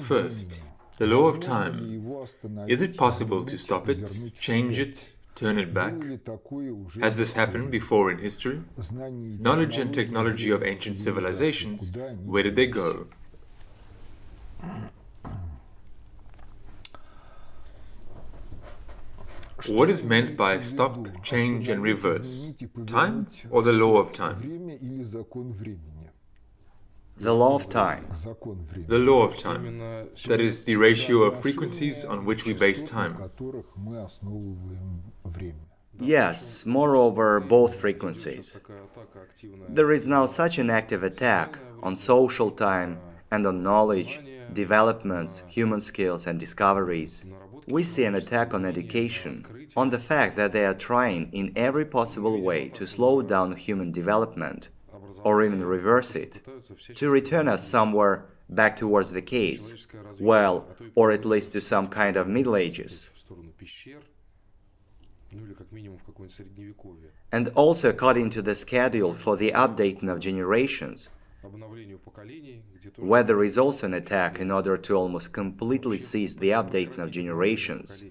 First, the law of time. Is it possible to stop it, change it, turn it back? Has this happened before in history? Knowledge and technology of ancient civilizations, where did they go? What is meant by stop, change and reverse? Time or the law of time? The law of time. The law of time. That is the ratio of frequencies on which we base time. Yes, moreover, both frequencies. There is now such an active attack on social time and on knowledge, developments, human skills and discoveries. We see an attack on education, on the fact that they are trying in every possible way to slow down human development, or even reverse it, to return us somewhere back towards the caves, well, or at least to some kind of Middle Ages. And also according to the schedule for the updating of generations, where there is also an attack in order to almost completely cease the updating of generations.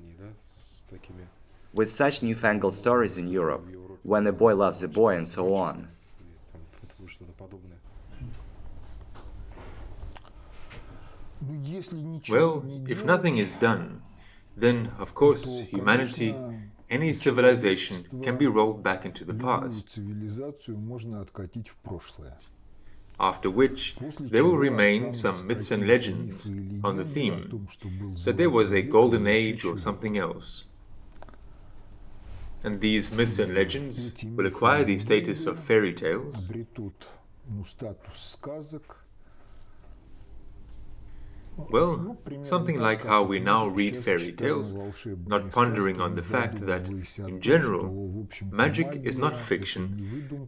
With such newfangled stories in Europe, when a boy loves a boy and so on. Well, if nothing is done, then, of course, humanity, any civilization can be rolled back into the past, after which there will remain some myths and legends on the theme that there was a golden age or something else. And these myths and legends will acquire the status of fairy tales. Well, something like how we now read fairy tales, not pondering on the fact that, in general, magic is not fiction,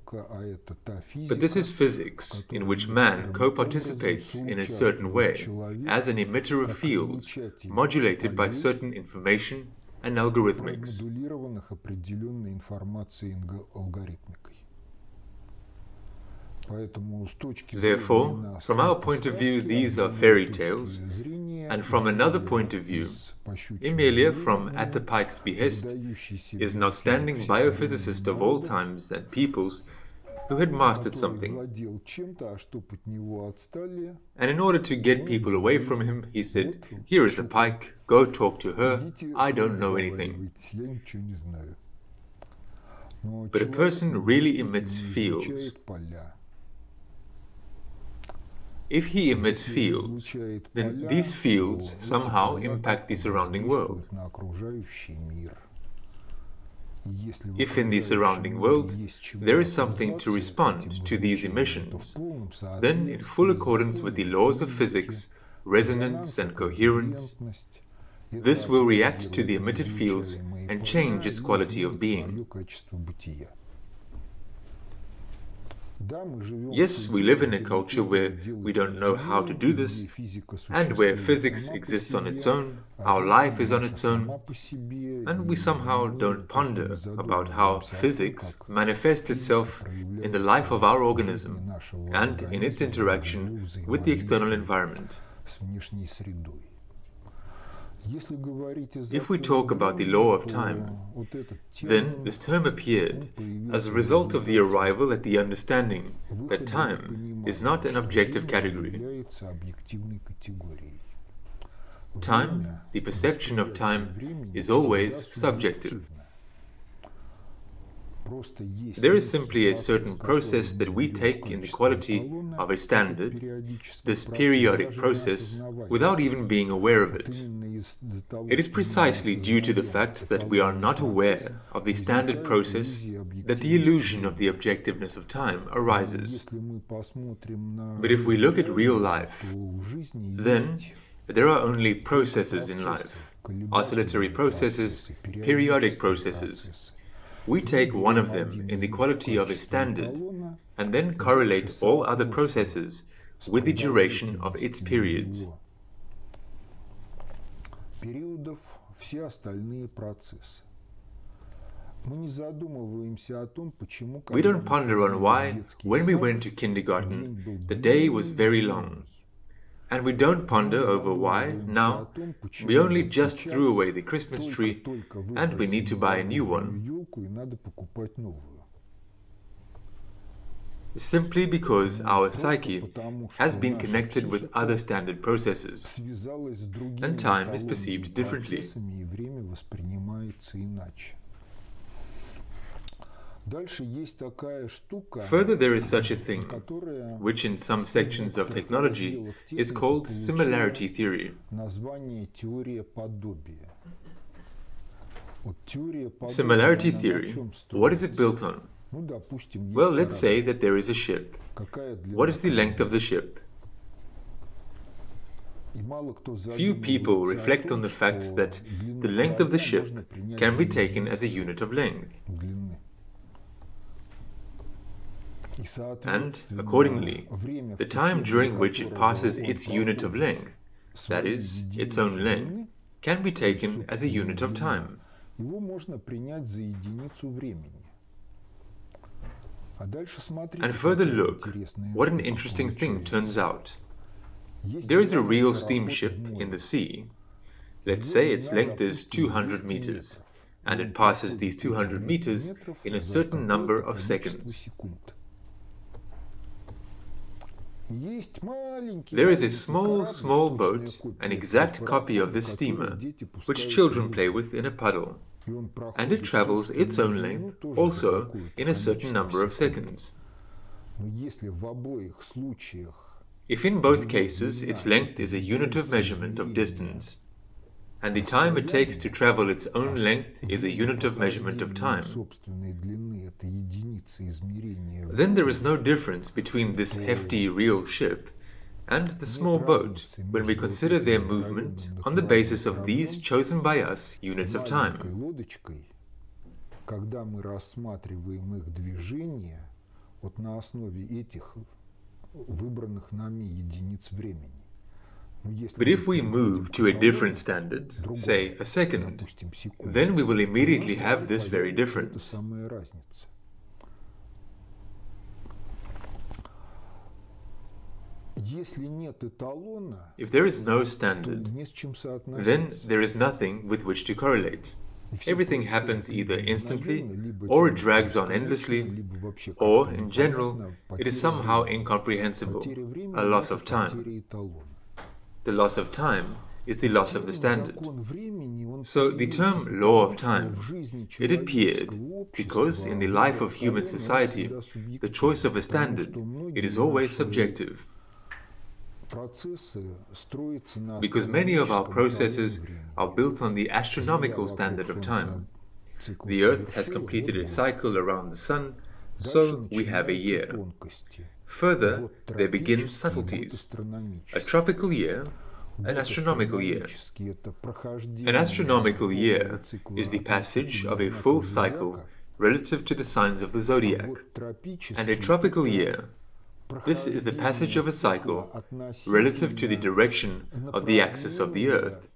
but this is physics in which man co-participates in a certain way as an emitter of fields modulated by certain information and algorithmics. Therefore, from our point of view, these are fairy tales, and from another point of view, Emilia, from At the Pike's behest, is an outstanding biophysicist of all times and peoples who had mastered something. And in order to get people away from him, he said, "Here is a pike, go talk to her, I don't know anything." But a person really emits fields. If he emits fields, then these fields somehow impact the surrounding world. If in the surrounding world there is something to respond to these emissions, then in full accordance with the laws of physics, resonance and coherence, this will react to the emitted fields and change its quality of being. Yes, we live in a culture where we don't know how to do this, and where physics exists on its own, our life is on its own, and we somehow don't ponder about how physics manifests itself in the life of our organism and in its interaction with the external environment. If we talk about the law of time, then this term appeared as a result of the arrival at the understanding that time is not an objective category. Time, the perception of time, is always subjective. There is simply a certain process that we take in the quality of a standard, this periodic process, without even being aware of it. It is precisely due to the fact that we are not aware of the standard process that the illusion of the objectiveness of time arises. But if we look at real life, then there are only processes in life, oscillatory processes, periodic processes. We take one of them in the quality of a standard and then correlate all other processes with the duration of its periods. We don't ponder on why, when we went to kindergarten, the day was very long, And we don't ponder over why, now, we only just threw away the Christmas tree and we need to buy a new one. Simply because our psyche has been connected with other standard processes, and time is perceived differently. Further, there is such a thing, which in some sections of technology is called similarity theory. Similarity theory, what is it built on? Well, let's say that there is a ship. What is the length of the ship? Few people reflect on the fact that the length of the ship can be taken as a unit of length. And, accordingly, the time during which it passes its unit of length, that is, its own length, can be taken as a unit of time. And further look, what an interesting thing turns out. There is a real steamship in the sea. Let's say its length is 200 meters, and it passes these 200 meters in a certain number of seconds. There is a small boat, an exact copy of this steamer, which children play with in a puddle, and it travels its own length also in a certain number of seconds. If in both cases its length is a unit of measurement of distance, and the time it takes to travel its own length is a unit of measurement of time, then there is no difference between this hefty real ship and the small boat when we consider their movement on the basis of these chosen by us units of time. But if we move to a different standard, say a second, then we will immediately have this very difference. If there is no standard, then there is nothing with which to correlate. Everything happens either instantly, or it drags on endlessly, or, in general, it is somehow incomprehensible, a loss of time. The loss of time is the loss of the standard. So the term law of time, it appeared because in the life of human society, the choice of a standard, it is always subjective. Because many of our processes are built on the astronomical standard of time. The Earth has completed a cycle around the Sun, so we have a year. Further, there begin subtleties. A tropical year, an astronomical year. An astronomical year is the passage of a full cycle relative to the signs of the zodiac. And a tropical year, this is the passage of a cycle relative to the direction of the axis of the Earth.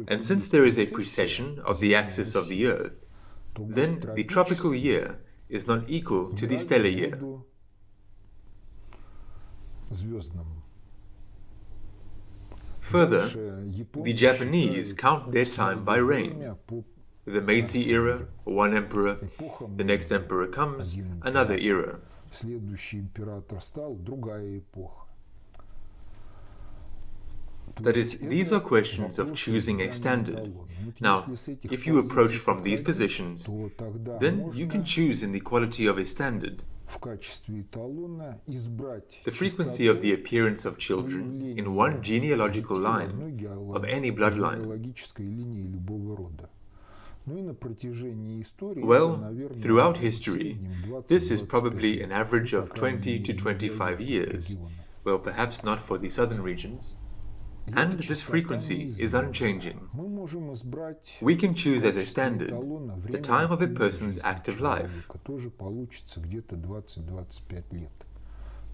And since there is a precession of the axis of the Earth, then the tropical year is not equal to the stellar year. Further, the Japanese count their time by reign. The Meiji era, one emperor, the next emperor comes, another era. That is, these are questions of choosing a standard. Now, if you approach from these positions, then you can choose in the quality of a standard the frequency of the appearance of children in one genealogical line of any bloodline. Well, throughout history, this is probably an average of 20 to 25 years, well, perhaps not for the southern regions. And this frequency is unchanging. We can choose as a standard the time of a person's active life.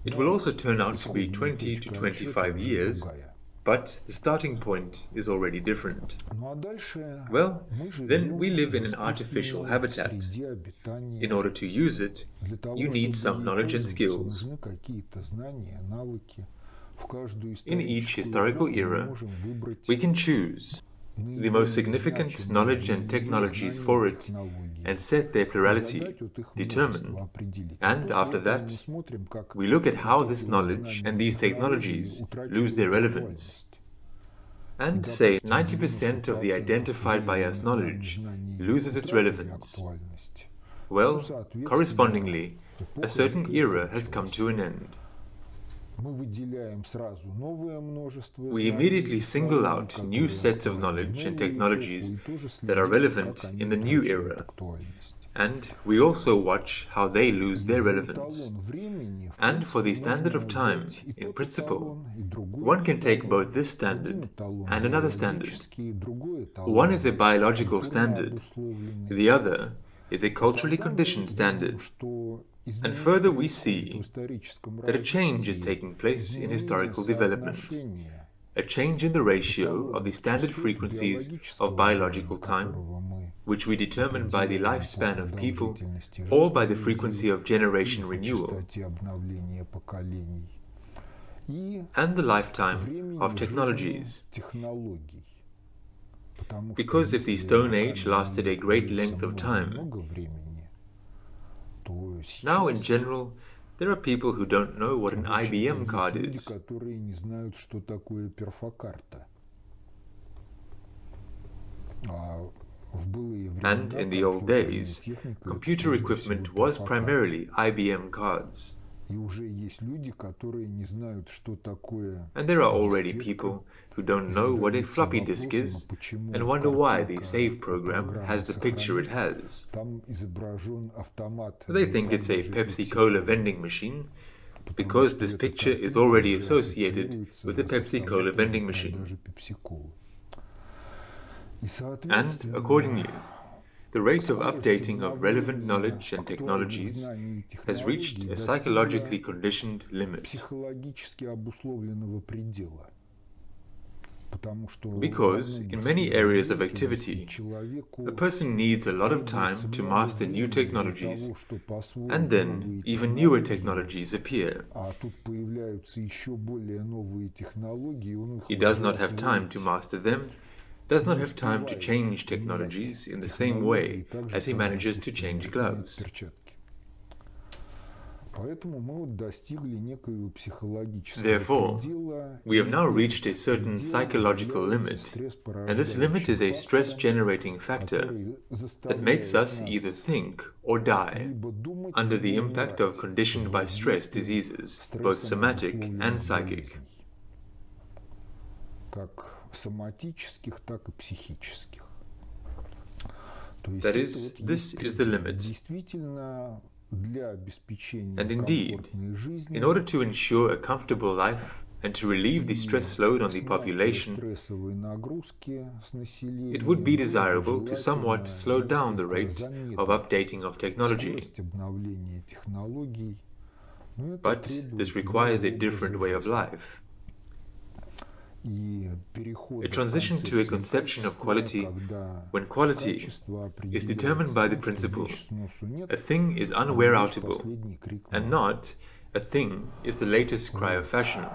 It will also turn out to be 20 to 25 years, But the starting point is already different. Well, then we live in an artificial habitat. In order to use it, you need some knowledge and skills. In each historical era, we can choose the most significant knowledge and technologies for it and set their plurality, determine, and after that, we look at how this knowledge and these technologies lose their relevance. And say 90% of the identified by us knowledge loses its relevance. Well, correspondingly, a certain era has come to an end. We immediately single out new sets of knowledge and technologies that are relevant in the new era, and we also watch how they lose their relevance. And for the standard of time, in principle, one can take both this standard and another standard. One is a biological standard, the other is a culturally conditioned standard. And further we see that a change is taking place in historical development, a change in the ratio of the standard frequencies of biological time, which we determine by the lifespan of people or by the frequency of generation renewal, and the lifetime of technologies. Because if the Stone Age lasted a great length of time, now in general, there are people who don't know what an IBM card is. And in the old days, computer equipment was primarily IBM cards. And there are already people who don't know what a floppy disk is and wonder why the save program has the picture it has. They think it's a Pepsi-Cola vending machine because this picture is already associated with the Pepsi-Cola vending machine. And accordingly, the rate of updating of relevant knowledge and technologies has reached a psychologically conditioned limit. Because in many areas of activity, a person needs a lot of time to master new technologies, and then even newer technologies appear. He does not have time to master them, does not have time to change technologies in the same way as he manages to change gloves. Therefore, we have now reached a certain psychological limit, and this limit is a stress-generating factor that makes us either think or die under the impact of conditioned by stress diseases, both somatic and psychic. That is, this is the limit. And indeed, in order to ensure a comfortable life and to relieve the stress load on the population, it would be desirable to somewhat slow down the rate of updating of technology. But this requires a different way of life. A transition to a conception of quality, when quality is determined by the principle, a thing is unwear-outable, and not a thing is the latest cry of fashion.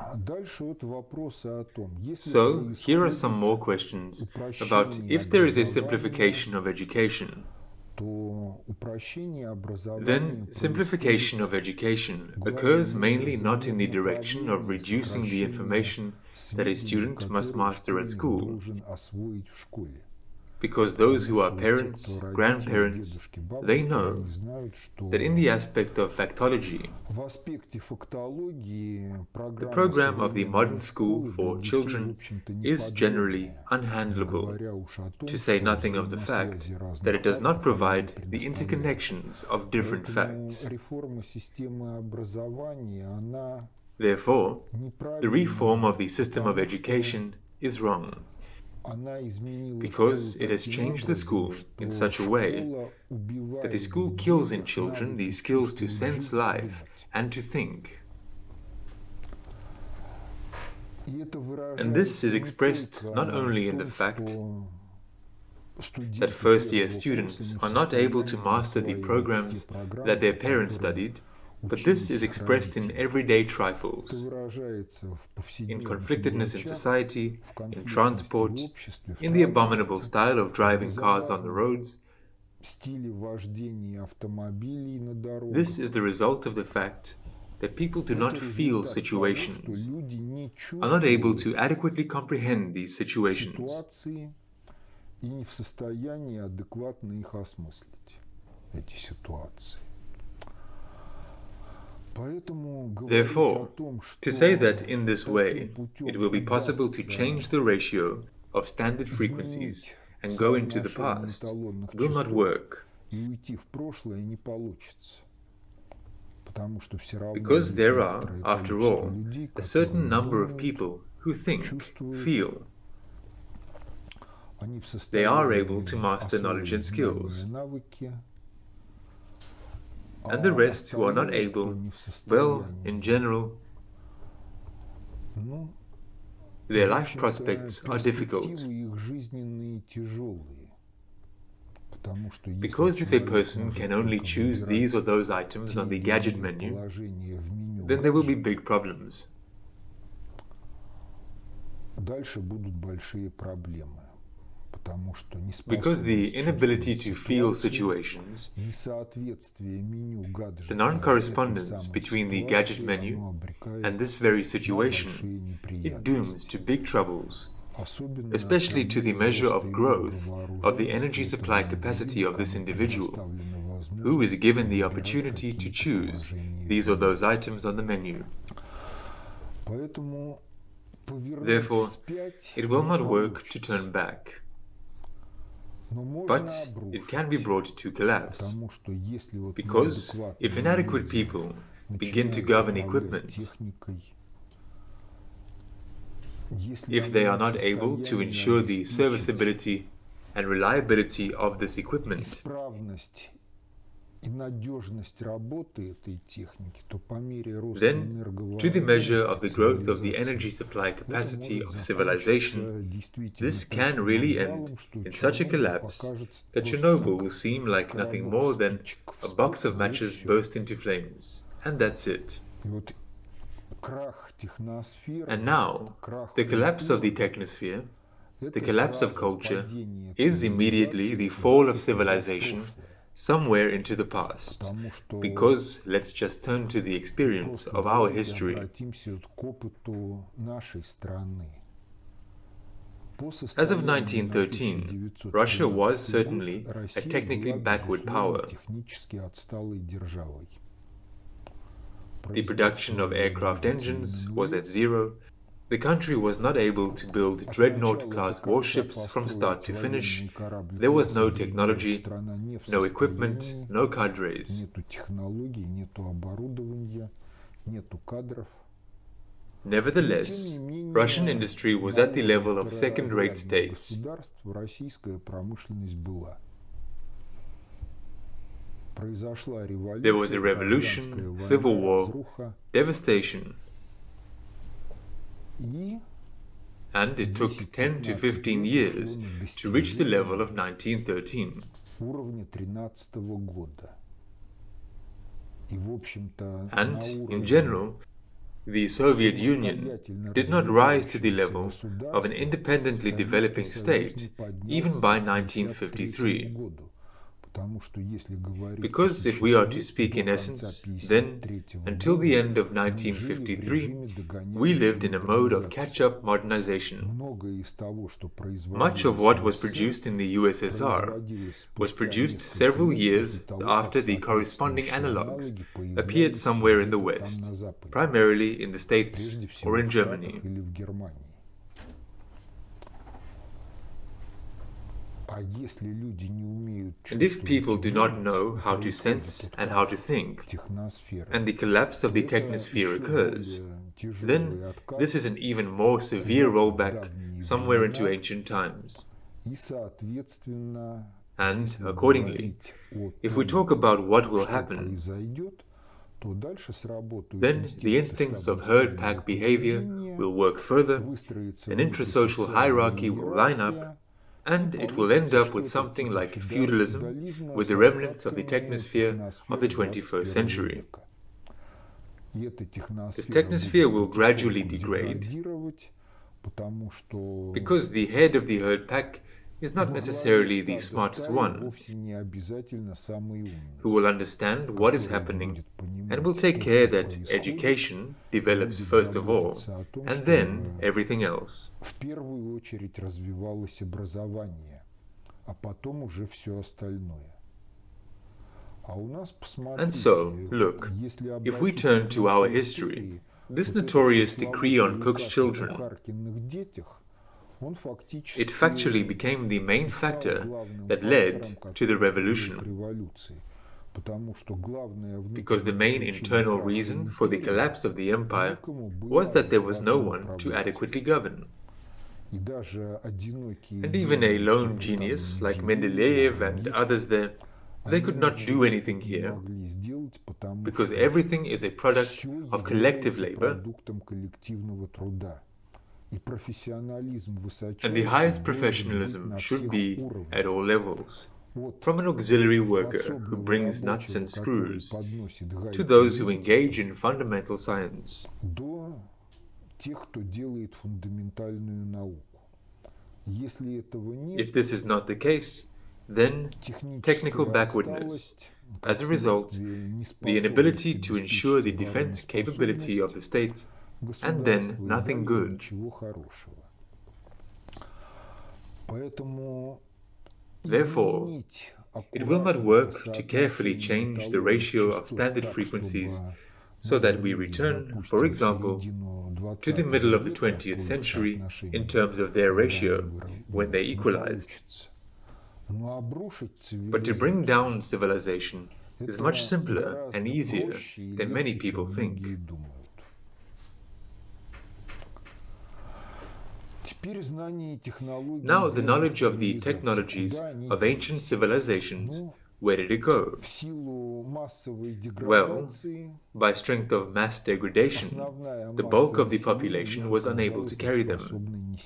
So, here are some more questions about if there is a simplification of education. Then, simplification of education occurs mainly not in the direction of reducing the information that a student must master at school, because those who are parents, grandparents, they know that in the aspect of factology, the program of the modern school for children is generally unhandleable, to say nothing of the fact that it does not provide the interconnections of different facts. Therefore, the reform of the system of education is wrong, because it has changed the school in such a way that the school kills in children the skills to sense life and to think. And this is expressed not only in the fact that first-year students are not able to master the programs that their parents studied, but this is expressed in everyday trifles, in conflictedness in society, in transport, in the abominable style of driving cars on the roads. This is the result of the fact that people do not feel situations, are not able to adequately comprehend these situations. Therefore, to say that in this way it will be possible to change the ratio of standard frequencies and go into the past will not work, because there are, after all, a certain number of people who think, feel. They are able to master knowledge and skills. And the rest who are not able, well, in general, their life prospects are difficult. Because if a person can only choose these or those items on the gadget menu, then there will be big problems. Because the inability to feel situations, the non-correspondence between the gadget menu and this very situation, it dooms to big troubles, especially to the measure of growth of the energy supply capacity of this individual, who is given the opportunity to choose these or those items on the menu. Therefore, it will not work to turn back. But it can be brought to collapse, because if inadequate people begin to govern equipment, if they are not able to ensure the serviceability and reliability of this equipment, then, to the measure of the growth of the energy supply capacity of civilization, this can really end in such a collapse that Chernobyl will seem like nothing more than a box of matches burst into flames. And that's it. And now, the collapse of the technosphere, the collapse of culture, is immediately the fall of civilization somewhere into the past, because let's just turn to the experience of our history. As of 1913, Russia was certainly a technically backward power. The production of aircraft engines was at zero. The country was not able to build dreadnought-class warships from start to finish. There was no technology, no equipment, no cadres. Nevertheless, Russian industry was at the level of second-rate states. There was a revolution, civil war, devastation. And it took 10 to 15 years to reach the level of 1913. And, in general, the Soviet Union did not rise to the level of an independently developing state even by 1953. Because if we are to speak in essence, then, until the end of 1953, we lived in a mode of catch-up modernization. Much of what was produced in the USSR was produced several years after the corresponding analogues appeared somewhere in the West, primarily in the States or in Germany. And if people do not know how to sense and how to think, and the collapse of the technosphere occurs, then this is an even more severe rollback somewhere into ancient times. And, accordingly, if we talk about what will happen, then the instincts of herd-pack behavior will work further, an intrasocial hierarchy will line up, and it will end up with something like feudalism with the remnants of the technosphere of the 21st century. This technosphere will gradually degrade because the head of the herd pack is not necessarily the smartest one, who will understand what is happening and will take care that education develops first of all, and then everything else. And so, look, if we turn to our history, this notorious decree on Cook's children, it factually became the main factor that led to the revolution, because the main internal reason for the collapse of the empire was that there was no one to adequately govern. And even a lone genius like Mendeleev and others there, they could not do anything here, because everything is a product of collective labor, and the highest professionalism should be at all levels, from an auxiliary worker who brings nuts and screws to those who engage in fundamental science. If this is not the case, then technical backwardness, as a result, the inability to ensure the defense capability of the state, and then nothing good. Therefore, it will not work to carefully change the ratio of standard frequencies so that we return, for example, to the middle of the 20th century in terms of their ratio when they equalized. But to bring down civilization is much simpler and easier than many people think. Now, the knowledge of the technologies of ancient civilizations, where did it go? Well, by strength of mass degradation, the bulk of the population was unable to carry them.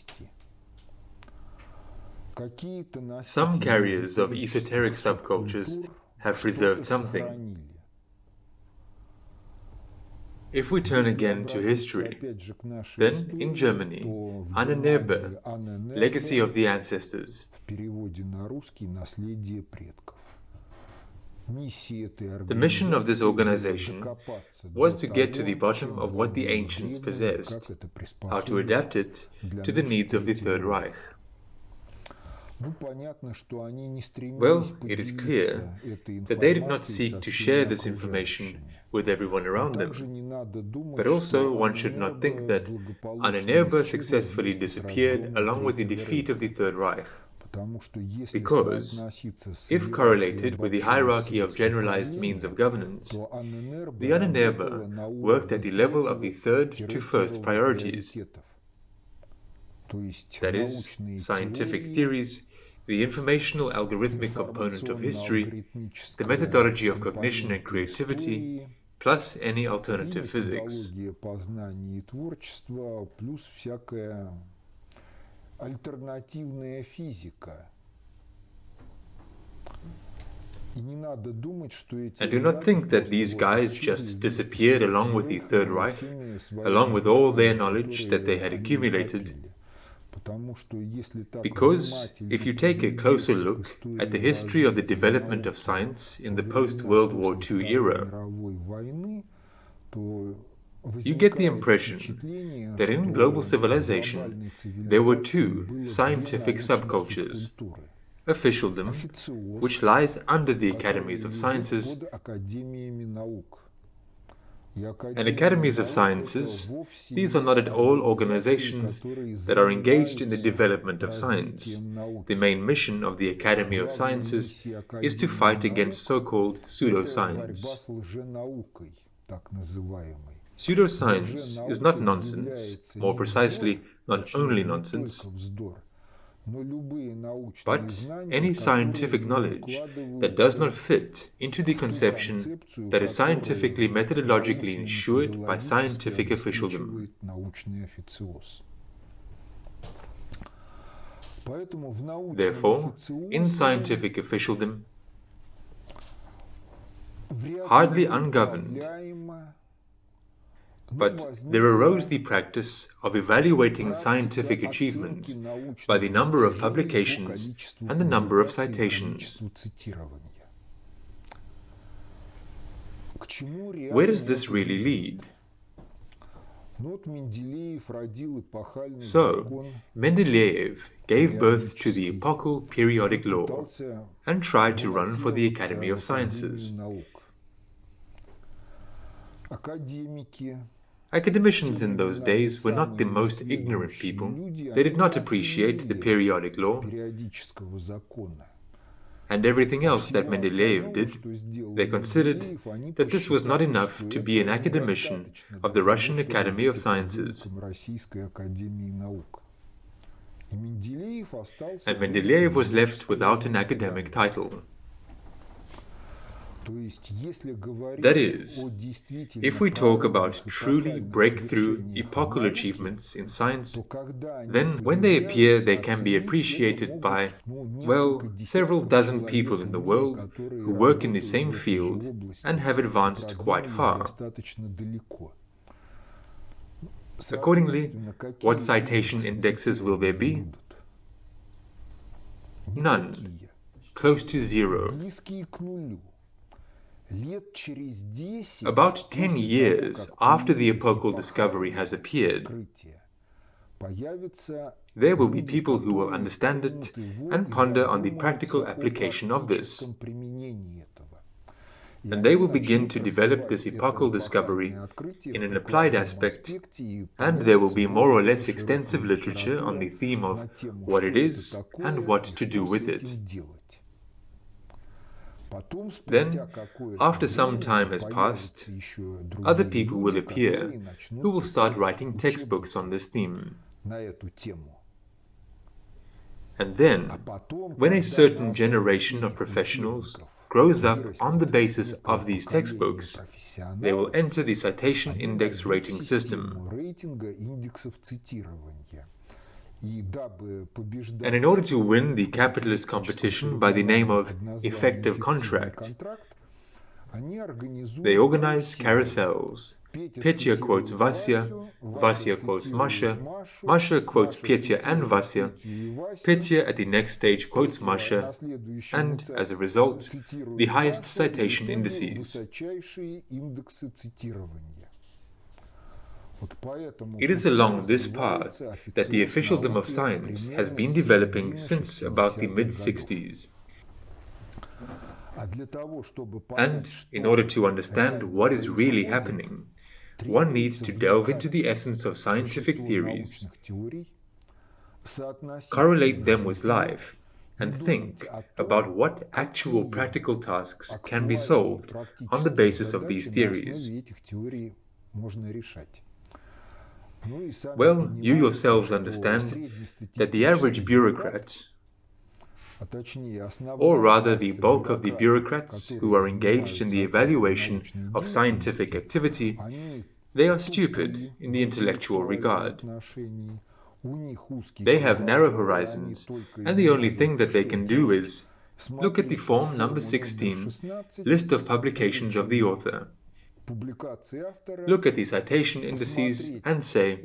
Some carriers of esoteric subcultures have preserved something. If we turn again to history, then in Germany, Ahnenerbe, Legacy of the Ancestors. The mission of this organization was to get to the bottom of what the ancients possessed, how to adapt it to the needs of the Third Reich. Well, it is clear that they did not seek to share this information with everyone around them. But also, one should not think that Ahnenerbe successfully disappeared along with the defeat of the Third Reich. Because, if correlated with the hierarchy of generalized means of governance, the Ahnenerbe worked at the level of the third to first priorities. That is, scientific theories, the informational algorithmic component of history, the methodology of cognition and creativity, plus any alternative physics. And do not think that these guys just disappeared along with the Third Reich, along with all their knowledge that they had accumulated. Because if you take a closer look at the history of the development of science in the post-World War II era, you get the impression that in global civilization there were two scientific subcultures: officialdom, which lies under the academies of sciences, and academies of sciences. These are not at all organizations that are engaged in the development of science. The main mission of the Academy of Sciences is to fight against so-called pseudoscience. Pseudoscience is not nonsense, more precisely, not only nonsense, But any scientific knowledge that does not fit into the conception that is scientifically methodologically ensured by scientific officialdom. Therefore, in scientific officialdom, hardly ungoverned, but there arose the practice of evaluating scientific achievements by the number of publications and the number of citations. Where does this really lead? So, Mendeleev gave birth to the epochal periodic law and tried to run for the Academy of Sciences. Academicians in those days were not the most ignorant people. They did not appreciate the periodic law and everything else that Mendeleev did. They considered that this was not enough to be an academician of the Russian Academy of Sciences. And Mendeleev was left without an academic title. That is, if we talk about truly breakthrough epochal achievements in science, then when they appear they can be appreciated by, well, several dozen people in the world who work in the same field and have advanced quite far. Accordingly, what citation indexes will there be? None. Close to zero. About 10 years after the epochal discovery has appeared, there will be people who will understand it and ponder on the practical application of this. And they will begin to develop this epochal discovery in an applied aspect, and there will be more or less extensive literature on the theme of what it is and what to do with it. Then, after some time has passed, other people will appear who will start writing textbooks on this theme. And then, when a certain generation of professionals grows up on the basis of these textbooks, they will enter the citation index rating system. And in order to win the capitalist competition by the name of effective contract, they organize carousels. Petya quotes Vasya, Vasya quotes Masha, Masha quotes Petya and Vasya, Petya at the next stage quotes Masha, and, as a result, the highest citation indices. It is along this path that the officialdom of science has been developing since about the mid-60s. And in order to understand what is really happening, one needs to delve into the essence of scientific theories, correlate them with life, and think about what actual practical tasks can be solved on the basis of these theories. Well, you yourselves understand that the average bureaucrat, or rather the bulk of the bureaucrats who are engaged in the evaluation of scientific activity, they are stupid in the intellectual regard. They have narrow horizons, and the only thing that they can do is look at the form number 16, list of publications of the author. Look at the citation indices and say,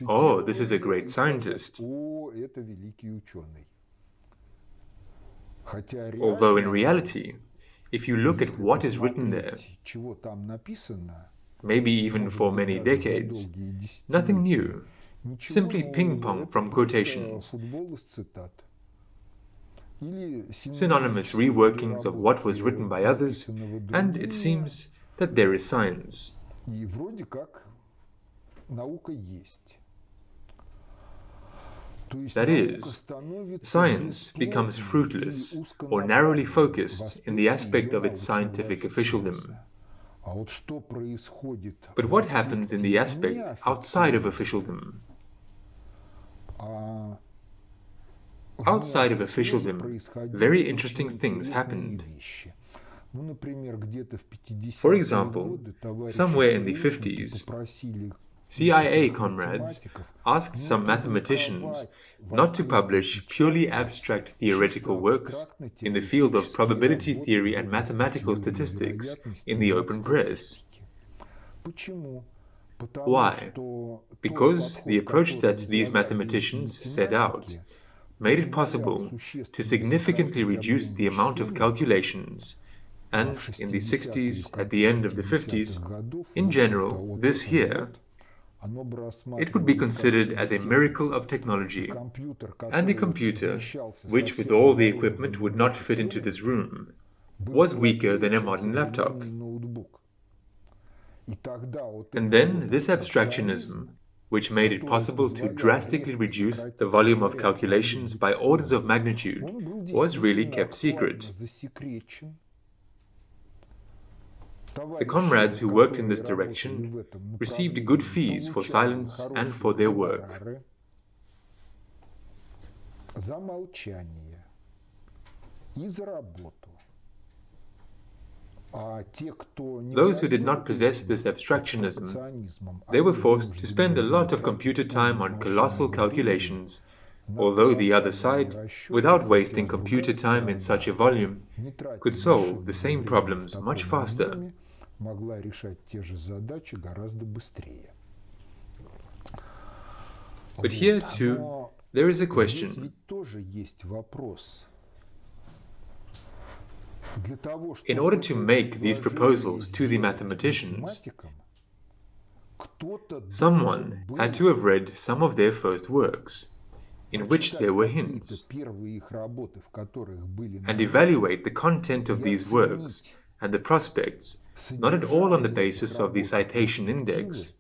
oh, this is a great scientist. Although in reality, if you look at what is written there, maybe even for many decades, nothing new, simply ping-pong from quotations, synonymous reworkings of what was written by others, and it seems that there is science. That is, science becomes fruitless or narrowly focused in the aspect of its scientific officialdom. But what happens in the aspect outside of officialdom? outside of officialdom, very interesting things happened. For example, somewhere in the 50s, CIA comrades asked some mathematicians not to publish purely abstract theoretical works in the field of probability theory and mathematical statistics in the open press. Why? Because the approach that these mathematicians set out made it possible to significantly reduce the amount of calculations, and in the 60s, at the end of the 50s, in general, this year, it would be considered as a miracle of technology, and a computer, which with all the equipment would not fit into this room, was weaker than a modern laptop. And then this abstractionism, which made it possible to drastically reduce the volume of calculations by orders of magnitude, was really kept secret. The comrades who worked in this direction received good fees for silence and for their work. Those who did not possess this abstractionism, they were forced to spend a lot of computer time on colossal calculations, although the other side, without wasting computer time in such a volume, could solve the same problems much faster. But here, too, there is a question. In order to make these proposals to the mathematicians, someone had to have read some of their first works, in which there were hints, and evaluate the content of these works and the prospects, not at all on the basis of the citation index,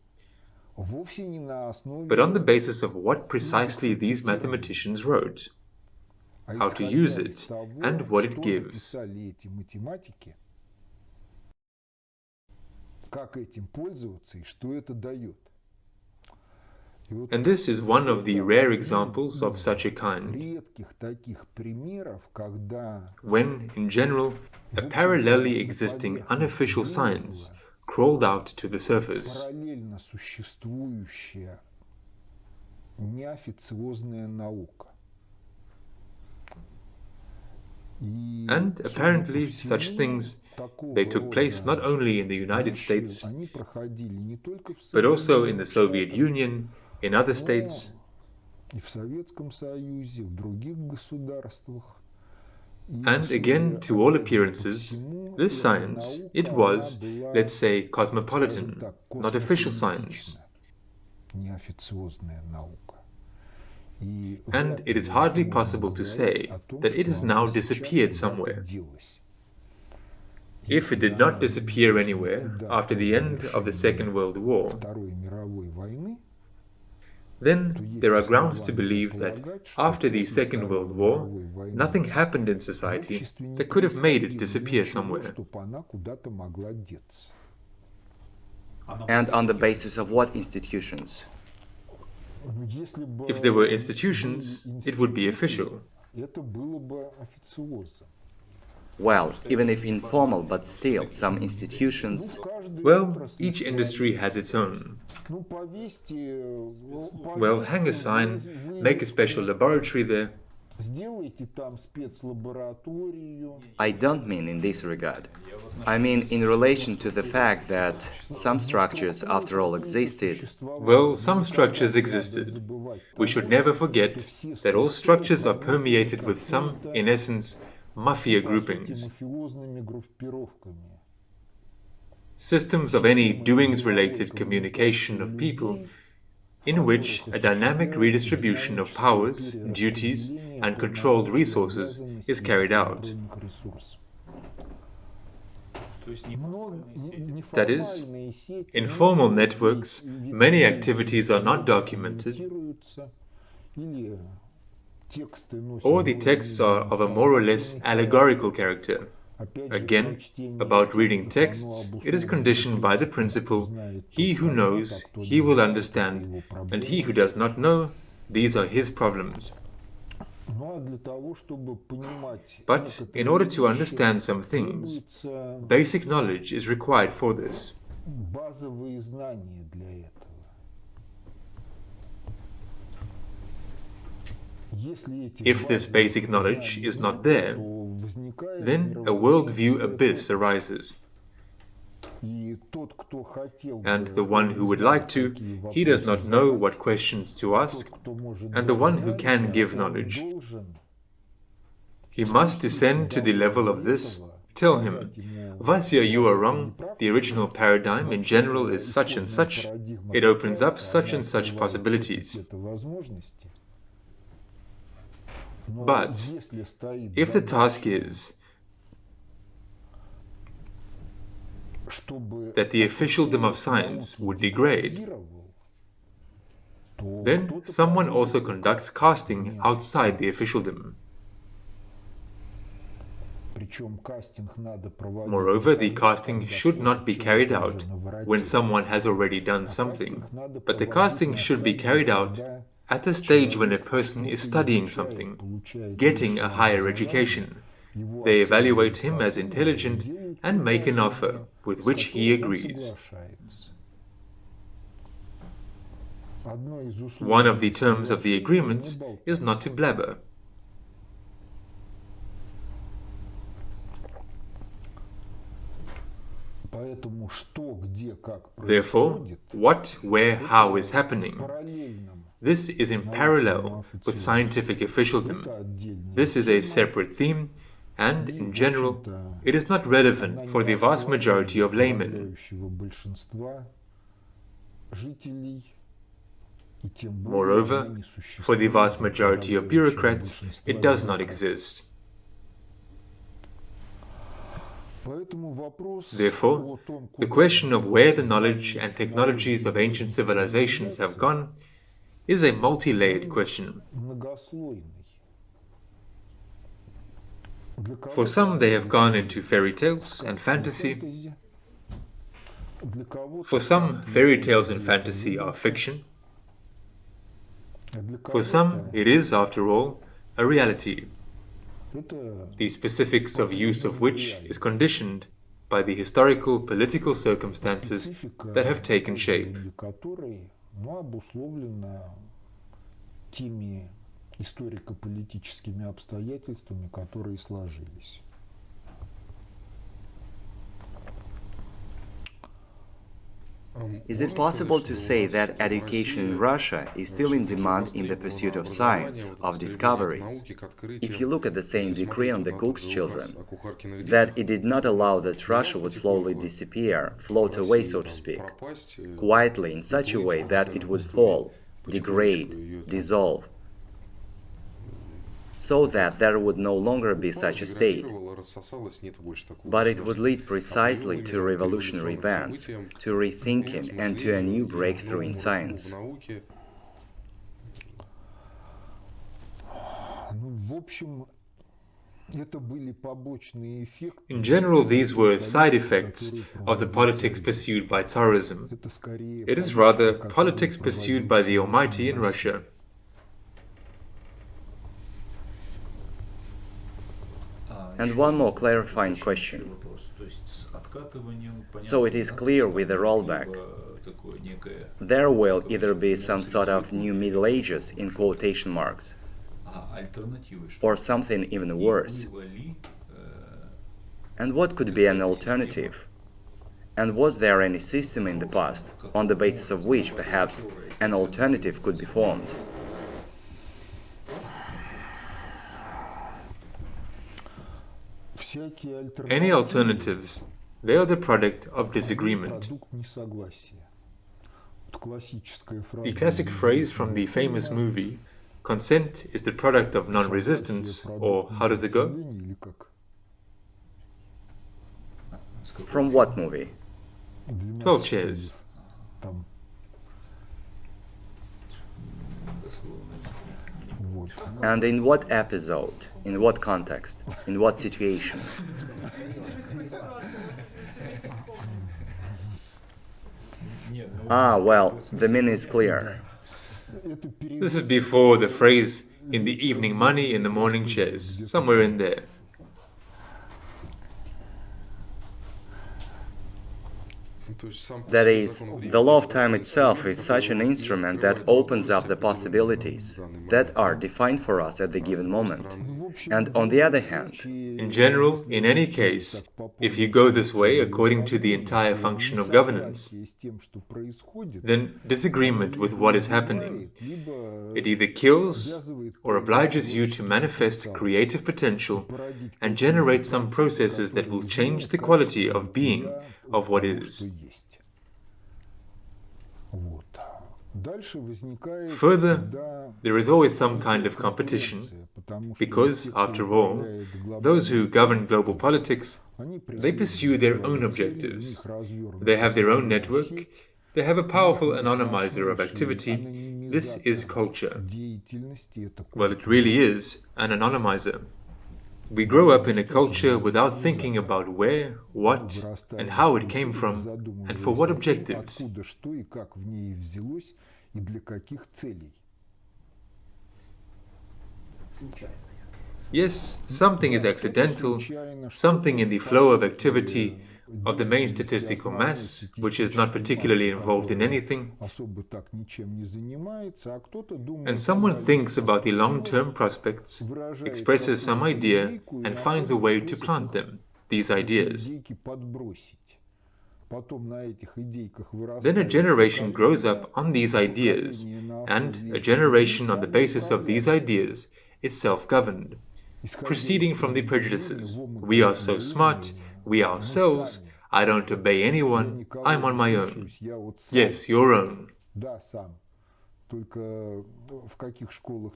but on the basis of what precisely these mathematicians wrote, how to use it, and what it gives. And this is one of the rare examples of such a kind, when, in general, a parallelly existing unofficial science crawled out to the surface. And apparently such things, they took place not only in the United States, but also in the Soviet Union, in other states, and again, to all appearances, this science, it was, let's say, cosmopolitan, not official science. And it is hardly possible to say that it has now disappeared somewhere. If it did not disappear anywhere after the end of the Second World War, then there are grounds to believe that after the Second World War, nothing happened in society that could have made it disappear somewhere. And on the basis of what institutions? If there were institutions, it would be official. Well, even if informal, but still, some institutions... Well, each industry has its own. Well, hang a sign, make a special laboratory there. I don't mean in this regard. I mean in relation to the fact that some structures, after all, existed. Well, some structures existed. We should never forget that all structures are permeated with some, in essence, mafia groupings. Systems of any doings-related communication of people, in which a dynamic redistribution of powers, duties, and controlled resources is carried out. That is, in formal networks, many activities are not documented, or the texts are of a more or less allegorical character. Again, about reading texts, it is conditioned by the principle, he who knows, he will understand, and he who does not know, these are his problems. But in order to understand some things, basic knowledge is required for this. If this basic knowledge is not there, then a worldview abyss arises. And the one who would like to, he does not know what questions to ask, and the one who can give knowledge, he must descend to the level of this, tell him, Vasya, you are wrong, the original paradigm in general is such and such, it opens up such and such possibilities. But if the task is that the officialdom of science would degrade, then someone also conducts casting outside the officialdom. Moreover, the casting should not be carried out when someone has already done something, but the casting should be carried out at the stage when a person is studying something, getting a higher education. They evaluate him as intelligent and make an offer with which he agrees. One of the terms of the agreements is not to blabber. Therefore, what, where, how is happening. This is in parallel with scientific officialdom. This is a separate theme, and, in general, it is not relevant for the vast majority of laymen. Moreover, for the vast majority of bureaucrats, it does not exist. Therefore, the question of where the knowledge and technologies of ancient civilizations have gone is a multi-layered question. For some, they have gone into fairy tales and fantasy. For some, fairy tales and fantasy are fiction. For some, it is, after all, a reality, the specifics of use of which is conditioned by the historical political circumstances that have taken shape. Is it possible to say that education in Russia is still in demand in the pursuit of science, of discoveries? If you look at the same decree on the cook's children, that it did not allow that Russia would slowly disappear, float away, so to speak, quietly in such a way that it would fall, degrade, dissolve, so that there would no longer be such a state, but it would lead precisely to revolutionary events, to rethinking and to a new breakthrough in science. In general, these were side effects of the politics pursued by Tsarism. It is rather politics pursued by the Almighty in Russia. And one more clarifying question. So it is clear with the rollback. There will either be some sort of new Middle Ages in quotation marks, or something even worse. And what could be an alternative? And was there any system in the past on the basis of which perhaps an alternative could be formed? Any alternatives, they are the product of disagreement. The classic phrase from the famous movie, consent is the product of non-resistance, or how does it go? From what movie? 12 Chairs. And in what episode? In what context? In what situation? Well, the meaning is clear. This is before the phrase in the evening money, in the morning chairs, somewhere in there. That is, the law of time itself is such an instrument that opens up the possibilities that are defined for us at the given moment. And on the other hand, In general, in any case, if you go this way according to the entire function of governance, then disagreement with what is happening, it either kills or obliges you to manifest creative potential and generate some processes that will change the quality of being of what is. Further, there is always some kind of competition, because, after all, those who govern global politics, they pursue their own objectives. They have their own network, they have a powerful anonymizer of activity. This is culture. Well, it really is an anonymizer. We grow up in a culture without thinking about where, what, and how it came from, and for what objectives. Yes, something is accidental, something in the flow of activity of the main statistical mass, which is not particularly involved in anything, and someone thinks about the long-term prospects, expresses some idea, and finds a way to plant them, these ideas. Then a generation grows up on these ideas, and a generation on the basis of these ideas is self-governed, proceeding from the prejudices. We are so smart, we ourselves, I don't obey anyone, I'm on my own. Yes, your own.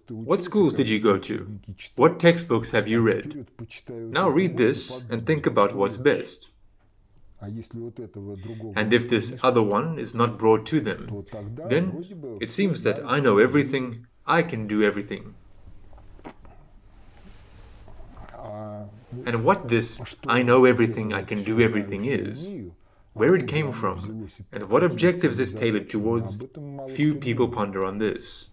What schools did you go to? What textbooks have you read? Now read this and think about what's best. And if this other one is not brought to them, then it seems that I know everything, I can do everything. And what this I know everything, I can do everything is, where it came from, and what objectives it's tailored towards, few people ponder on this.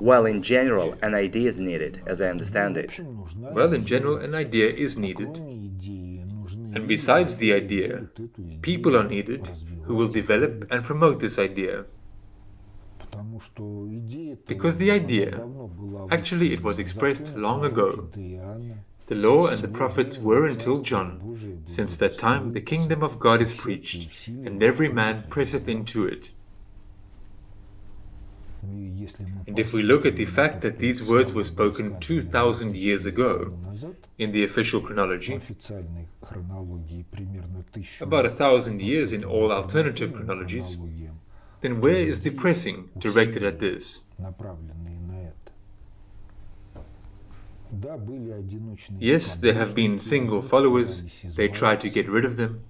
Well, in general, an idea is needed, as I understand it. Well, in general, an idea is needed. And besides the idea, people are needed who will develop and promote this idea. Because the idea, actually it was expressed long ago. The law and the prophets were until John. Since that time the kingdom of God is preached, and every man presseth into it. And if we look at the fact that these words were spoken 2,000 years ago, in the official chronology, about 1,000 years in all alternative chronologies, then where is the pressing directed at this? Yes, there have been single followers, they tried to get rid of them.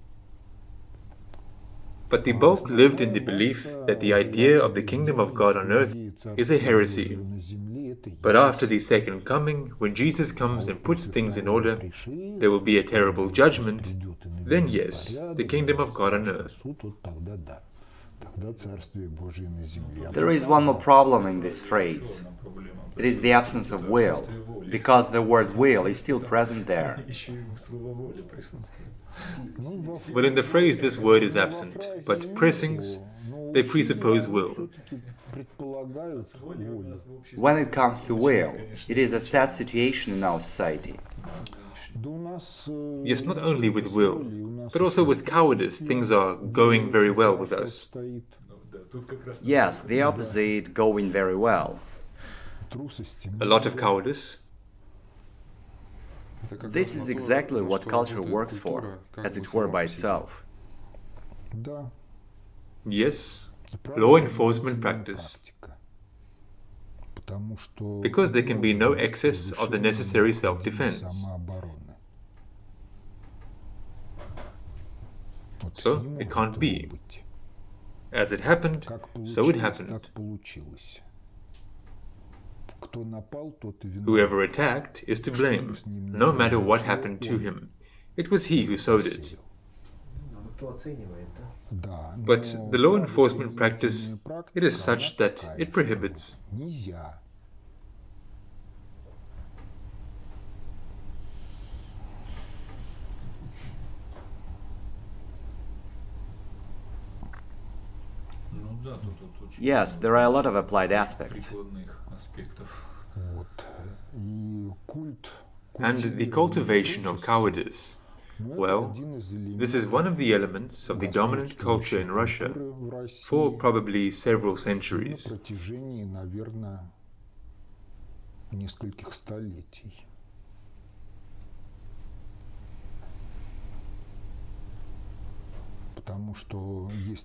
But the bulk lived in the belief that the idea of the kingdom of God on earth is a heresy. But after the second coming, when Jesus comes and puts things in order, there will be a terrible judgment. Then yes, the kingdom of God on earth. There is one more problem in this phrase. It is the absence of will, because the word will is still present there. Well, in the phrase this word is absent, but pressings, they presuppose will. When it comes to will, it is a sad situation in our society. Yes, not only with will, but also with cowardice, things are going very well with us. Yes, the opposite going very well. A lot of cowardice. This is exactly what culture works for, as it were by itself. Yes, law enforcement practice. Because there can be no excess of the necessary self-defense. So it can't be. As it happened, so it happened. Whoever attacked is to blame, no matter what happened to him. It was he who sowed it. But the law enforcement practice, it is such that it prohibits. Yes, there are a lot of applied aspects. And the cultivation of cowardice. Well, this is one of the elements of the dominant culture in Russia for probably several centuries.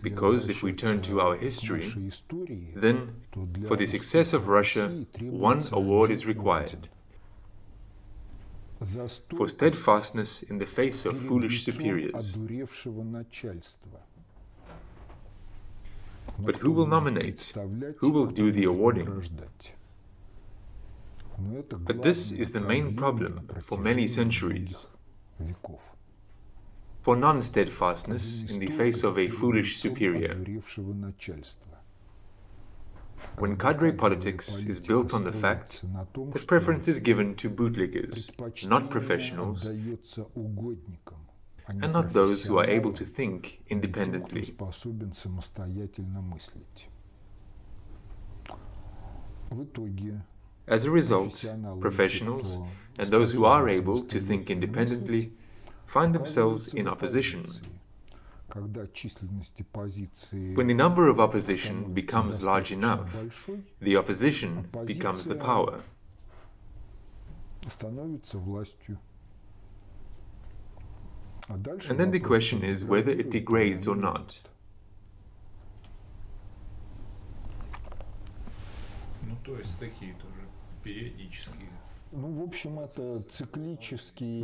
Because if we turn to our history, then for the success of Russia, one award is required: for steadfastness in the face of foolish superiors. But who will nominate? Who will do the awarding? But this is the main problem for many centuries. For non-steadfastness in the face of a foolish superior. When cadre politics is built on the fact that preference is given to bootlickers, not professionals, and not those who are able to think independently. As a result, professionals and those who are able to think independently find themselves in opposition. When the number of opposition becomes large enough, the opposition becomes the power. And then the question is whether it degrades or not.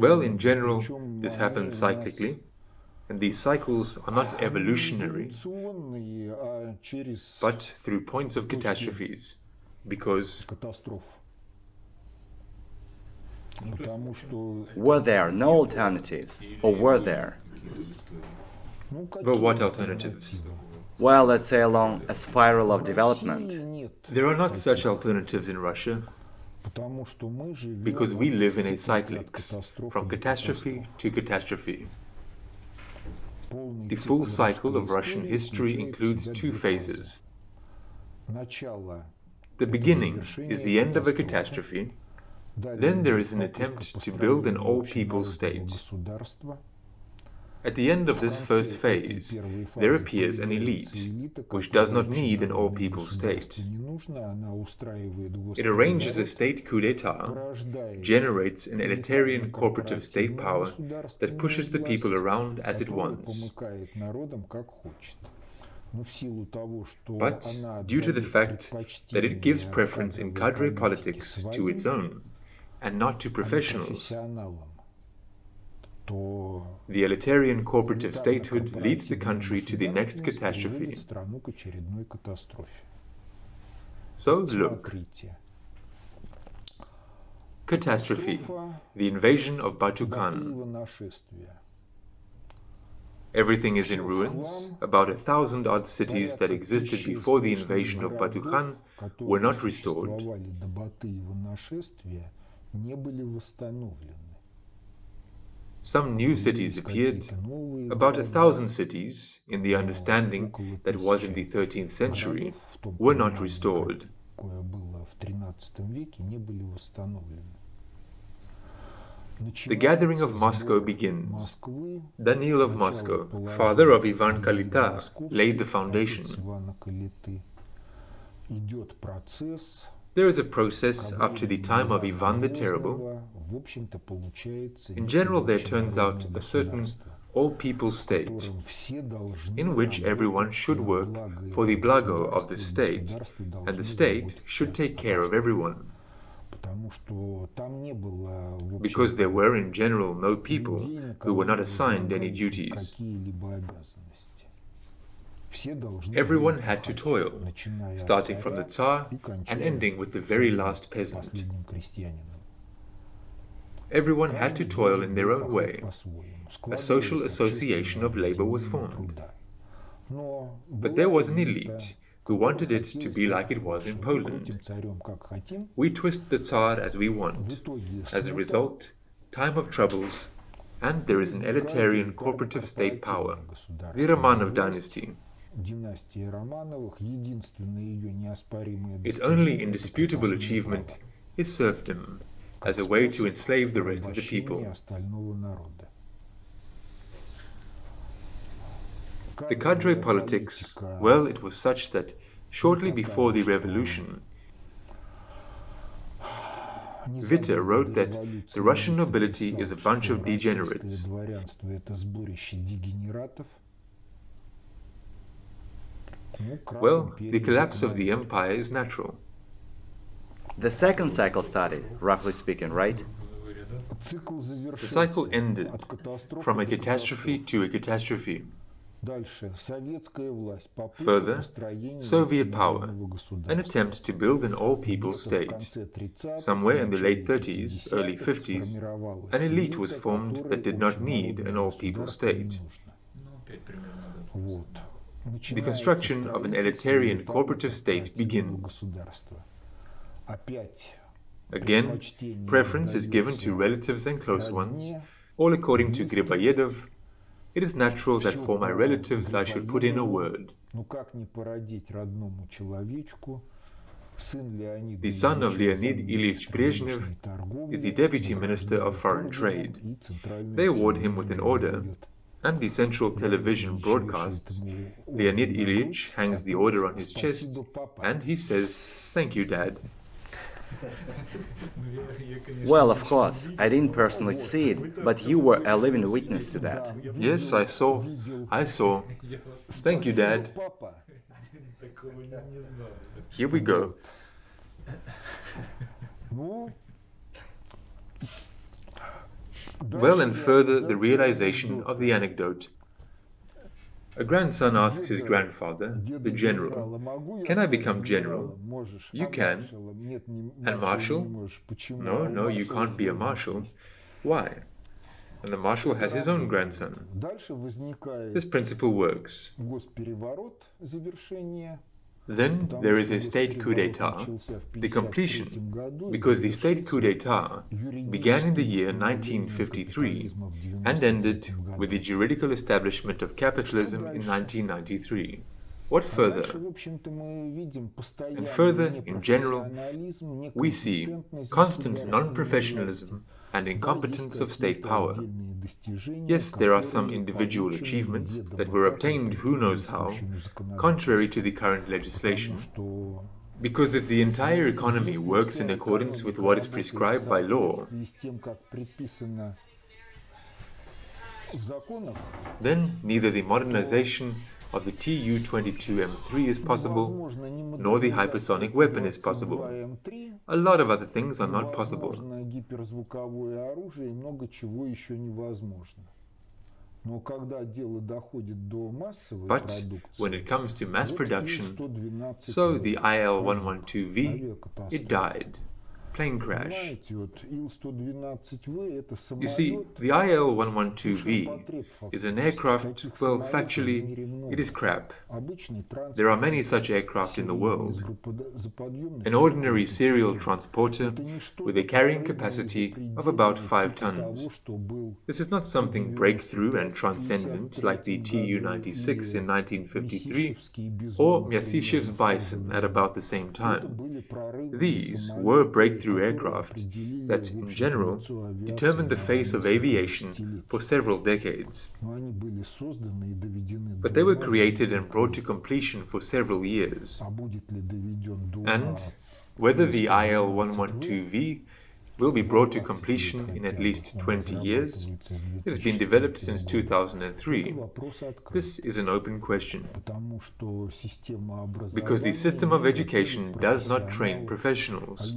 Well, in general, this happens cyclically, and these cycles are not evolutionary, but through points of catastrophes, because were there no alternatives, or were there? Well, what alternatives? Well, let's say along a spiral of development. There are not such alternatives in Russia, because we live in a cyclics, from catastrophe to catastrophe. The full cycle of Russian history includes two phases. The beginning is the end of a catastrophe, then there is an attempt to build an all-people state. At the end of this first phase, there appears an elite, which does not need an all-people state. It arranges a state coup d'etat, generates an elitarian corporative state power that pushes the people around as it wants. But due to the fact that it gives preference in cadre politics to its own, and not to professionals, the elitarian corporative statehood leads the country to the next catastrophe. So look. Catastrophe, the invasion of Batu-Khan. Everything is in ruins. About 1,000-odd cities that existed before the invasion of Batu-Khan were not restored. Some new cities appeared. About 1,000 cities, in the understanding that was in the 13th century, were not restored. The gathering of Moscow begins. Daniil of Moscow, father of Ivan Kalita, laid the foundation. There is a process up to the time of Ivan the Terrible. In general, there turns out a certain all-people state, in which everyone should work for the blago of the state, and the state should take care of everyone. Because there were in general no people who were not assigned any duties. Everyone had to toil, starting from the Tsar and ending with the very last peasant. Everyone had to toil in their own way. A social association of labor was formed. But there was an elite who wanted it to be like it was in Poland. We twist the Tsar as we want. As a result, time of troubles, and there is an elitarian corporative state power, the Romanov dynasty. Its only indisputable achievement is serfdom, as a way to enslave the rest of the people. The cadre politics, well, it was such that shortly before the revolution, Witte wrote that the Russian nobility is a bunch of degenerates. Well, the collapse of the empire is natural. The second cycle started, roughly speaking, right? The cycle ended from a catastrophe to a catastrophe. Further, Soviet power, an attempt to build an all-people state. Somewhere in the late 30s, early 50s, an elite was formed that did not need an all-people state. The construction of an elitarian corporative state begins. Again, preference is given to relatives and close ones, all according to Griboyedov. It is natural that for my relatives I should put in a word. The son of Leonid Ilyich Brezhnev is the Deputy Minister of Foreign Trade. They award him with an order, and the central television broadcasts. Leonid Ilyich hangs the order on his chest, and he says, "Thank you, Dad." Well, of course, I didn't personally see it, but you were a living witness to that. Yes, I saw. Thank you, Dad. Here we go. Well, and further the realization of the anecdote. A grandson asks his grandfather, the general, "Can I become general?" "You can." "And marshal?" No, you can't be a marshal." "Why?" And the marshal has his own grandson. This principle works. Then there is a state coup d'etat, the completion, because the state coup d'etat began in the year 1953 and ended with the juridical establishment of capitalism in 1993. What further? And further, in general, we see constant non-professionalism and incompetence of state power. Yes, there are some individual achievements that were obtained who knows how, contrary to the current legislation. Because if the entire economy works in accordance with what is prescribed by law, then neither the modernization of the Tu-22M3 is possible, nor the hypersonic weapon is possible. A lot of other things are not possible. But when it comes to mass production, so the IL-112V, it died. Plane crash. You see, the IL-112V is an aircraft, well, factually, it is crap. There are many such aircraft in the world. An ordinary serial transporter with a carrying capacity of about 5 tons. This is not something breakthrough and transcendent like the Tu-96 in 1953 or Myasishev's Bison at about the same time. These were breakthrough aircraft that, in general, determined the face of aviation for several decades. But they were created and brought to completion for several years. And whether the IL-112V will be brought to completion in at least 20 years, it has been developed since 2003. This is an open question. Because the system of education does not train professionals.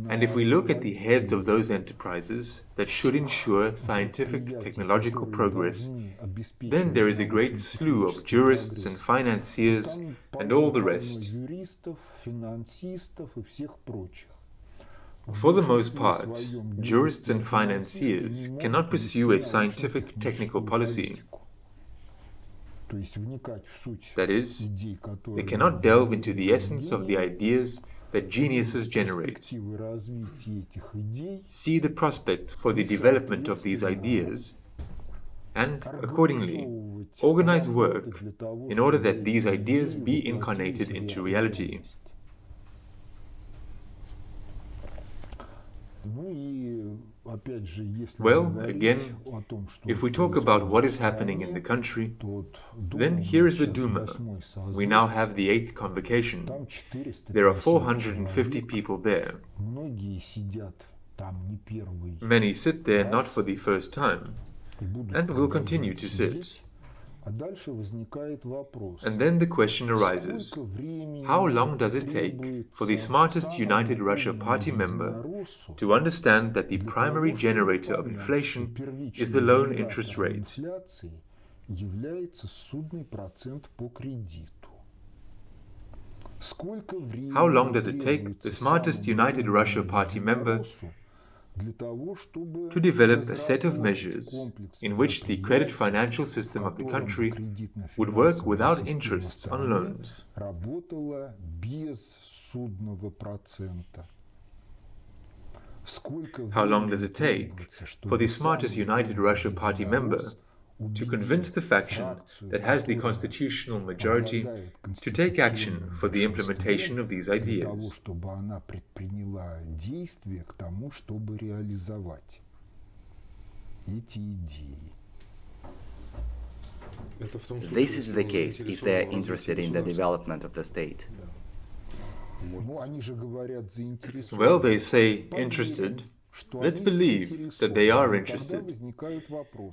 And if we look at the heads of those enterprises that should ensure scientific technological progress, then there is a great slew of jurists and financiers and all the rest. For the most part, jurists and financiers cannot pursue a scientific technical policy. That is, they cannot delve into the essence of the ideas that geniuses generate, see the prospects for the development of these ideas, and, accordingly, organize work in order that these ideas be incarnated into reality. Well, again, if we talk about what is happening in the country, then here is the Duma. We now have the 8th convocation. There are 450 people there. Many sit there not for the first time, and will continue to sit. And then the question arises, how long does it take for the smartest United Russia Party member to understand that the primary generator of inflation is the loan interest rate? How long does it take the smartest United Russia Party member to develop a set of measures in which the credit financial system of the country would work without interests on loans? How long does it take for the smartest United Russia Party member to convince the faction that has the constitutional majority to take action for the implementation of these ideas? This is the case if they are interested in the development of the state. Well, they say interested. Let's believe that they are interested.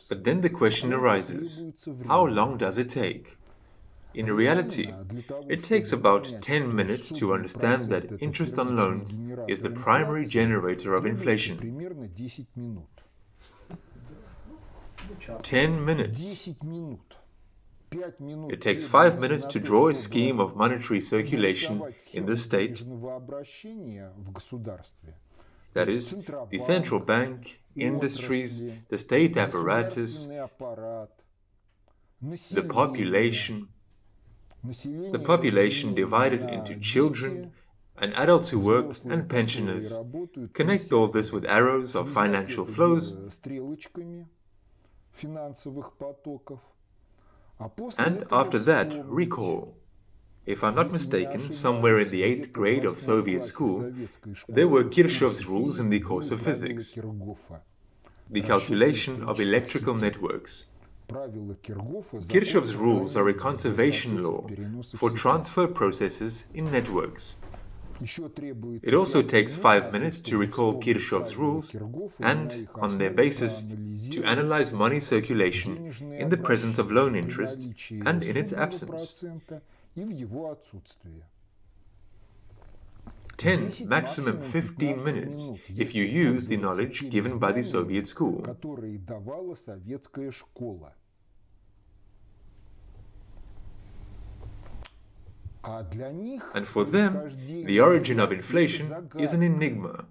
But then the question arises, how long does it take? In reality, it takes about 10 minutes to understand that interest on loans is the primary generator of inflation. 10 minutes. It takes 5 minutes to draw a scheme of monetary circulation in the state. That is, the central bank, industries, the state apparatus, the population divided into children and adults who work and pensioners. Connect all this with arrows of financial flows, and after that, recall. If I'm not mistaken, somewhere in the 8th grade of Soviet school, there were Kirchhoff's rules in the course of physics. The calculation of electrical networks. Kirchhoff's rules are a conservation law for transfer processes in networks. It also takes 5 minutes to recall Kirchhoff's rules and, on their basis, to analyze money circulation in the presence of loan interest and in its absence. 10, maximum 15 minutes if you use the knowledge given by the Soviet school. And for them, the origin of inflation is an enigma.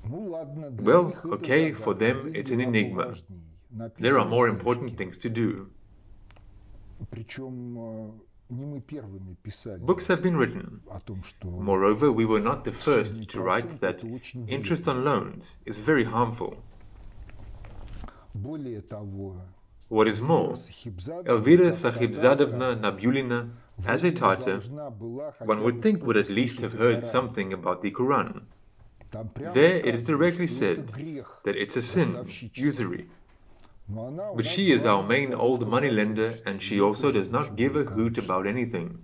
Well, okay, for them it's an enigma. There are more important things to do. Books have been written. Moreover, we were not the first to write that interest on loans is very harmful. What is more, Elvira Sahibzadovna Nabiulina, as a Tatar, one would think would at least have heard something about the Quran. There it is directly said that it's a sin, usury. But she is our main old moneylender, and she also does not give a hoot about anything.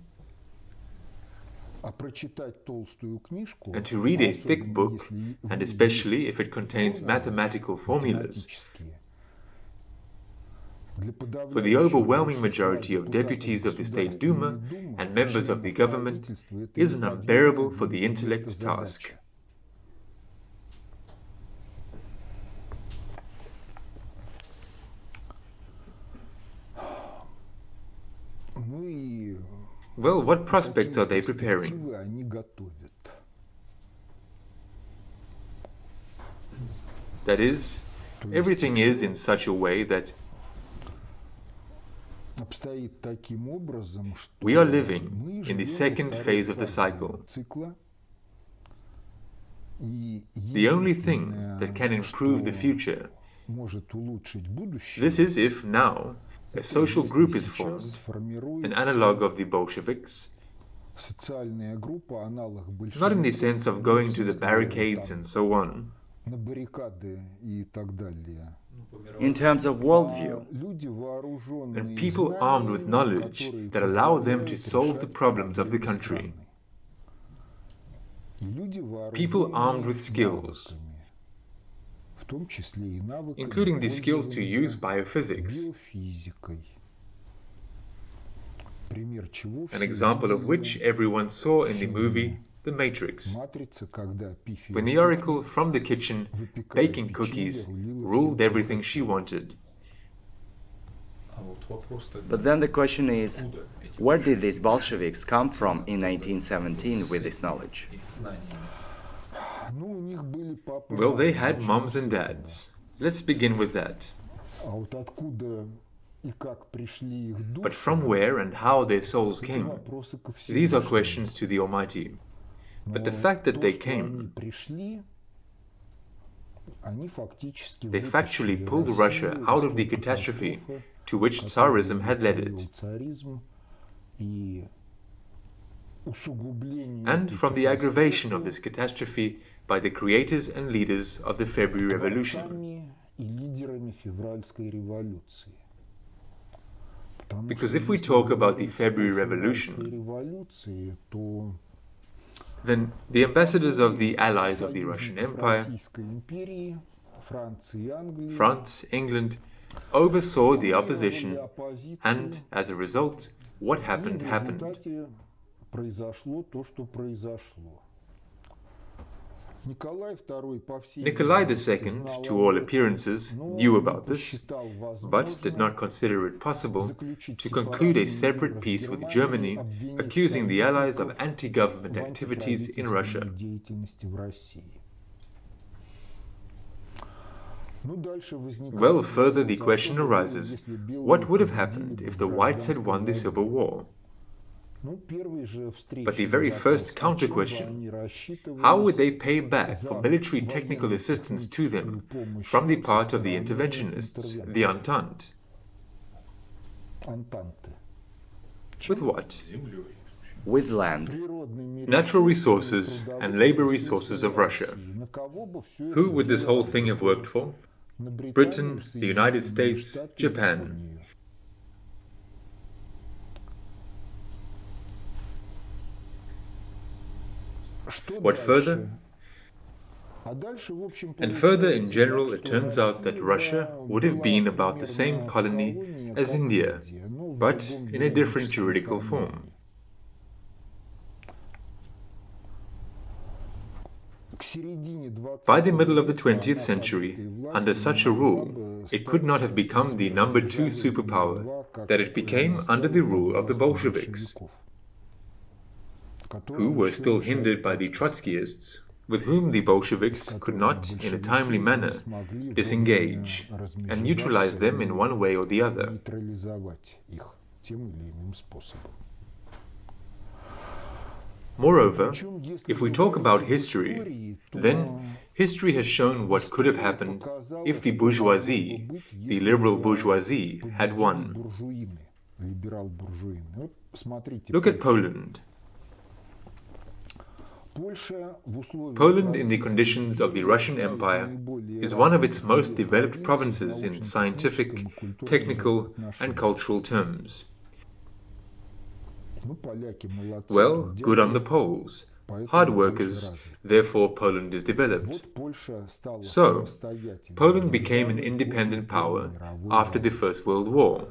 And to read a thick book, and especially if it contains mathematical formulas, for the overwhelming majority of deputies of the State Duma and members of the government, is an unbearable for the intellect task. Well, what prospects are they preparing? That is, everything is in such a way that we are living in the second phase of the cycle. The only thing that can improve the future, this is if now a social group is formed, an analog of the Bolsheviks, not in the sense of going to the barricades and so on. In terms of worldview, And people armed with knowledge that allow them to solve the problems of the country. People armed with skills, including the skills to use biophysics, an example of which everyone saw in the movie The Matrix, when the oracle from the kitchen, baking cookies, ruled everything she wanted. but then the question is, where did these Bolsheviks come from in 1917 with this knowledge? Well, they had moms and dads. Let's begin with that. But from where and how their souls came, these are questions to the Almighty. But the fact that they came, they factually pulled Russia out of the catastrophe to which Tsarism had led it, and from the aggravation of this catastrophe by the creators and leaders of the February Revolution. Because if we talk about the February Revolution, then the ambassadors of the allies of the Russian Empire, France, England, oversaw the opposition, and as a result, what happened happened. Nikolai II, to all appearances, knew about this, but did not consider it possible to conclude a separate peace with Germany, accusing the Allies of anti-government activities in Russia. Well, further the question arises, what would have happened if the Whites had won the Civil War? But the very first counter-question, how would they pay back for military technical assistance to them from the part of the interventionists, the Entente? With what? With land. Natural resources and labor resources of Russia. Who would this whole thing have worked for? Britain, the United States, Japan. What further? And further, in general, it turns out that Russia would have been about the same colony as India, but in a different juridical form. By the middle of the 20th century, under such a rule, it could not have become the number 2 superpower that it became under the rule of the Bolsheviks, who were still hindered by the Trotskyists, with whom the Bolsheviks could not, in a timely manner, disengage and neutralize them in one way or the other. Moreover, if we talk about history, then history has shown what could have happened if the bourgeoisie, the liberal bourgeoisie, had won. Look at Poland. Poland, in the conditions of the Russian Empire, is one of its most developed provinces in scientific, technical, and cultural terms. Well, good on the Poles, hard workers, therefore Poland is developed. So, Poland became an independent power after the First World War.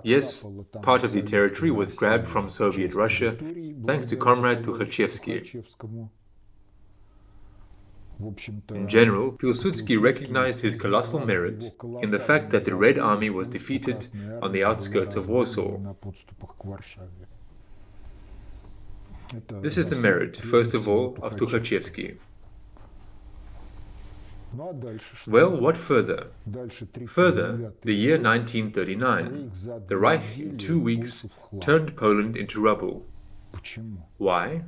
Yes, part of the territory was grabbed from Soviet Russia, thanks to Comrade Tukhachevsky. In general, Pilsudski recognized his colossal merit in the fact that the Red Army was defeated on the outskirts of Warsaw. This is the merit, first of all, of Tukhachevsky. Well, what further? Further, the year 1939, the Reich in 2 weeks turned Poland into rubble. Why?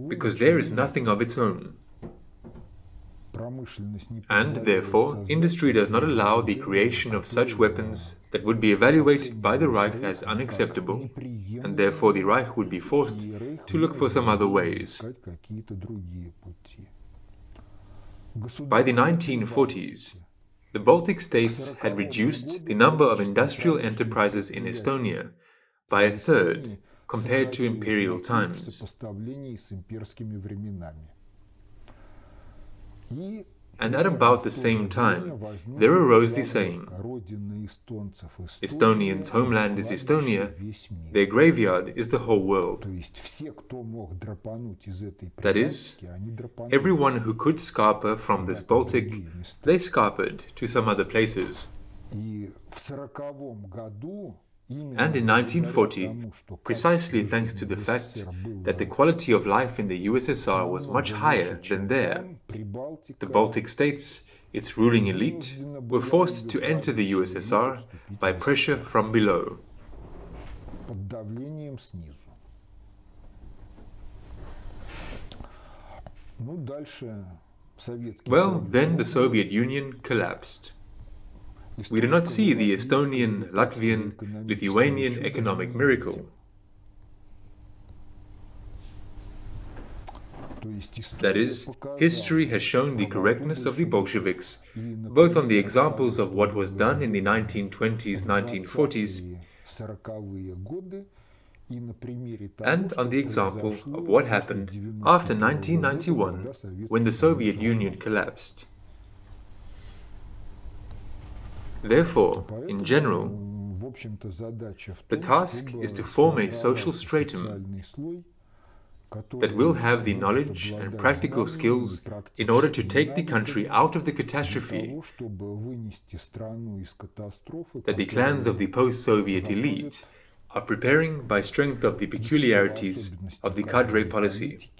Because there is nothing of its own. And, therefore, industry does not allow the creation of such weapons that would be evaluated by the Reich as unacceptable, and therefore the Reich would be forced to look for some other ways. By the 1940s, the Baltic states had reduced the number of industrial enterprises in Estonia by a third compared to imperial times. And at about the same time, there arose the saying, Estonians' homeland is Estonia, their graveyard is the whole world. That is, everyone who could scarper from this Baltic, they scarpered to some other places. And in 1940, precisely thanks to the fact that the quality of life in the USSR was much higher than there, the Baltic states, its ruling elite, were forced to enter the USSR by pressure from below. Well, then the Soviet Union collapsed. We do not see the Estonian, Latvian, Lithuanian economic miracle. That is, history has shown the correctness of the Bolsheviks, both on the examples of what was done in the 1920s, 1940s, and on the example of what happened after 1991, when the Soviet Union collapsed. Therefore, in general, the task is to form a social stratum that will have the knowledge and practical skills in order to take the country out of the catastrophe that the clans of the post-Soviet elite are preparing by strength of the peculiarities of the cadre policy.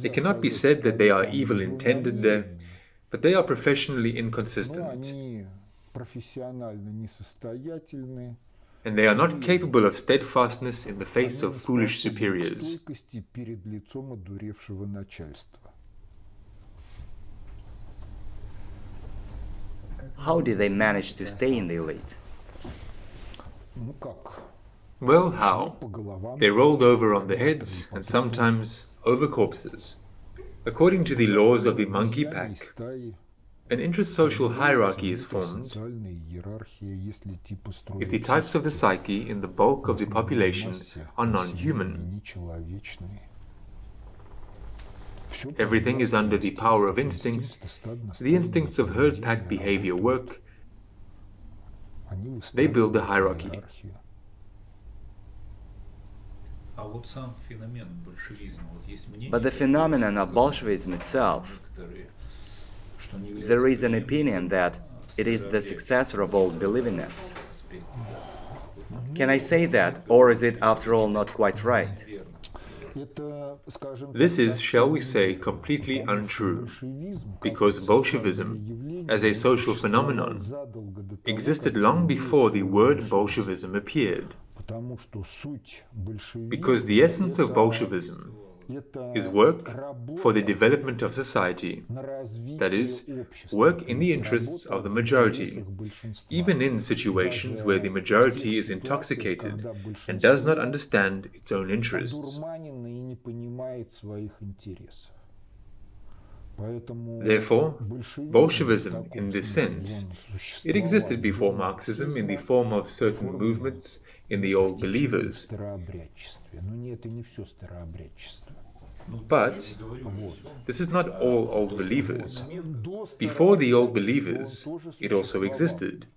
It cannot be said that they are evil intended there, but they are professionally inconsistent. And they are not capable of steadfastness in the face of foolish superiors. How did they manage to stay in the elite? Well, how? They rolled over on their heads and sometimes over corpses. According to the laws of the monkey pack, an intrasocial hierarchy is formed if the types of the psyche in the bulk of the population are non-human. Everything is under the power of instincts. The instincts of herd pack behavior work. They build a hierarchy. But the phenomenon of Bolshevism itself, there is an opinion that it is the successor of old believingness. Can I say that, or is it after all not quite right? This is, shall we say, completely untrue, because Bolshevism, as a social phenomenon, existed long before the word Bolshevism appeared. Because the essence of Bolshevism is work for the development of society, that is, work in the interests of the majority, even in situations where the majority is intoxicated and does not understand its own interests. Therefore, Bolshevism, in this sense, it existed before Marxism in the form of certain movements in the Old Believers. But this is not all Old Believers. Before the Old Believers, it also existed.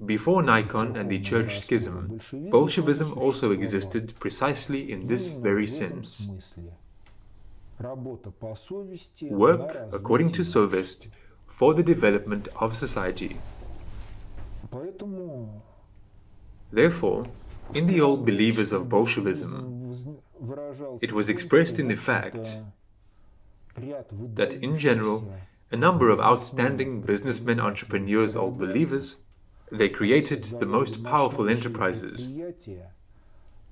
Before Nikon and the Church Schism, Bolshevism also existed precisely in this very sense. Work, according to Soviet, for the development of society. Therefore, in the old believers of Bolshevism, it was expressed in the fact that, in general, a number of outstanding businessmen, entrepreneurs, old believers, they created the most powerful enterprises.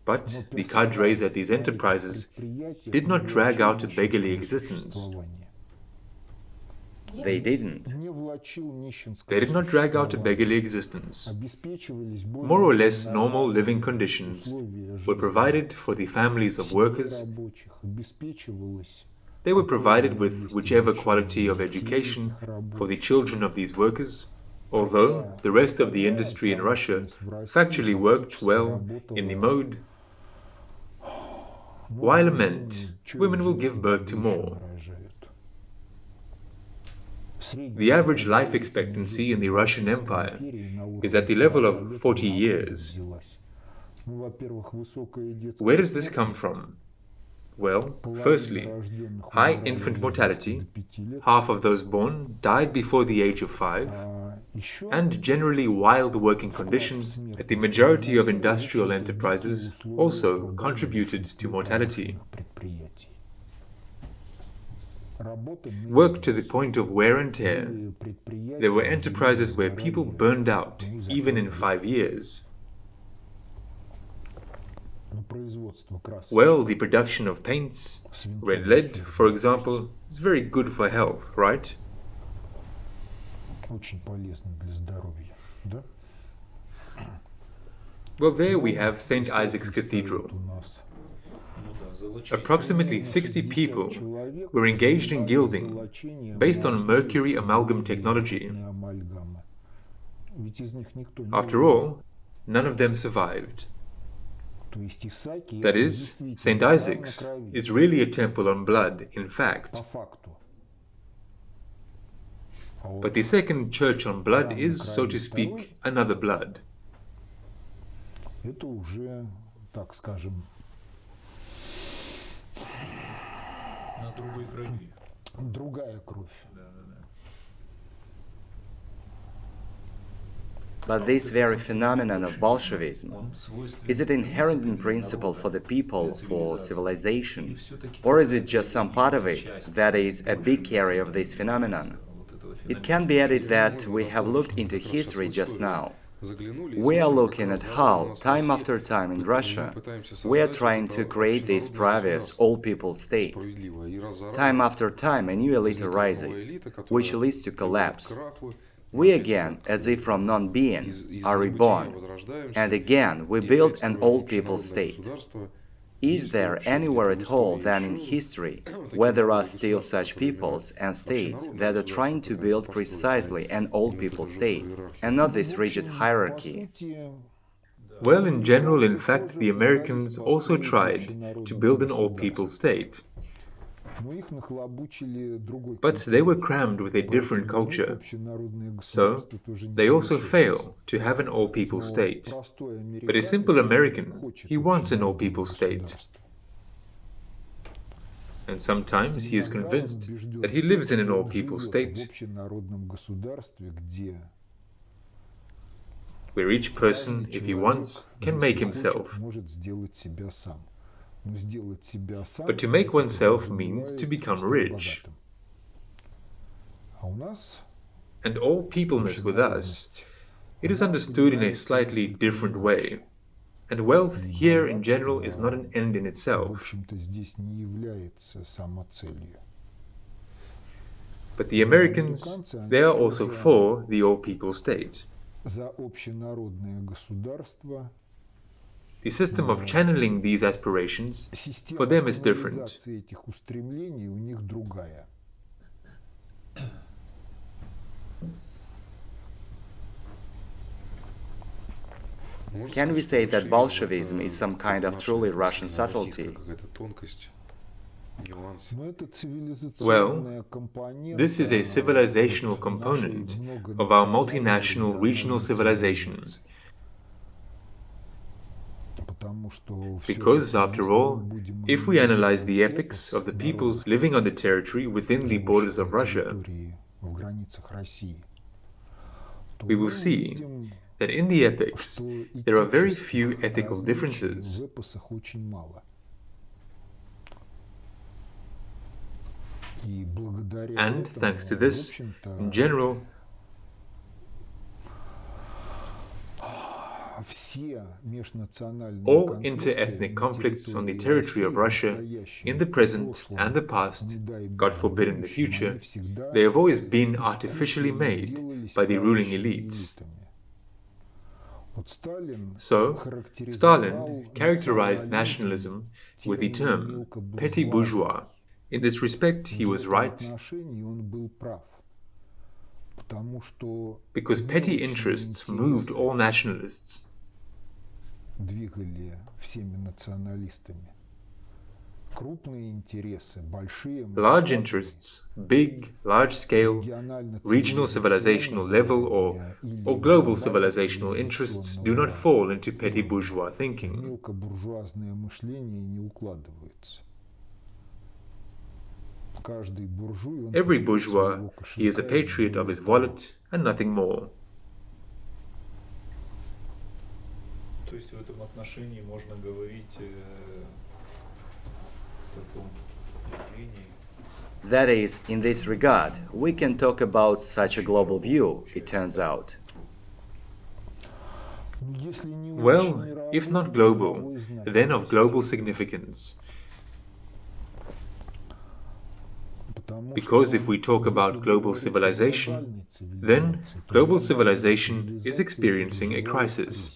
But the cadres at these enterprises did not drag out a beggarly existence. They didn't. They did not drag out a beggarly existence. More or less normal living conditions were provided for the families of workers. They were provided with whichever quality of education for the children of these workers, although the rest of the industry in Russia factually worked well in the mode, while a meant, women will give birth to more. The average life expectancy in the Russian Empire is at the level of 40 years. Where does this come from? Well, firstly, high infant mortality, half of those born died before the age of 5, and generally wild working conditions at the majority of industrial enterprises also contributed to mortality. Work to the point of wear and tear. There were enterprises where people burned out, even in 5 years. Well, the production of paints, red lead, for example, is very good for health, right? Well, there we have St. Isaac's Cathedral. Approximately 60 people were engaged in gilding based on mercury amalgam technology. After all, none of them survived. That is, St. Isaac's is really a temple on blood, in fact. But the second church on blood is, so to speak, another blood. But this very phenomenon of Bolshevism, is it inherent in principle for the people, for civilization, or is it just some part of it that is a big carry of this phenomenon? It can be added that we have looked into history just now. We are looking at how, time after time in Russia, we are trying to create this previous all-people state. Time after time a new elite arises, which leads to collapse. We again, as if from non-being, are reborn, and again we build an all-people state. Is there anywhere at all then in history where there are still such peoples and states that are trying to build precisely an all-people state, and not this rigid hierarchy? Well, in general, in fact, the Americans also tried to build an all-people state. But they were crammed with a different culture, so they also fail to have an all-people state. But a simple American, he wants an all-people state. And sometimes he is convinced that he lives in an all-people state, where each person, if he wants, can make himself. But to make oneself means to become rich. And all-peopleness with us, it is understood in a slightly different way. And wealth here in general is not an end in itself. But the Americans, they are also for the all-people state. The system of channeling these aspirations, for them is different. Can we say that Bolshevism is some kind of truly Russian subtlety? Well, this is a civilizational component of our multinational regional civilization. Because, after all, if we analyze the epics of the peoples living on the territory within the borders of Russia, we will see that in the epics there are very few ethical differences. And thanks to this, in general, all inter-ethnic conflicts on the territory of Russia, in the present and the past, God forbid in the future, they have always been artificially made by the ruling elites. So, Stalin characterized nationalism with the term petty bourgeois. In this respect, he was right, because petty interests moved all nationalists. Large interests, big, large-scale, regional civilizational level or global civilizational interests do not fall into petty bourgeois thinking. Every bourgeois, he is a patriot of his wallet and nothing more. То есть в этом отношении можно говорить о таком явлении. That is, in this regard, we can talk about such a global view, it turns out. Well, if not global, then of global significance. Because if we talk about global civilization, then global civilization is experiencing a crisis.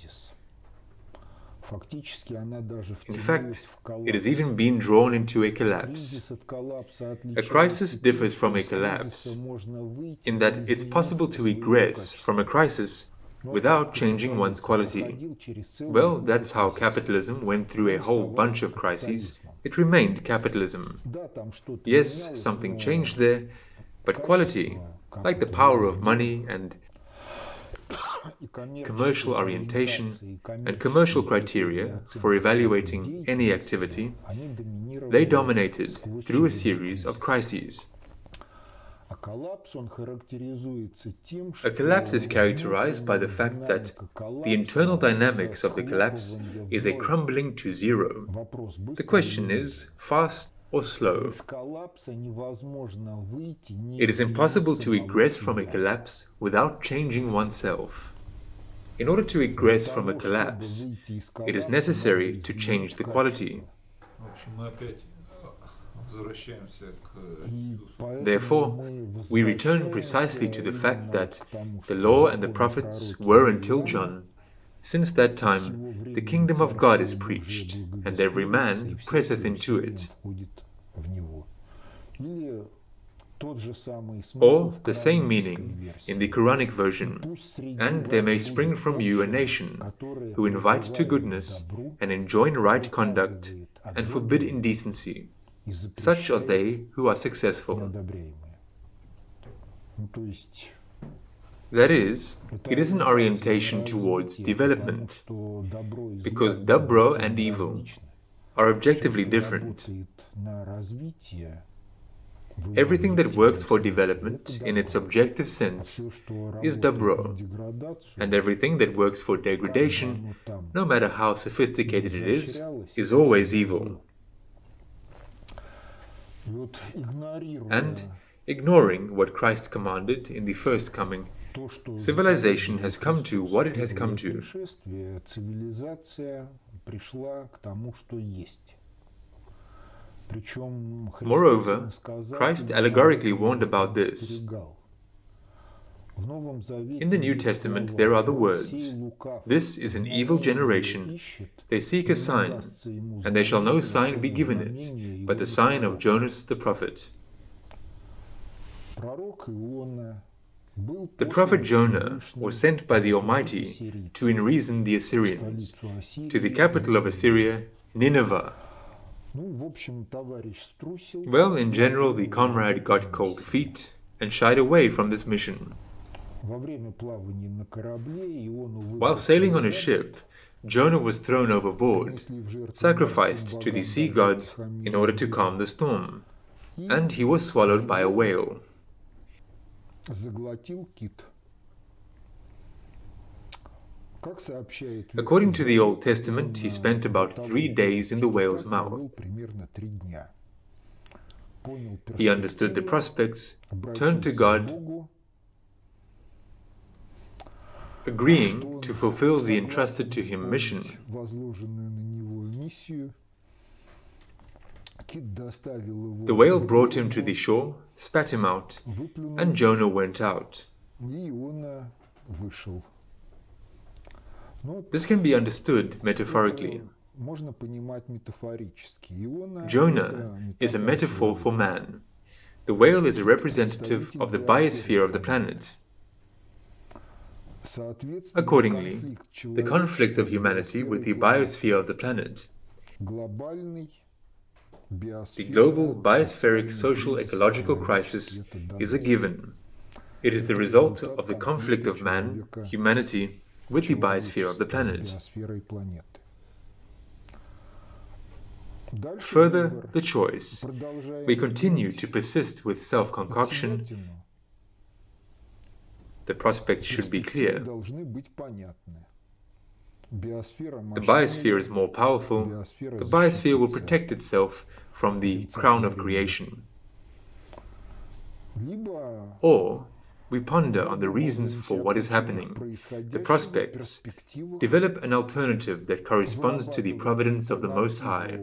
In fact, it has even been drawn into a collapse. A crisis differs from a collapse in that it's possible to egress from a crisis without changing one's quality. Well, that's how capitalism went through a whole bunch of crises. It remained capitalism. Yes, something changed there, but quality, like the power of money and commercial orientation and commercial criteria for evaluating any activity, they dominated through a series of crises. A collapse is characterized by the fact that the internal dynamics of the collapse is a crumbling to zero. The question is, fast or slow? It is impossible to egress from a collapse without changing oneself. In order to egress from a collapse, it is necessary to change the quality. Therefore, we return precisely to the fact that the law and the prophets were until John. Since that time, the kingdom of God is preached, and every man presseth into it. Or the same meaning in the Quranic version, and there may spring from you a nation who invite to goodness and enjoin right conduct and forbid indecency. Such are they who are successful. That is, it is an orientation towards development, because dobro and evil are objectively different. Everything that works for development in its objective sense is dobro, and everything that works for degradation, no matter how sophisticated it is always evil. And, ignoring what Christ commanded in the first coming, civilization has come to what it has come to. Moreover, Christ allegorically warned about this. In the New Testament there are the words, "This is an evil generation. They seek a sign, and there shall no sign be given it, but the sign of Jonas the prophet." The prophet Jonah was sent by the Almighty to enreason the Assyrians, to the capital of Assyria, Nineveh. Well, in general, the comrade got cold feet and shied away from this mission. While sailing on a ship, Jonah was thrown overboard, sacrificed to the sea gods in order to calm the storm, and he was swallowed by a whale. According to the Old Testament, he spent about 3 days in the whale's mouth. He understood the prospects, turned to God, agreeing to fulfill the entrusted to him mission. The whale brought him to the shore, spat him out, and Jonah went out. This can be understood metaphorically. Jonah is a metaphor for man. The whale is a representative of the biosphere of the planet. Accordingly, the conflict of humanity with the biosphere of the planet, the global biospheric social ecological crisis, is a given. It is the result of the conflict of man, humanity, with the biosphere of the planet. Further, the choice. We continue to persist with self-concoction. The prospects should be clear. The biosphere is more powerful. The biosphere will protect itself from the crown of creation. Or we ponder on the reasons for what is happening, the prospects, develop an alternative that corresponds to the providence of the Most High,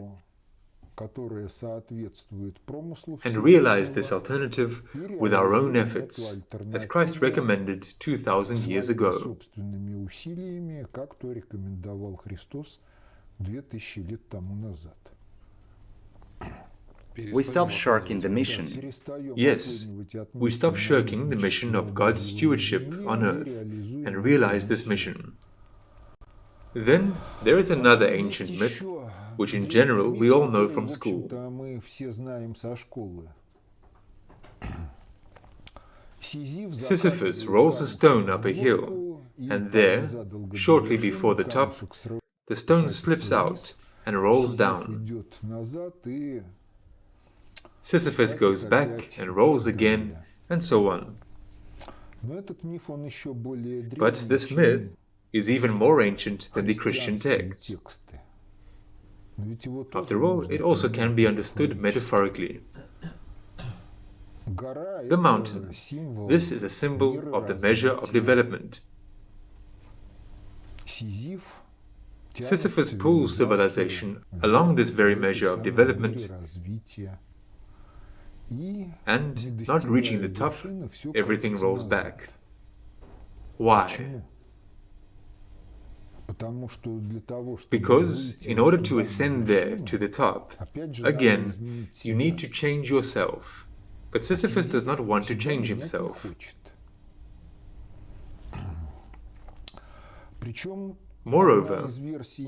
and realize this alternative with our own efforts, as Christ recommended 2,000 years ago. We stop shirking the mission. Yes, we stop shirking the mission of God's stewardship on earth and realize this mission. Then there is another ancient myth, which in general we all know from school. Sisyphus rolls a stone up a hill, and there, shortly before the top, the stone slips out and rolls down. Sisyphus goes back and rolls again, and so on. But this myth is even more ancient than the Christian texts. After all, it also can be understood metaphorically. The mountain. This is a symbol of the measure of development. Sisyphus pulls civilization along this very measure of development, and, not reaching the top, everything rolls back. Why? Because, in order to ascend there, to the top, again, you need to change yourself. But Sisyphus does not want to change himself. Moreover,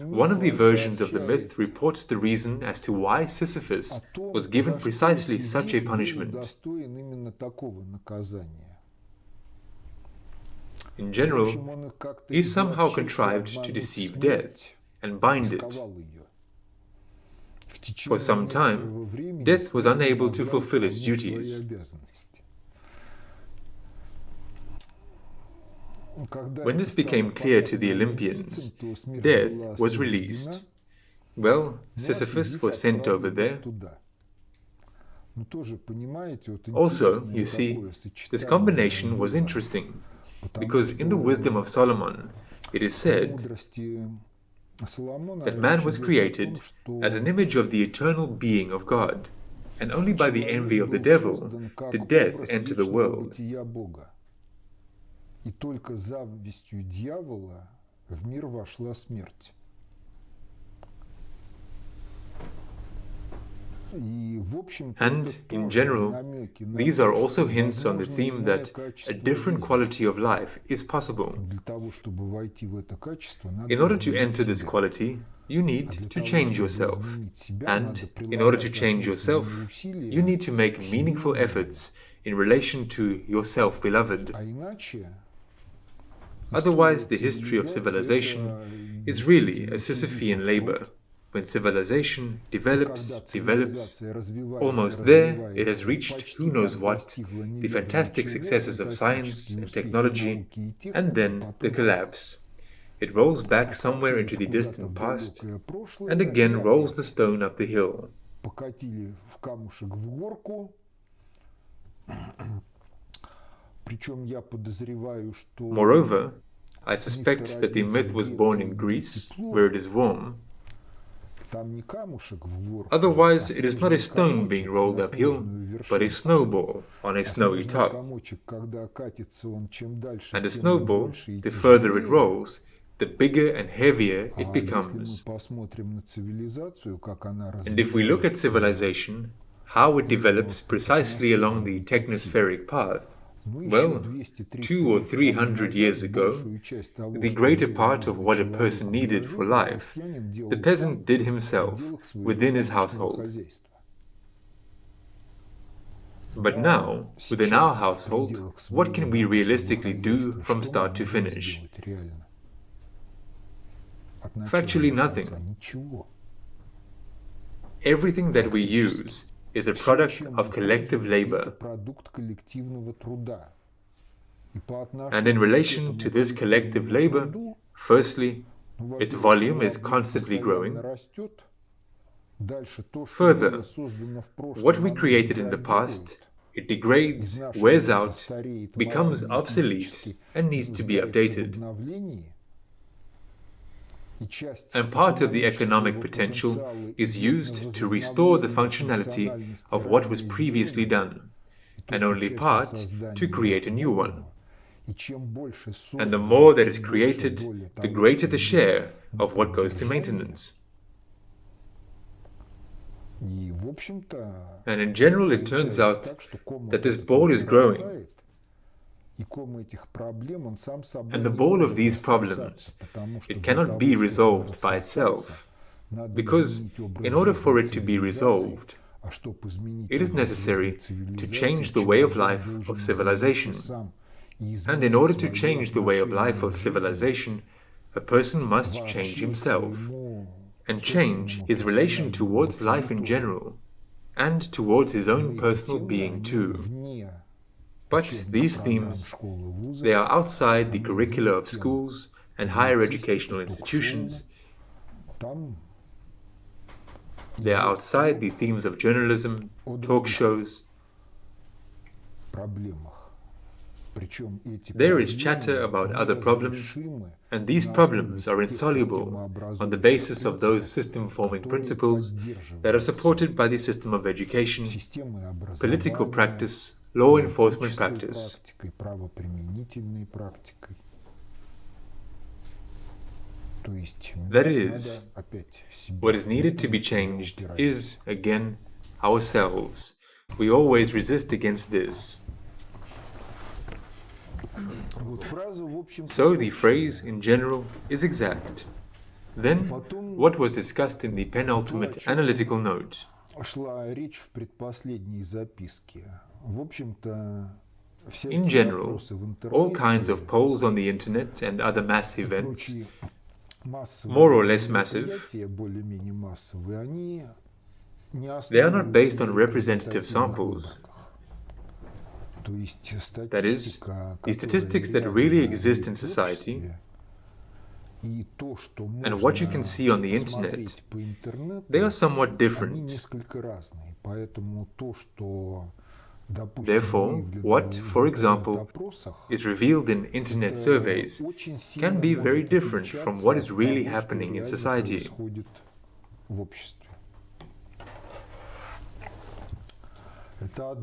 one of the versions of the myth reports the reason as to why Sisyphus was given precisely such a punishment. In general, he somehow contrived to deceive death and bind it. For some time, death was unable to fulfill its duties. When this became clear to the Olympians, death was released. Well, Sisyphus was sent over there. Also, you see, this combination was interesting, because in the wisdom of Solomon, it is said that man was created as an image of the eternal being of God, and only by the envy of the devil did death enter the world. И только завистью дьявола в мир вошла смерть. And, in general, these are also hints on the theme that a different quality of life is possible. In order to enter this quality, you need to change yourself. And, in order to change yourself, you need to make meaningful efforts in relation to yourself, beloved. Otherwise, the history of civilization is really a Sisyphean labor. when civilization develops, almost there it has reached who knows what, the fantastic successes of science and technology, and then the collapse. It rolls back somewhere into the distant past, and again rolls the stone up the hill. Moreover, I suspect that the myth was born in Greece, where it is warm. Otherwise, it is not a stone being rolled uphill, but a snowball on a snowy top. And a snowball, the further it rolls, the bigger and heavier it becomes. And if we look at civilization, how it develops precisely along the technospheric path, well, 200 or 300 years ago, the greater part of what a person needed for life, the peasant did himself within his household. But now, within our household, what can we realistically do from start to finish? Factually nothing. Everything that we use is a product of collective labor. And in relation to this collective labor, firstly, its volume is constantly growing. Further, what we created in the past, it degrades, wears out, becomes obsolete, and needs to be updated. And part of the economic potential is used to restore the functionality of what was previously done, and only part to create a new one. And the more that is created, the greater the share of what goes to maintenance. And in general, it turns out that this ball is growing. And the ball of these problems, it cannot be resolved by itself, because in order for it to be resolved, it is necessary to change the way of life of civilization. And in order to change the way of life of civilization, a person must change himself, and change his relation towards life in general, and towards his own personal being too. But these themes, they are outside the curricula of schools and higher educational institutions. They are outside the themes of journalism, talk shows. There is chatter about other problems, and these problems are insoluble on the basis of those system-forming principles that are supported by the system of education, political practice, law enforcement practice. That is, what is needed to be changed is, again, ourselves. We always resist against this. So the phrase, in general, is exact. Then, what was discussed in the penultimate analytical note? In general, all kinds of polls on the internet and other mass events, more or less massive, they are not based on representative samples. That is, the statistics that really exist in society and what you can see on the internet, they are somewhat different. Therefore, what, for example, is revealed in internet surveys can be very different from what is really happening in society.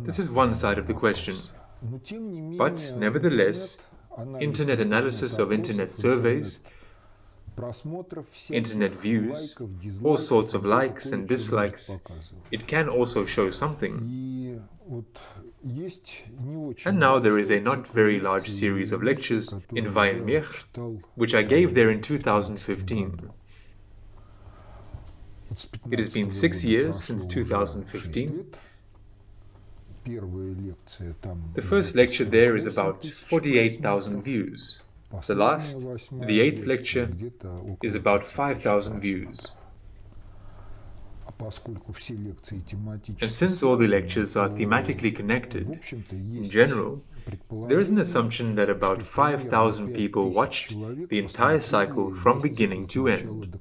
This is one side of the question. But, nevertheless, internet analysis of internet surveys, internet views, all sorts of likes and dislikes, it can also show something. And now there is a not very large series of lectures in Velichko, which I gave there in 2015. It has been 6 years since 2015. The first lecture there is about 48,000 views. The last, the 8th lecture, is about 5,000 views. And since all the lectures are thematically connected, in general, there is an assumption that about 5,000 people watched the entire cycle from beginning to end.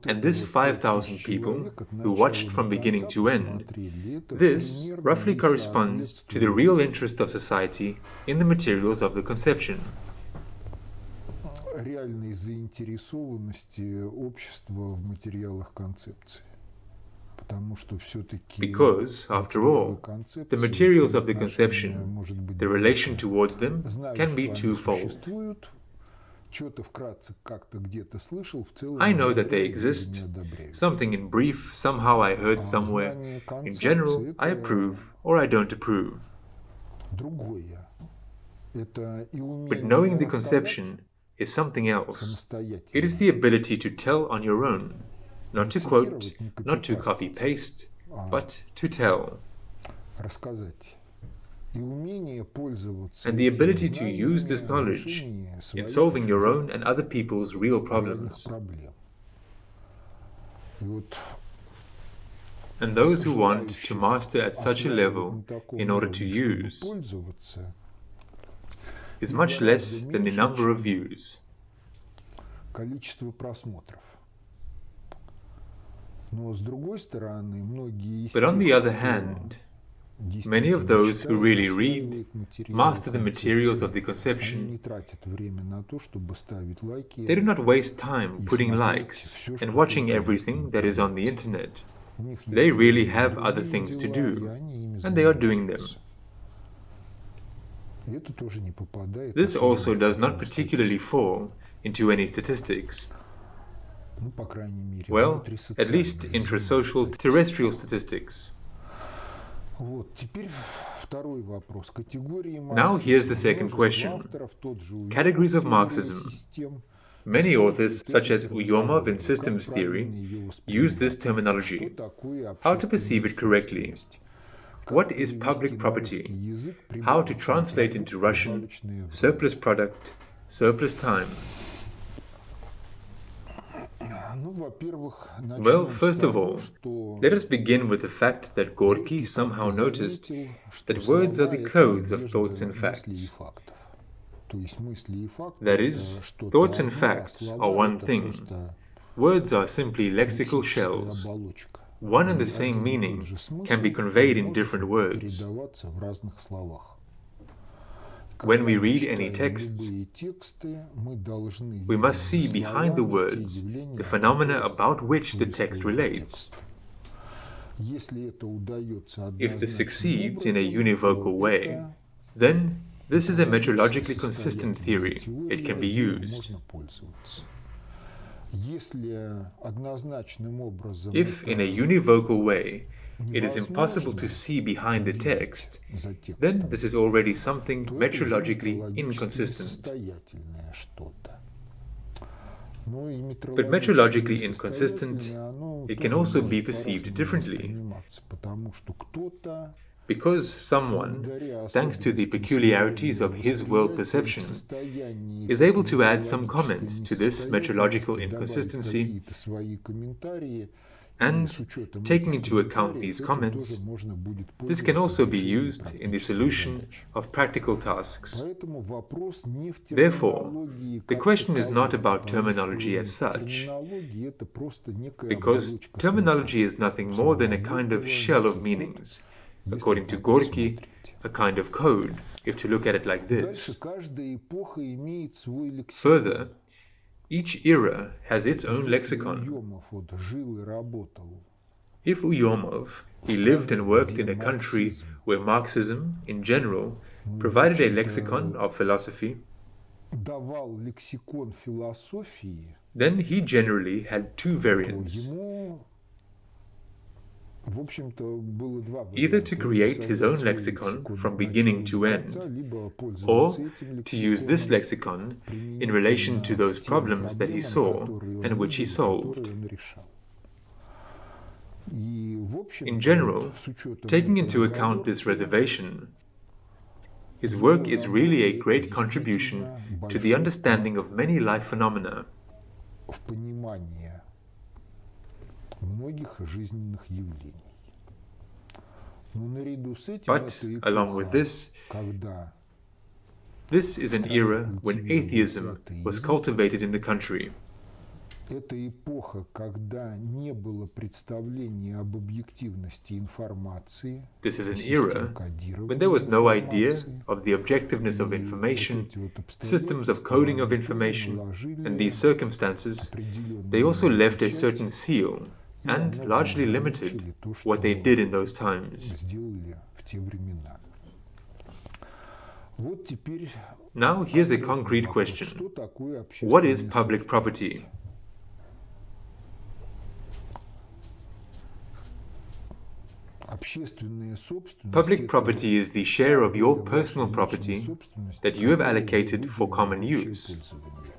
And this 5,000 people who watched from beginning to end, this roughly corresponds to the real interest of society in the materials of the conception. Реальной заинтересованности общества в материалах концепции. Because, after all, the materials of the conception, the relation towards them, can be twofold. I know that they exist, something in brief, somehow I heard somewhere. In general, I approve or I don't approve. But knowing the conception is something else. It is the ability to tell on your own, not to quote, not to copy-paste, but to tell. And the ability to use this knowledge in solving your own and other people's real problems. And those who want to master at such a level in order to use is much less than the number of views. But on the other hand, many of those who really read, master the materials of the conception, they do not waste time putting likes and watching everything that is on the internet. They really have other things to do, and they are doing them. This also does not particularly fall into any statistics. Well, at least intrasocial terrestrial statistics. Now here's the second question. Categories of Marxism. Many authors, such as Uyomov in systems theory, use this terminology. How to perceive it correctly? What is public property? How to translate into Russian surplus product, surplus time? Well, first of all, let us begin with the fact that Gorky somehow noticed that words are the clothes of thoughts and facts. That is, thoughts and facts are one thing. Words are simply lexical shells. One and the same meaning can be conveyed in different words. When we read any texts, we must see behind the words the phenomena about which the text relates. If this succeeds in a univocal way, then this is a metrologically consistent theory. It can be used. If in a univocal way it is impossible to see behind the text, then this is already something metrologically inconsistent. But metrologically inconsistent, it can also be perceived differently, because someone, thanks to the peculiarities of his world perception, is able to add some comments to this metrological inconsistency, and, taking into account these comments, this can also be used in the solution of practical tasks. Therefore, the question is not about terminology as such, because terminology is nothing more than a kind of shell of meanings, according to Gorky, a kind of code, if to look at it like this. Further, each era has its own lexicon. If Uyomov, he lived and worked in a country where Marxism, in general, provided a lexicon of philosophy, then he generally had two variants. Either to create his own lexicon from beginning to end, or to use this lexicon in relation to those problems that he saw and which he solved. In general, taking into account this reservation, his work is really a great contribution to the understanding of many life phenomena. в понимание многих жизненных явлений. Но наряду с этим But, это along with this, когда this is an era when atheism was cultivated in the country. это эпоха, когда не было представления об объективности информации. This is an era when there was no idea of the objectiveness of information, systems of coding of information, and these circumstances, they also left a certain seal and largely limited what they did in those times. Сделали в те времена. Вот теперь Now here's a concrete question. что такое What is общественная public property? Общественная собственность Public это property is the share of your personal ваша property личная собственность, that you have которая allocated for выделена common на общее use. пользование.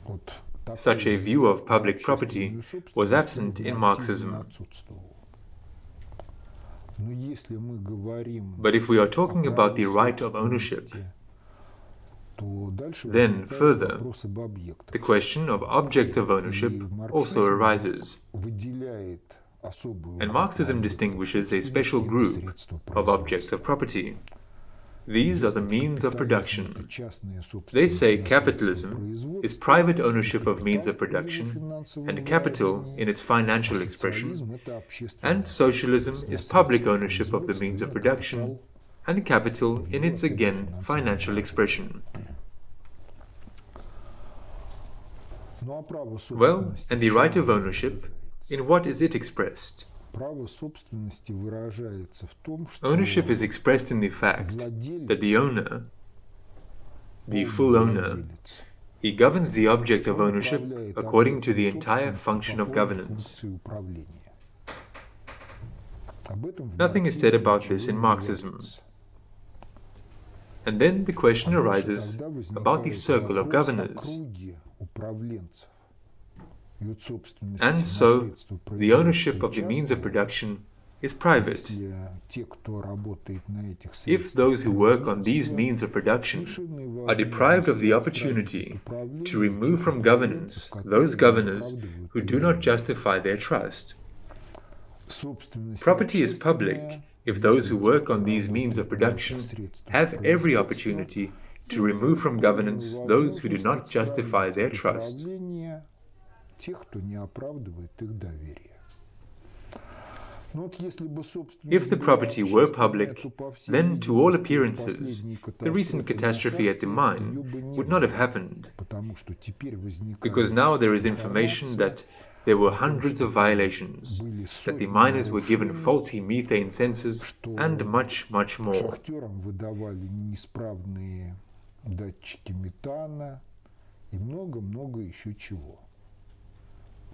Вот такое Such a view of public общественную property собственность was absent в in Марксизме Marxism. отсутствовало. Но если мы говорим But if we are о talking праве about the right of ownership, собственности, то дальше then возникает further, вопрос об объектах. the question of object of ownership also arises. Выделяет особую And группу Marxism объектов distinguishes a special собственности, group это средства of objects производства. of property. These are the means of Капитализм production. это частная They собственность say на средства capitalism производства, is private ownership of капитал means of в его production, финансовом and capital выражении, in its financial а expression, социализм это общественная and socialism собственность на is public средства ownership of the производства, means of а production, капитал and capital в in его, its опять же, again финансовом financial выражении. expression. Ну а право Well, собственности and the в right чем of ownership, выражается? in what is it expressed? Право собственности выражается в том, что Ownership is expressed in the fact that the owner, the full owner, владелец, he governs the object of он ownership управляет according to the объектом entire собственности function по of полной governance. функции управления. Об этом в Nothing is said Марксизме about this ничего in не Marxism. говорится. And then the question А дальше arises тогда about the возникает circle of вопрос о governors. круге управленцев. И вот собственность And на so, средства the ownership производства of the means of частная. production is private. Если те, кто работает на этих If средствах those who work on these производства, means of production лишены are deprived of the возможности opportunity отстранить от to управления remove тех from управленцев, governance которые those не governors оправдывают who их do not доверие. justify their trust. Собственность Property is public общественная, if those who если work те, on кто these means of работает на этих production средствах have every производства, opportunity to имеют remove from полную governance those who do возможность not justify отстранить their от trust. управления тех, кто не оправдывает их доверие. Но вот если бы собственность If the была property were общественная, public, то, по всей then to all видимости, appearances, последней the recent catastrophe at the катастрофы на mine шахте, её бы не would not have было, happened, потому что теперь возникает because now there is information информация that there were о том, hundreds что of violations, были that the сотни miners were given нарушений, faulty methane sensors, что and much more. шахтерам выдавали неисправные датчики метана и много-много еще чего.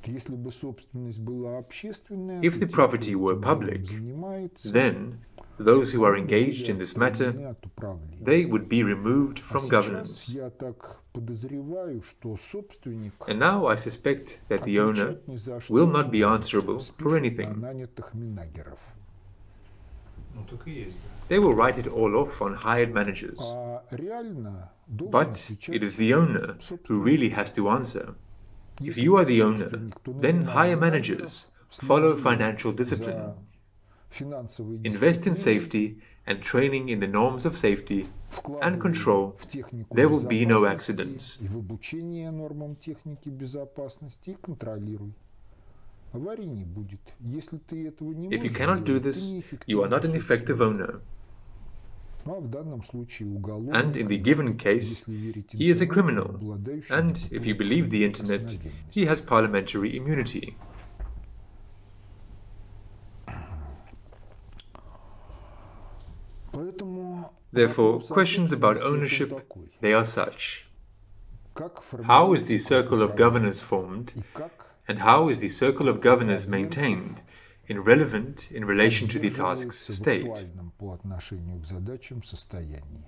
Если бы собственность была общественная, If то the те, property кто were этим делом public, занимается, then those who are они engaged были in this matter, отстранены от управления. they would be removed А from сейчас governance. я так подозреваю, что собственник And now I suspect that the owner отвечать ни за что will не not be будет, answerable for спишет на anything. нанятых минагеров. Ну так и есть, да. They will write it all off on hired managers. А реально должен But отвечать it is the owner who really has to answer. If you are the owner, then hire managers, follow financial discipline, invest in safety and training in the norms of safety and control. There will be no accidents. И в обучение нормам техники безопасности и контролируй. Аварий не будет. Если ты этого не If you можешь cannot do сделать, ты this, неэффективный you are not an собственник. effective owner. Ну, а в данном случае уголовник, And in the given case, если верить he is a интернету, criminal. обладающий And if you believe the internet, he has parliamentary immunity. Поэтому Therefore, вопрос questions about ответственности ownership, такой. they are such. Как How is the формируется circle of управление? governors formed, И как and how is the circle of governors maintained in relation to the tasks поддерживается в state? актуальном по отношению к задачам состоянии?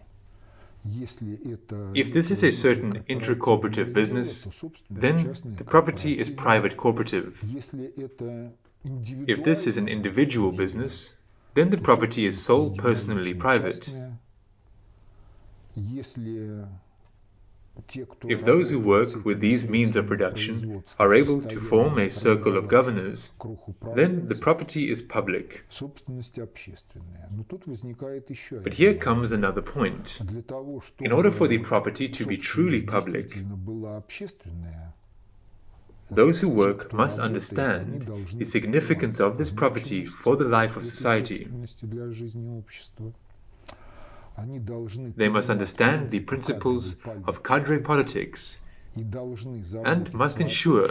Если это If this is a certain intracooperative business, then the property is private cooperative. Если это If this is an individual business, then the property is sole personally private. If those who work with these means of production are able to form a circle of governors, then the property is public. But here comes another point. In order for the property to be truly public, those who work must understand the significance of this property for the life of society. They must understand the principles of cadre politics and must ensure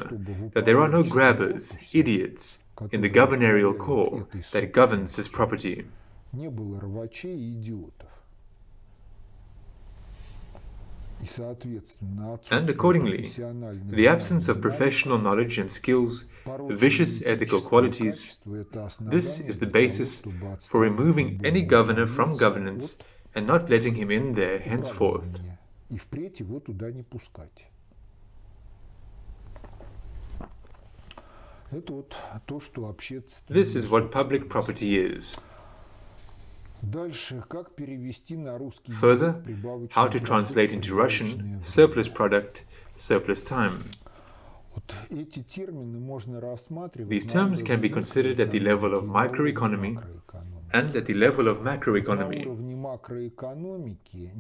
that there are no grabbers, idiots, in the governorial corps that governs this property. And accordingly, the absence of professional knowledge and skills, vicious ethical qualities, this is the basis for removing any governor from governance and not letting him in there henceforth. This is what public property is. Further, how to translate into Russian surplus product, surplus time. These terms can be considered at the level of microeconomy and at the level of macroeconomy.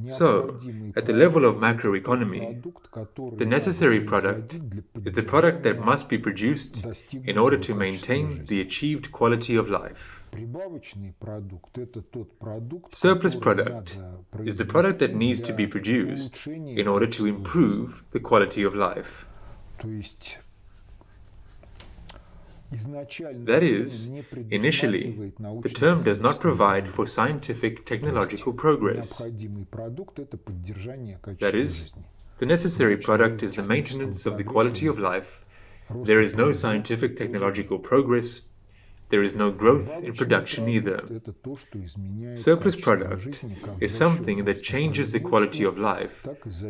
So, at the level of macroeconomy, the necessary product is the product that must be produced in order to maintain the achieved quality of life. Surplus product is the product that needs to be produced in order to improve the quality of life. That is, initially, the term does not provide for scientific technological progress. That is, the necessary product is the maintenance of the quality of life. There is no scientific technological progress. There is no growth in production either. Surplus product is something that changes the quality of life,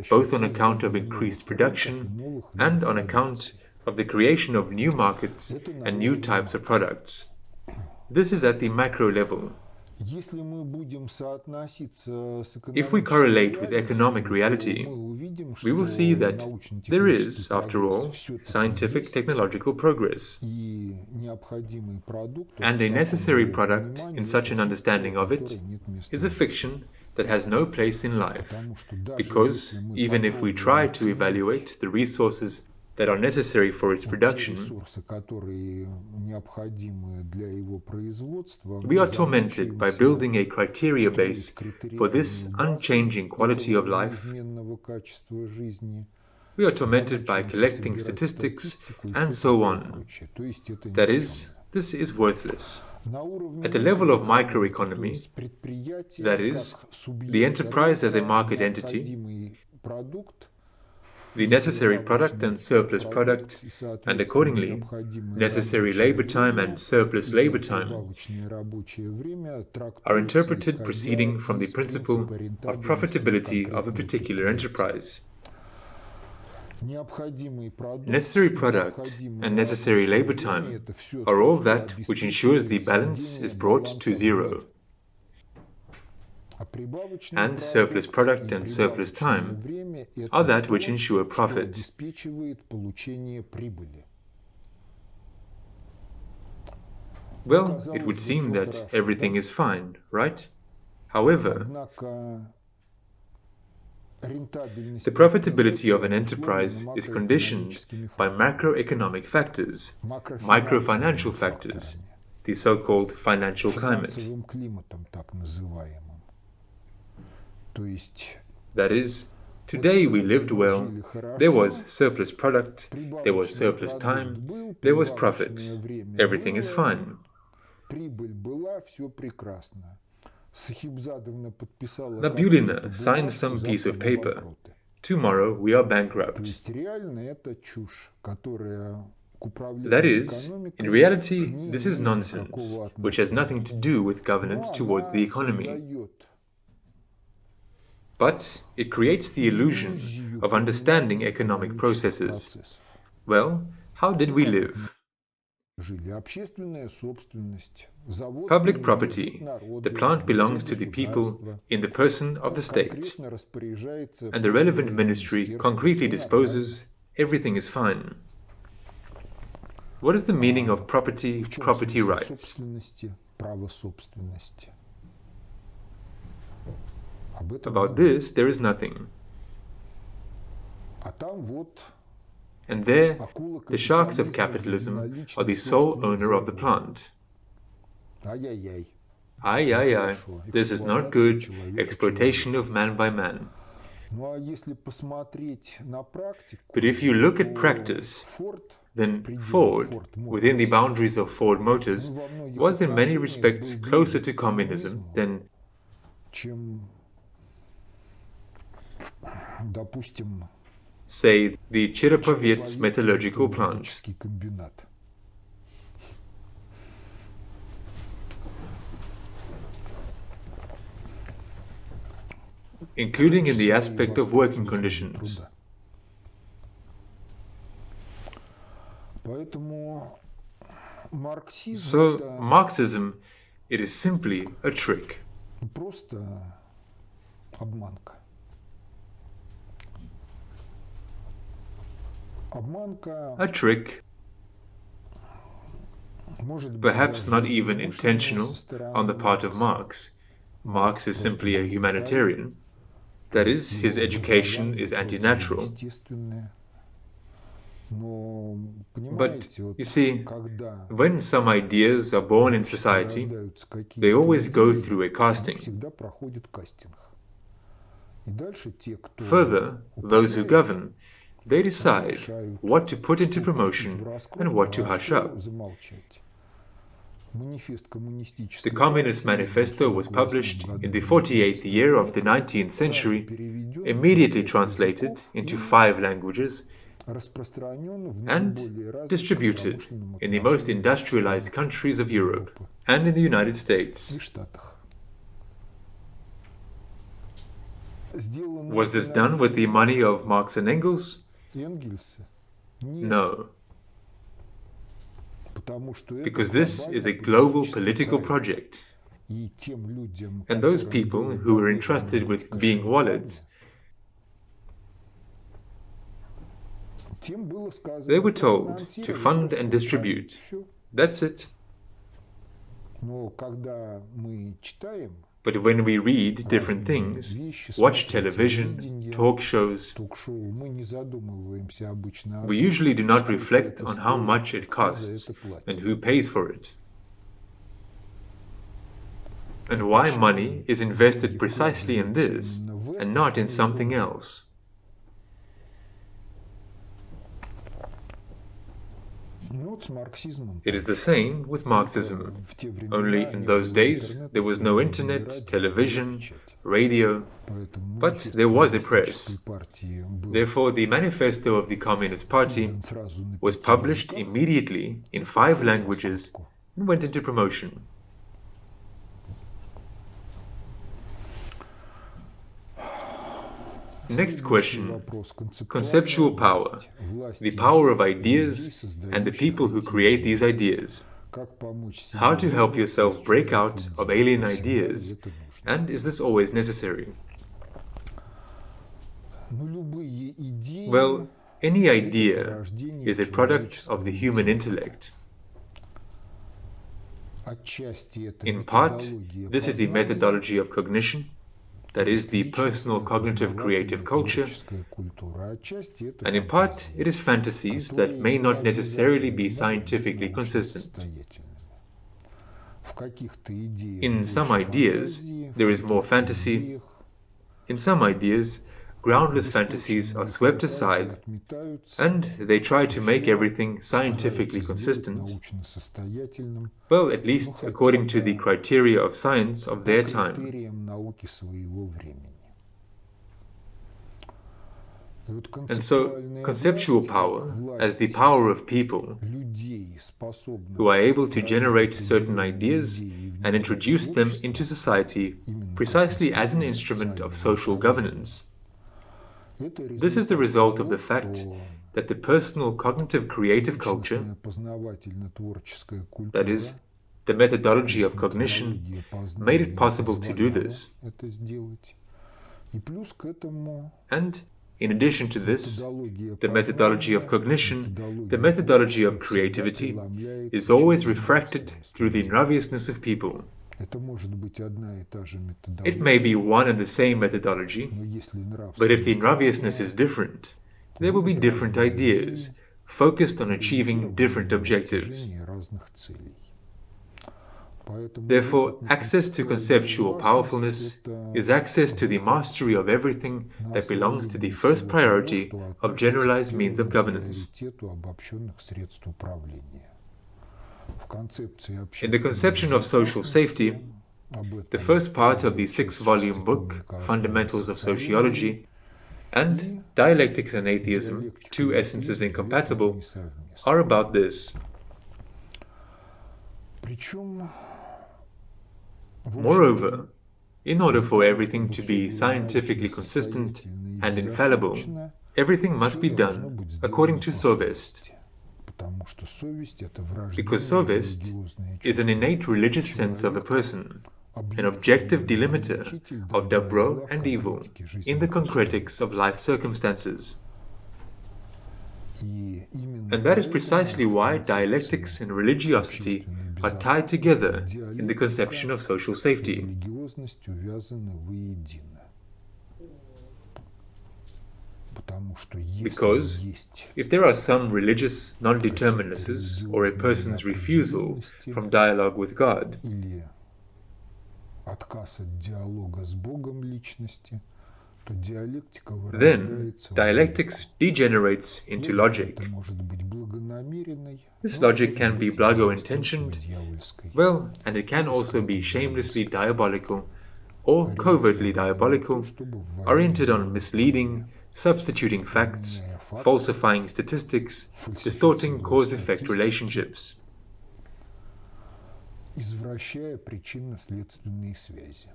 both on account of increased production and on account of the creation of new markets and new types of products. This is at the macro level. If we correlate with economic reality, we will see that there is, after all, scientific technological progress. And a necessary product in such an understanding of it is a fiction that has no place in life, because even if we try to evaluate the resources that are necessary for its production, we are tormented by building a criteria base for this unchanging quality of life. We are tormented by collecting statistics and so on. That is, this is worthless. At the level of microeconomy, that is, the enterprise as a market entity, the necessary product and surplus product, and accordingly, necessary labor time and surplus labor time, are interpreted proceeding from the principle of profitability of a particular enterprise. Necessary product and necessary labor time are all that which ensures the balance is brought to zero. And surplus product and surplus time are that which ensure profit. Well, it would seem that everything is fine, right? However, the profitability of an enterprise is conditioned by macroeconomic factors, microfinancial factors, the so-called financial climate. That is, today we lived well, there was surplus product, there was surplus time, there was profit. Everything is fine. Nabulina signs some piece of paper. Tomorrow we are bankrupt. That is, in reality, this is nonsense, which has nothing to do with governance towards the economy. But it creates the illusion of understanding economic processes. Well, how did we live? Public property, the plant belongs to the people in the person of the state, and the relevant ministry concretely disposes, everything is fine. What is the meaning of property rights? About this, there is nothing. And there, the sharks of capitalism are the sole owner of the plant. Ay, ay, ay, this is not good, exploitation of man by man. But if you look at practice, then Ford, within the boundaries of Ford Motors, was in many respects closer to communism than, say, the Cherepovets metallurgical plant. Including in the aspect of working conditions. So, Marxism, it is simply a trick. A trick, perhaps not even intentional on the part of Marx. Marx is simply a humanitarian. That is, his education is anti-natural. But, you see, when some ideas are born in society, they always go through a casting. Further, those who govern, they decide what to put into promotion and what to hush up. The Communist Manifesto was published in the 48th year of the 19th century, immediately translated into 5 languages, and distributed in the most industrialized countries of Europe and in the United States. Was this done with the money of Marx and Engels? No. Because this is a global political project. And those people who were entrusted with being wallets, they were told to fund and distribute. That's it. But when we read different things, watch television, talk shows, we usually do not reflect on how much it costs and who pays for it, and why money is invested precisely in this and not in something else. It is the same with Marxism, only in those days there was no internet, television, radio, but there was a press. Therefore, the manifesto of the Communist Party was published immediately in 5 languages and went into promotion. Next question, conceptual power, the power of ideas and the people who create these ideas. How to help yourself break out of alien ideas, and is this always necessary? Well, any idea is a product of the human intellect. In part, this is the methodology of cognition, that is, the personal cognitive creative culture, and in part it is fantasies that may not necessarily be scientifically consistent. In some ideas there is more fantasy, in some ideas groundless fantasies are swept aside and they try to make everything scientifically consistent, well, at least according to the criteria of science of their time. And so, conceptual power, as the power of people, who are able to generate certain ideas and introduce them into society precisely as an instrument of social governance. This is the result of the fact that the personal cognitive creative culture, личностная познавательно-творческая that культура, is, the methodology of методология cognition, познания made it possible to do позволяла this. это сделать. И плюс к этому And, in addition to this, методология the methodology of познания, cognition, the методология methodology of творчества всегда creativity, преломляется is always через refracted нравственность through the людей. nraviousness of people. Это может быть одна и та же It may be методология, one and the same methodology, но если but if the нравственность nraviousness is different, there will be different ideas, focused on achieving different objectives. достижение разных целей. Поэтому Therefore, опыт access to conceptual powerfulness это is access to the mastery of everything that belongs to the first priority of generalized means of governance. приоритету обобщенных средств управления. В концепции In the conception of social safety, the first part of the 6-volume book, Fundamentals of Sociology, and Dialectics and Atheism, Two Essences Incompatible, are about this. Причем, Moreover, in order for everything to be scientifically consistent and infallible, everything must be done according to Sovest, потому что совесть это врожденное because Sovest религиозное is an innate religious sense of a person, an objective delimiter of dobro and evil in the concretics of life circumstances. И именно And that is поэтому precisely why концепция dialectics and religiosity общественной are tied together in the диалектика conception of social и safety. религиозность увязаны воедино. Потому что если Because есть if there are some religious non-determinacies or a person's refusal from dialogue with God, или отказ от диалога с Богом личности, то диалектика then вырождается в dialectics degenerates into логику. logic. Это может быть благонамеренной, This но logic can be может быть и blago-intentioned, дьявольской. well, and it can also be shamelessly diabolical or covertly diabolical, oriented on misleading, substituting facts, falsifying statistics, distorting cause-effect relationships. Извращая причинно-следственные связи.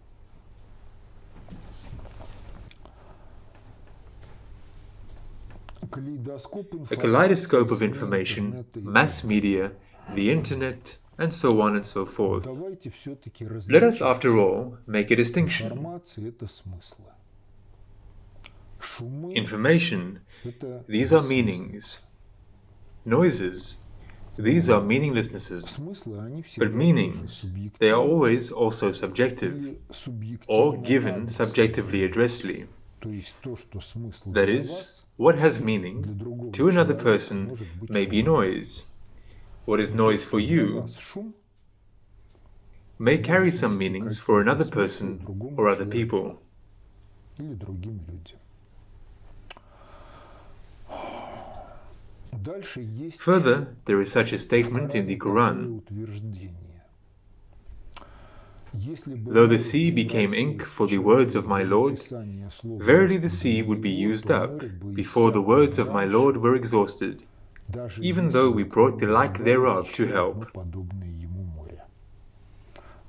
A kaleidoscope of information, mass media, the internet, and so on and so forth. Давайте все-таки Let us, after all, make a distinction. информация это смыслы. Шумы Information, это these are meanings. Noises, these are meaninglessnesses. смыслы, они всегда But meanings, they are always also subjective, или субъективны or на given адрес. subjectively addressedly. То есть то, что смысл That для is, вас, what has для meaning другого to another человека person может быть may be шумом. noise. What is noise for Для you вас шум may carry some meanings for another person or other people. или другим людям. Дальше есть Further, there is such a statement in the Quran. утверждение. Если бы Though the море sea became ink превратилось for the в words of my человека Lord, для написания слов verily the Господа sea would be моего, used то up море бы before the иссякло words of my раньше, Lord were exhausted, даже even если though бы we к brought the нему like добавить thereof to еще одно help. подобное ему море.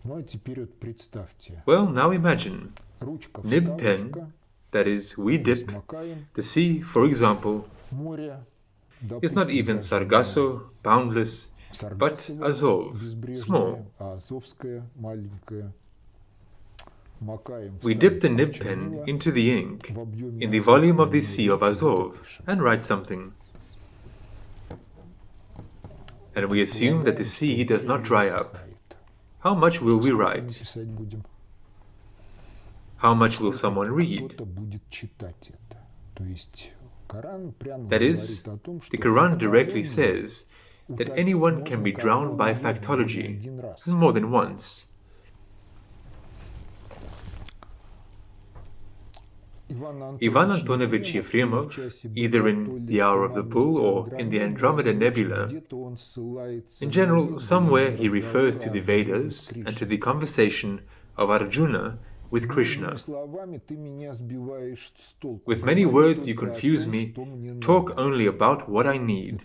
Ну а теперь вот представьте, Well, now imagine, ручка nib pen, вставочка, that is, we dip, смакаем, the sea, for example, море, is not допустим, even даже Sargasso, boundless, but Саргассово Azov, безбрежное, small. а Азовское маленькое. Макаем We dip the вставим nib в pen чернила, into the ink в объеме in the volume of the Азовского Sea of моря Azov напишем. and write something. And we assume that the sea does not dry up. How much will we write? Писать будем. How much will someone read? Кто-то будет читать это. То есть Коран прямо That is, говорит о том, что the Quran directly фактологию says that утопить anyone can be можно drowned by как угодно, не factology, один раз. and more than once. Ivan Antonovich Yefremov, either in The Hour of the Bull or in the Andromeda Nebula, in general, somewhere he refers to the Vedas and to the conversation of Arjuna with Krishna. With many words you confuse me, talk only about what I need.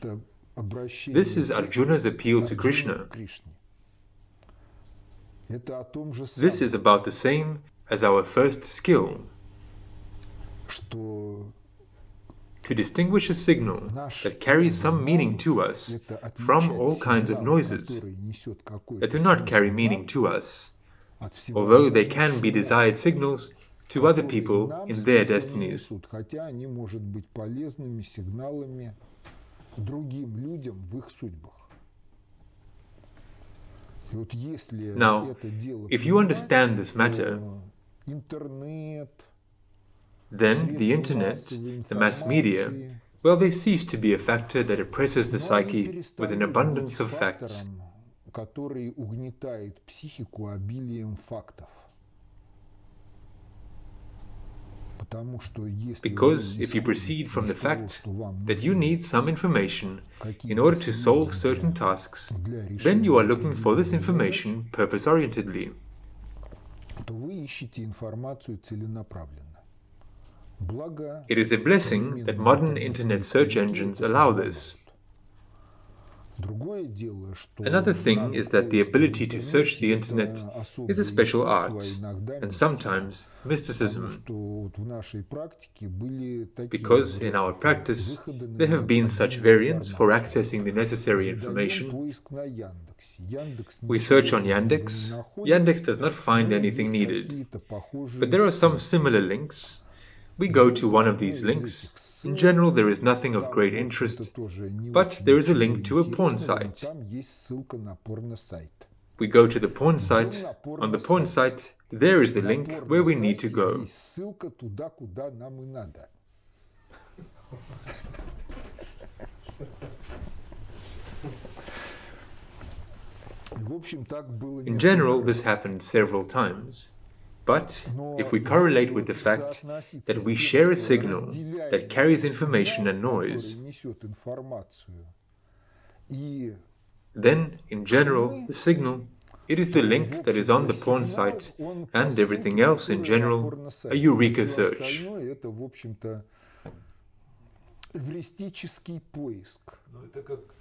This is Arjuna's appeal to Krishna. This is about the same as our first skill. to distinguish a signal that carries some meaning to us from all kinds of noises that do not carry meaning to us, although they can be desired signals to other people in their destinies. Хотя они, может быть, полезными сигналами другим людям в их судьбах. Now, if you understand this matter, then the internet, the mass media, well, they cease to be a factor that oppresses the psyche with an abundance of facts. Который угнетает психику обилием фактов. Because if you proceed from the fact that you need some information in order to solve certain tasks, then you are looking for this information purpose-orientedly. It is a blessing that modern internet search engines allow this. Another thing is that the ability to search the internet is a special art, and sometimes mysticism. Because in our practice, there have been such variants for accessing the necessary information. We search on Yandex. Yandex does not find anything needed. But there are some similar links. We go to one of these links. In general, there is nothing of great interest, but there is a link to a porn site. We go to the porn site. On the porn site, there is the link where we need to go. In general, this happened several times. But if we correlate with the fact that we share a signal that carries information and noise, then, in general, the signal, it is the link that is on the porn site, and everything else, in general, a eureka search.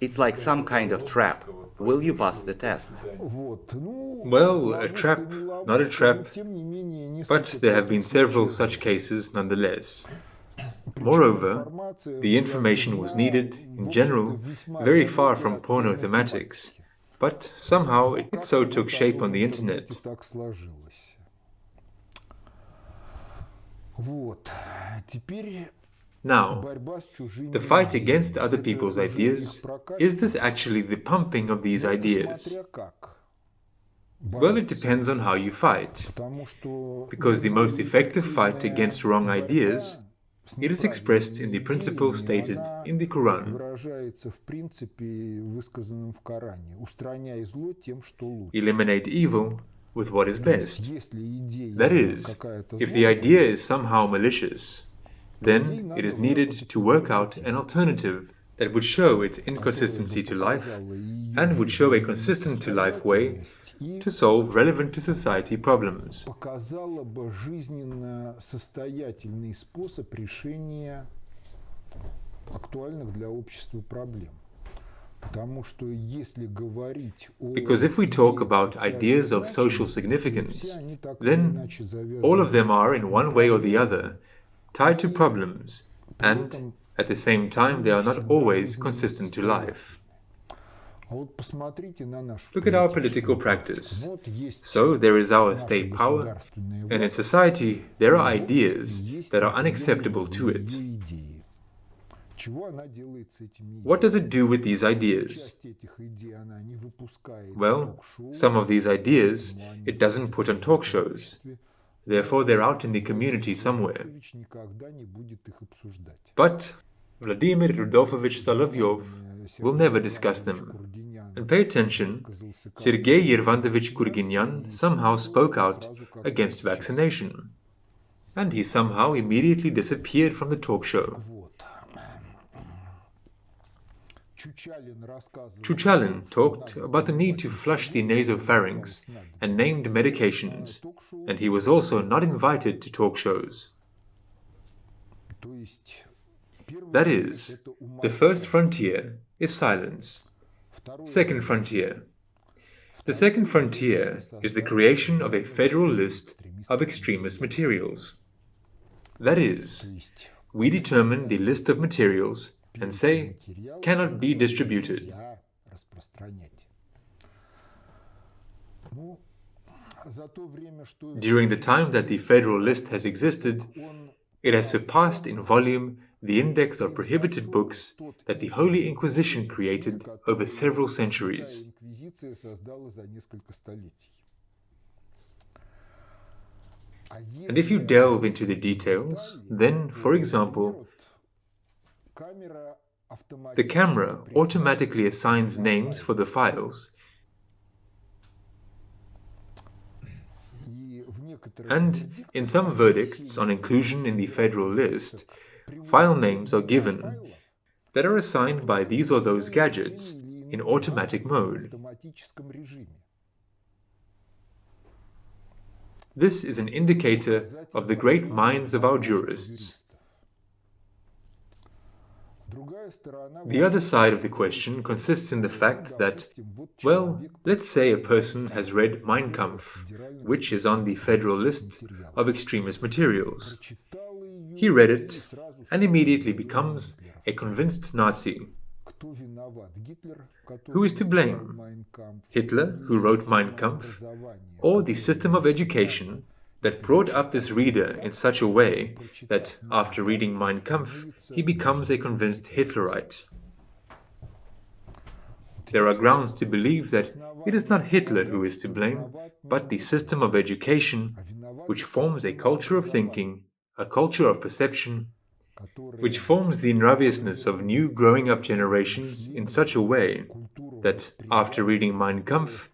It's like some kind of trap. Will you pass the test? Well, a trap, not a trap, but there have been several such cases nonetheless. Moreover, the information was needed, in general, very far from porno-thematics, but somehow it so took shape on the internet. Now, the fight against other people's ideas, is this actually the pumping of these ideas? Well, it depends on how you fight, because the most effective fight against wrong ideas, it is expressed in the principle stated in the Quran. Eliminate evil with what is best. That is, if the idea is somehow malicious, then it is needed to work out an alternative that would show its inconsistency to life and would show a consistent to life way to solve relevant to society problems. Because if we talk about ideas of social significance, then all of them are, in one way or the other, tied to problems, and at the same time they are not always consistent to life. Look at our political practice. So there is our state power, and in society there are ideas that are unacceptable to it. What does it do with these ideas? Well, some of these ideas it doesn't put on talk shows. Therefore, they're out in the community somewhere. But Vladimir Rudolfovich Solovyov will never discuss them. And pay attention, Sergei Yervandovich Kurginyan somehow spoke out against vaccination. And he somehow immediately disappeared from the talk show. Chuchalin talked about the need to flush the nasopharynx and named medications, and he was also not invited to talk shows. That is, the first frontier is silence. Second frontier. The second frontier is the creation of a federal list of extremist materials. That is, we determine the list of materials and say, cannot be distributed. During the time that the federal list has existed, it has surpassed in volume the index of prohibited books that the Holy Inquisition created over several centuries. And if you delve into the details, then, for example, the camera automatically assigns names for the files, and in some verdicts on inclusion in the federal list, file names are given that are assigned by these or those gadgets in automatic mode. This is an indicator of the great minds of our jurists. The other side of the question consists in the fact that, well, let's say a person has read Mein Kampf, which is on the federal list of extremist materials. He read it and immediately becomes a convinced Nazi. Who is to blame? Hitler, who wrote Mein Kampf, or the system of education that brought up this reader in such a way that, after reading Mein Kampf, he becomes a convinced Hitlerite? There are grounds to believe that it is not Hitler who is to blame, but the system of education, which forms a culture of thinking, a culture of perception, which forms the nraviousness of new growing-up generations in such a way that, after reading Mein Kampf,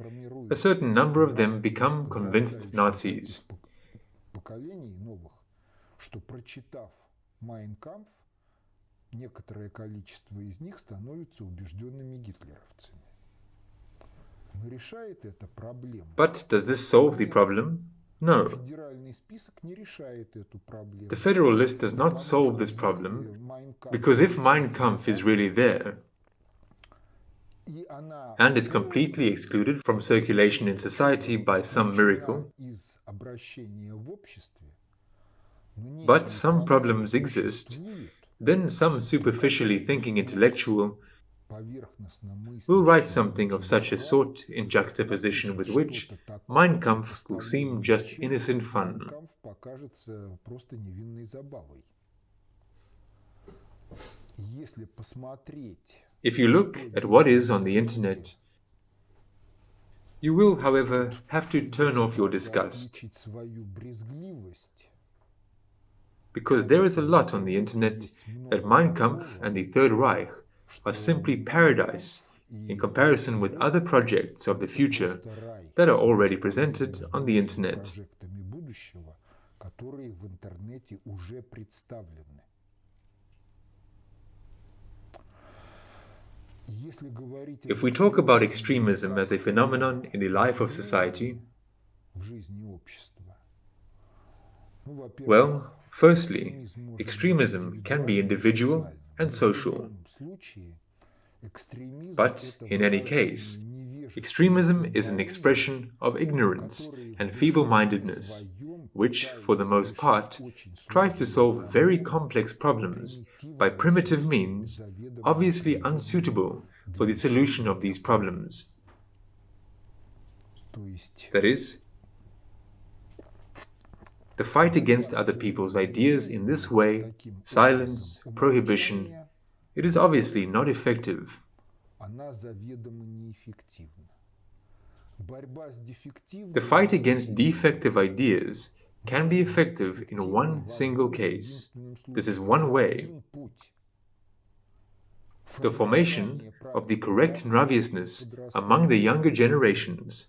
a certain number of them become convinced Nazis. But does this solve the problem? No. The federal list does not solve this problem, because if Mein Kampf is really there, and is completely excluded from circulation in society by some miracle, but some problems exist, then some superficially thinking intellectual will write something of such a sort in juxtaposition with which Mein Kampf will seem just innocent fun. If you look at what is on the internet, you will, however, have to turn off your disgust, because there is a lot on the internet that Mein Kampf and the Third Reich are simply paradise in comparison with other projects of the future that are already presented on the internet. If we talk about extremism as a phenomenon in the life of society, well, firstly, extremism can be individual and social. But, in any case, extremism is an expression of ignorance and feeble-mindedness, which, for the most part, tries to solve very complex problems by primitive means, obviously unsuitable for the solution of these problems. That is, the fight against other people's ideas in this way, silence, prohibition, it is obviously not effective. The fight against defective ideas can be effective in one single case. This is one way. The formation of the correct nraviousness among the younger generations,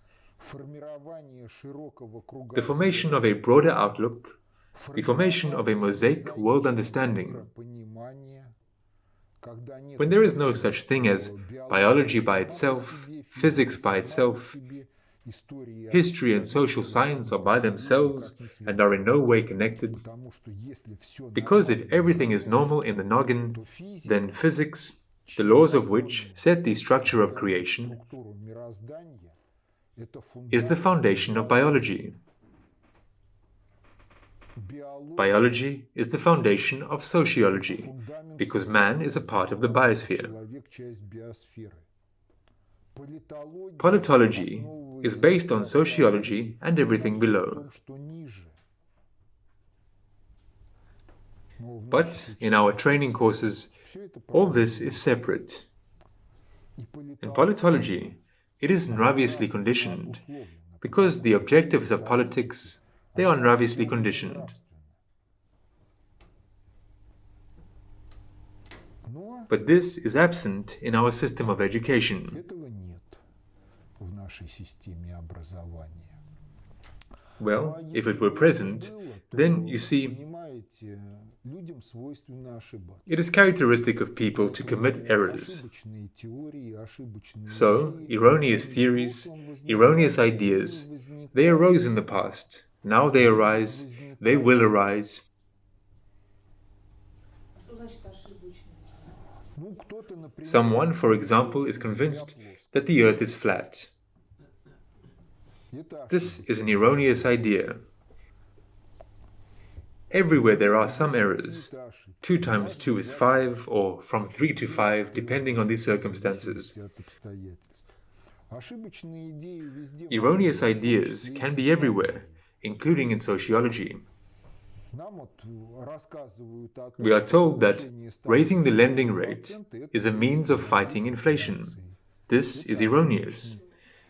the formation of a broader outlook, the formation of a mosaic world understanding. When there is no such thing as biology by itself, physics by itself, history and social science are by themselves and are in no way connected, because if everything is normal in the noggin, then physics, the laws of which set the structure of creation, is the foundation of biology. Biology is the foundation of sociology, because man is a part of the biosphere. Politology is based on sociology and everything below. But in our training courses, all this is separate. In politology, it is nraviously conditioned, because the objectives of politics, they are nraviously conditioned. But this is absent in our system of education. Well, if it were present, then, you see, it is characteristic of people to commit errors. So, erroneous theories, erroneous ideas, they arose in the past, now they arise, they will arise. Someone, for example, is convinced that the earth is flat. This is an erroneous idea. Everywhere there are some errors. 2 times 2 is 5, or from 3 to 5, depending on the circumstances. Erroneous ideas can be everywhere, including in sociology. We are told that raising the lending rate is a means of fighting inflation. This is erroneous.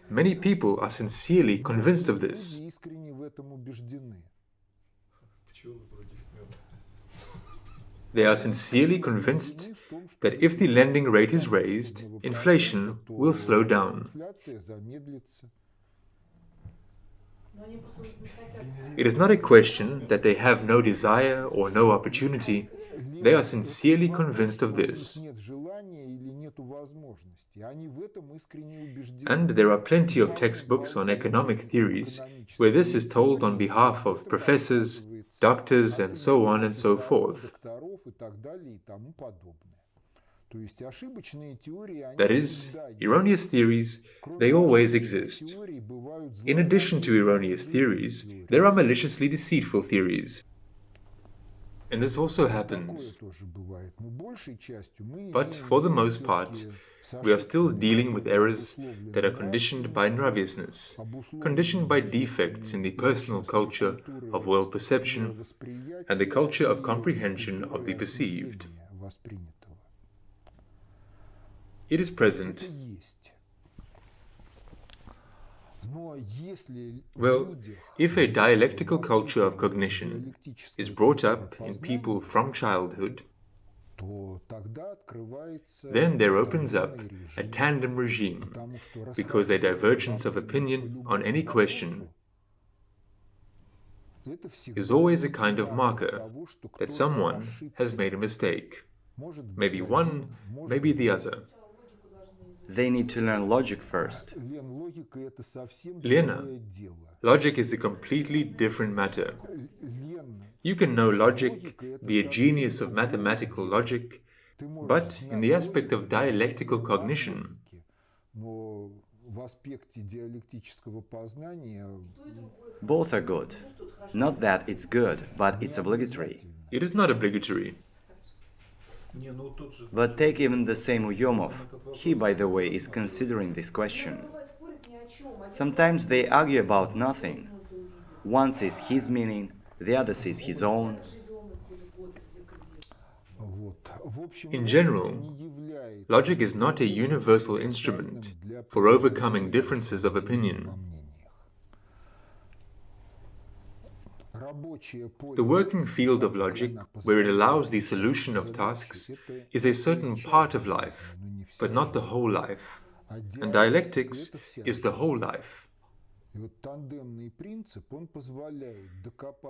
Many people are sincerely convinced of this. They are sincerely convinced that if the lending rate is raised, inflation will slow down. It is not a question that they have no desire or no opportunity. They are sincerely convinced of this. And there are plenty of textbooks on economic theories where this is told on behalf of professors, doctors, and so on and so forth. That is, erroneous theories, they always exist. In addition to erroneous theories, there are maliciously deceitful theories. And this also happens. But for the most part, we are still dealing with errors that are conditioned by nraviousness, conditioned by defects in the personal culture of world perception and the culture of comprehension of the perceived. It is present. Well, if a dialectical culture of cognition is brought up in people from childhood, then there opens up a tandem regime, because a divergence of opinion on any question is always a kind of marker that someone has made a mistake. Maybe one, maybe the other. They need to learn logic first. Lena, logic is a completely different matter. You can know logic, be a genius of mathematical logic, but in the aspect of dialectical cognition, Both are good. Not that it's good, but it's obligatory. it is not obligatory. But take even the same Uyomov. He, by the way, is considering this question. Sometimes they argue about nothing. One sees his meaning, the other sees his own. In general, logic is not a universal instrument for overcoming differences of opinion. The working field of logic, where it allows the solution of tasks, is a certain part of life, but not the whole life. And dialectics is the whole life.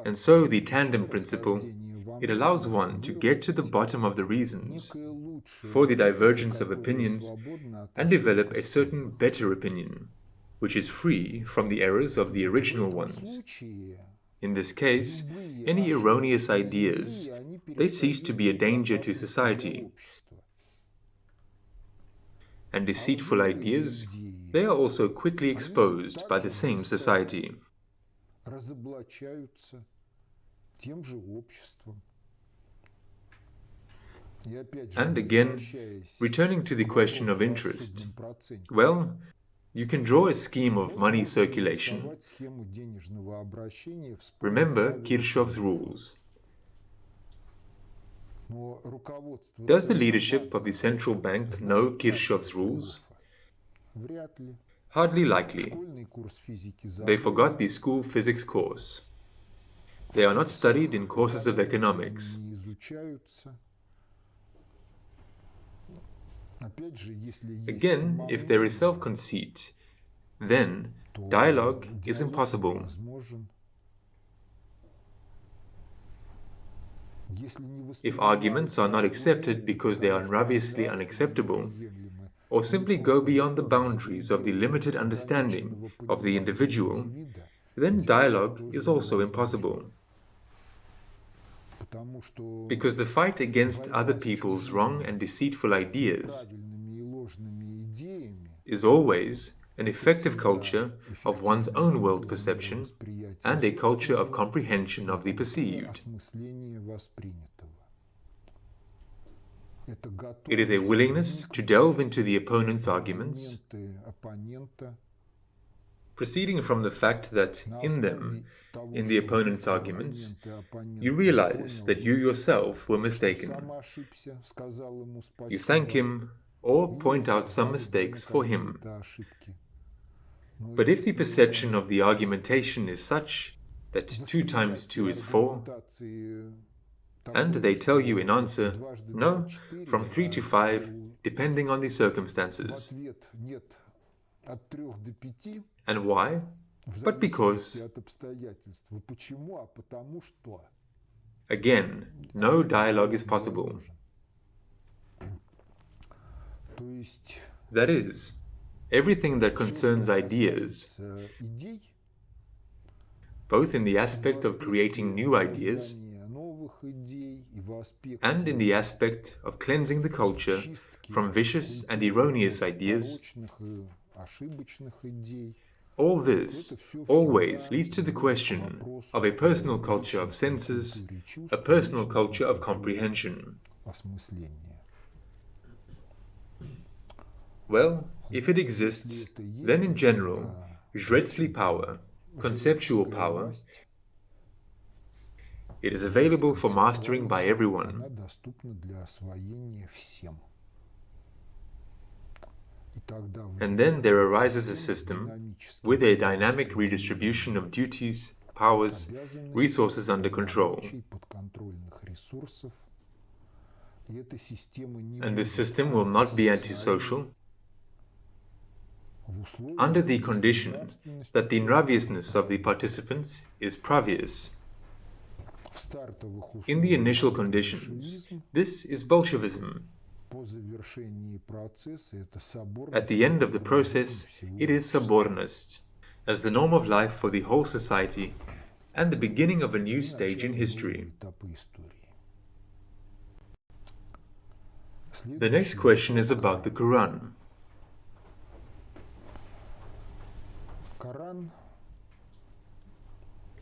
And so the tandem principle, it allows one to get to the bottom of the reasons for the divergence of opinions and develop a certain better opinion, which is free from the errors of the original ones. In this case, any erroneous ideas, they cease to be a danger to society. And deceitful ideas, they are also quickly exposed by the same society. тем же обществом. И опять же, And again, returning to the question of interest, well, you can draw a scheme of money circulation. Remember Kirchhoff's rules. Does the leadership of the central bank know Kirchhoff's rules? Hardly likely. They forgot the school physics course. They are not studied in courses of economics. Again, if there is self-conceit, then dialogue is impossible. If arguments are not accepted because they are obviously unacceptable, or simply go beyond the boundaries of the limited understanding of the individual, then dialogue is also impossible. Because the fight against other people's wrong and deceitful ideas is always an effective culture of one's own world perception and a culture of comprehension of the perceived. It is a willingness to delve into the opponent's arguments, proceeding from the fact that in them, in the opponent's arguments, you realize that you yourself were mistaken. You thank him or point out some mistakes for him. But if the perception of the argumentation is such that 2 times 2 is 4, and they tell you in answer, no, from 3 to 5, depending on the circumstances. And why? But because. Again, no dialogue is possible. That is, everything that concerns ideas, both in the aspect of creating new ideas and in the aspect of cleansing the culture from vicious and erroneous ideas, all this always leads to the question of a personal culture of senses, a personal culture of comprehension. Well, if it exists, then in general, Jretsli power, conceptual power, it is available for mastering by everyone. And then there arises a system with a dynamic redistribution of duties, powers, resources under control. And this system will not be antisocial under the condition that the nraviousness of the participants is pravious. In the initial conditions, this is Bolshevism. At the end of the process, it is Sobornost, as the norm of life for the whole society and the beginning of a new stage in history. The next question is about the Quran.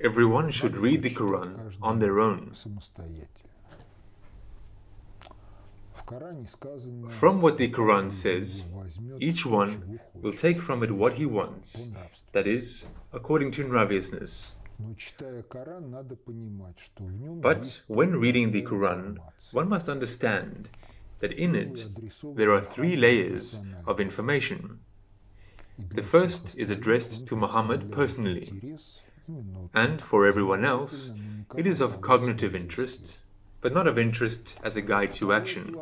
Everyone should read the Quran on their own. From what the Quran says, each one will take from it what he wants, that is, according to nraviousness. But when reading the Quran, one must understand that in it there are 3 layers of information. The first is addressed to Muhammad personally, and for everyone else, it is of cognitive interest, but not of interest as a guide to action.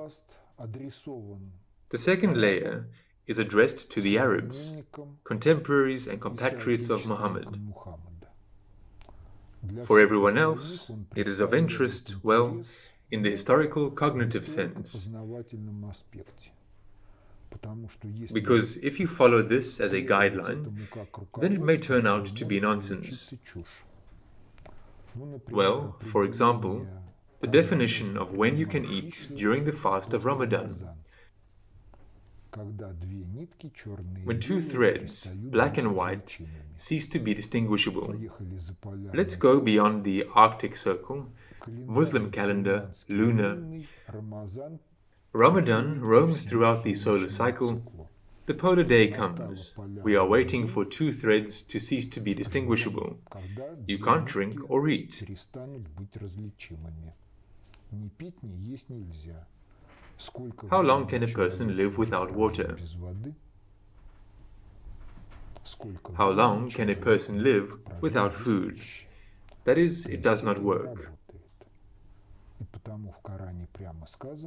The second layer is addressed to the Arabs, contemporaries and compatriots of Muhammad. For everyone else, it is of interest, well, in the historical cognitive sense. Because if you follow this as a guideline, then it may turn out to be nonsense. Well, for example, the definition of when you can eat during the fast of Ramadan. When two threads, black and white, cease to be distinguishable. Let's go beyond the Arctic Circle, Muslim calendar, lunar. Ramadan roams throughout the solar cycle. The polar day comes. We are waiting for two threads to cease to be distinguishable. You can't drink or eat. How long can a person live without water? How long can a person live without food? That is, it does not work.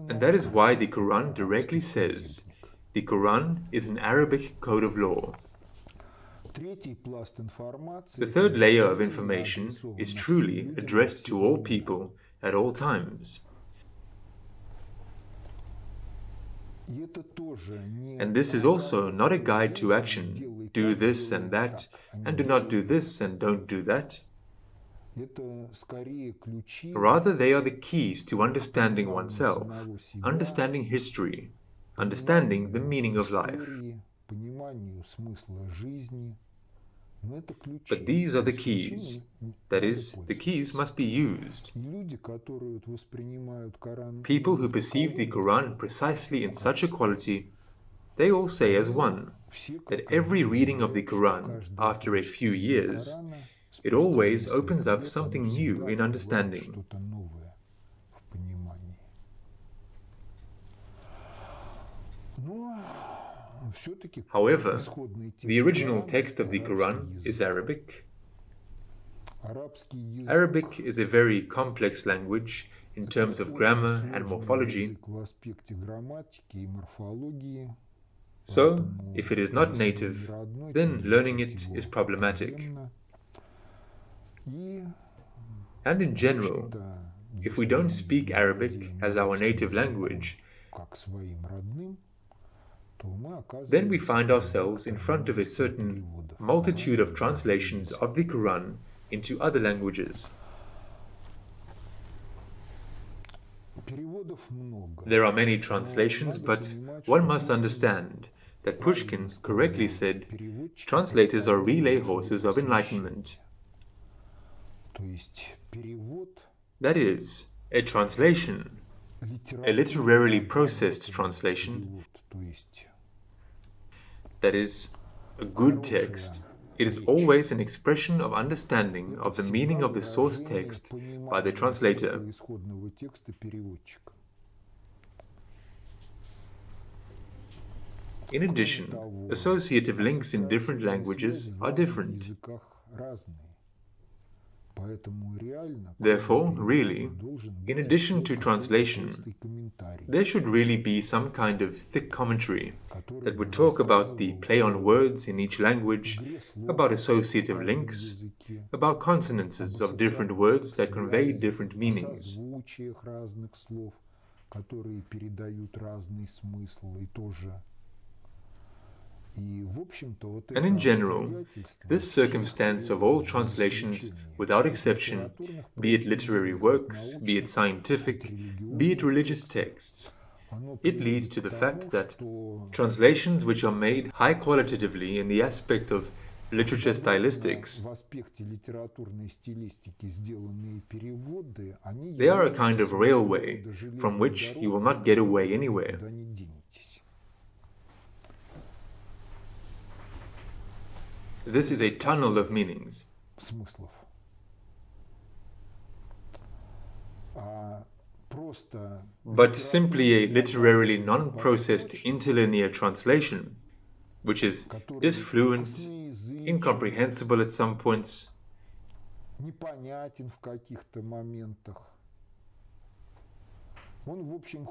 And that is why the Quran directly says, the Quran is an Arabic code of law. The third layer of information is truly addressed to all people at all times. And this is also not a guide to action. Do this and that, and do not do this and don't do that. Rather, they are the keys to understanding oneself, understanding history, understanding the meaning of life. But these are the keys. That is, the keys must be used. People who perceive the Quran precisely in such a quality, they all say as one, that every reading of the Quran, after a few years, it always opens up something new in understanding. However, the original text of the Quran is Arabic. Arabic is a very complex language in terms of grammar and morphology. So, if it is not native, then learning it is problematic. And in general, if we don't speak Arabic as our native language, then we find ourselves in front of a certain multitude of translations of the Quran into other languages. There are many translations, but one must understand that Pushkin correctly said, translators are relay horses of enlightenment. That is, a translation, a literarily processed translation, that is, a good text, it is always an expression of understanding of the meaning of the source text by the translator. In addition, associative links in different languages are different. Therefore, really, in addition to translation, there should really be some kind of thick commentary that would talk about the play on words in each language, about associative links, about consonances of different words that convey different meanings. And in general, this circumstance of all translations, without exception, be it literary works, be it scientific, be it religious texts, it leads to the fact that translations which are made high qualitatively in the aspect of literature stylistics, they are a kind of railway from which you will not get away anywhere. This is a tunnel of meanings. But simply a literarily non-processed interlinear translation, which is disfluent, incomprehensible at some points,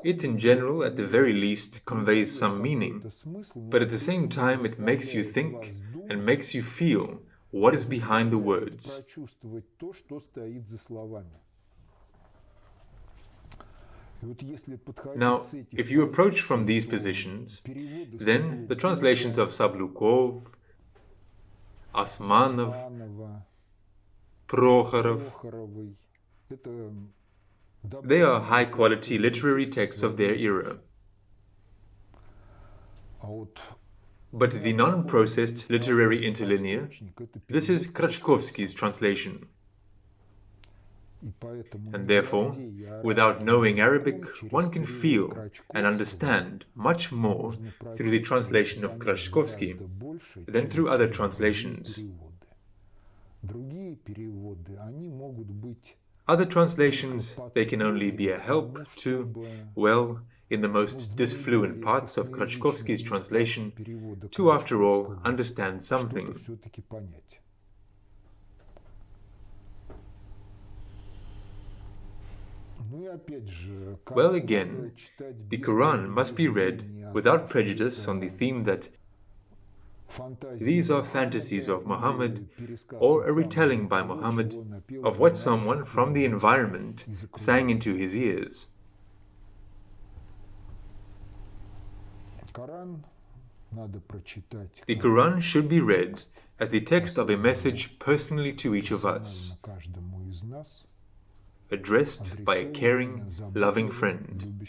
it in general, at the very least, conveys some meaning, but at the same time it makes you think and makes you feel what is behind the words. Now, if you approach from these positions, then the translations of Sablukov, Osmanov, Prokhorov, they are high-quality literary texts of their era. But the non-processed literary interlinear, this is Krachkovsky's translation. And therefore, without knowing Arabic, one can feel and understand much more through the translation of Krachkovsky than through other translations. Other translations, they can only be a help to, well, in the most disfluent parts of Krachkovsky's translation, to after all understand something. Well, again, the Quran must be read without prejudice on the theme that these are fantasies of Muhammad, or a retelling by Muhammad of what someone from the environment sang into his ears. The Quran should be read as the text of a message personally to each of us, addressed by a caring, loving friend.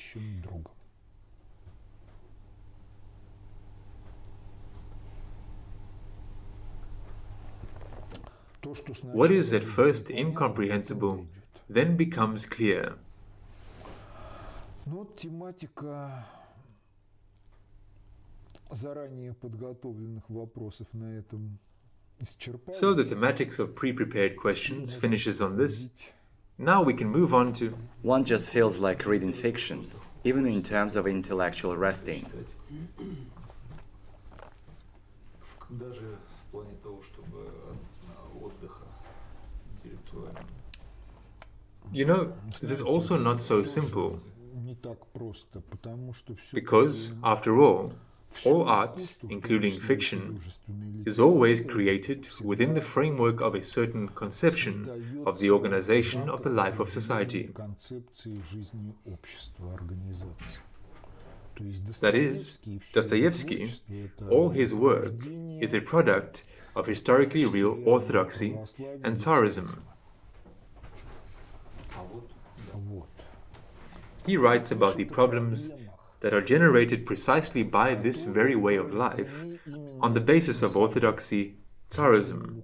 What is at first incomprehensible then becomes clear. So the thematics of pre-prepared questions finishes on this. Now we can move on to... One just feels like reading fiction, even in terms of intellectual resting. You know, this is also not so simple. Because, after all art, including fiction, is always created within the framework of a certain conception of the organization of the life of society. That is, Dostoevsky, all his work is a product of historically real orthodoxy and Tsarism. He writes about the problems that are generated precisely by this very way of life on the basis of orthodoxy, Tsarism.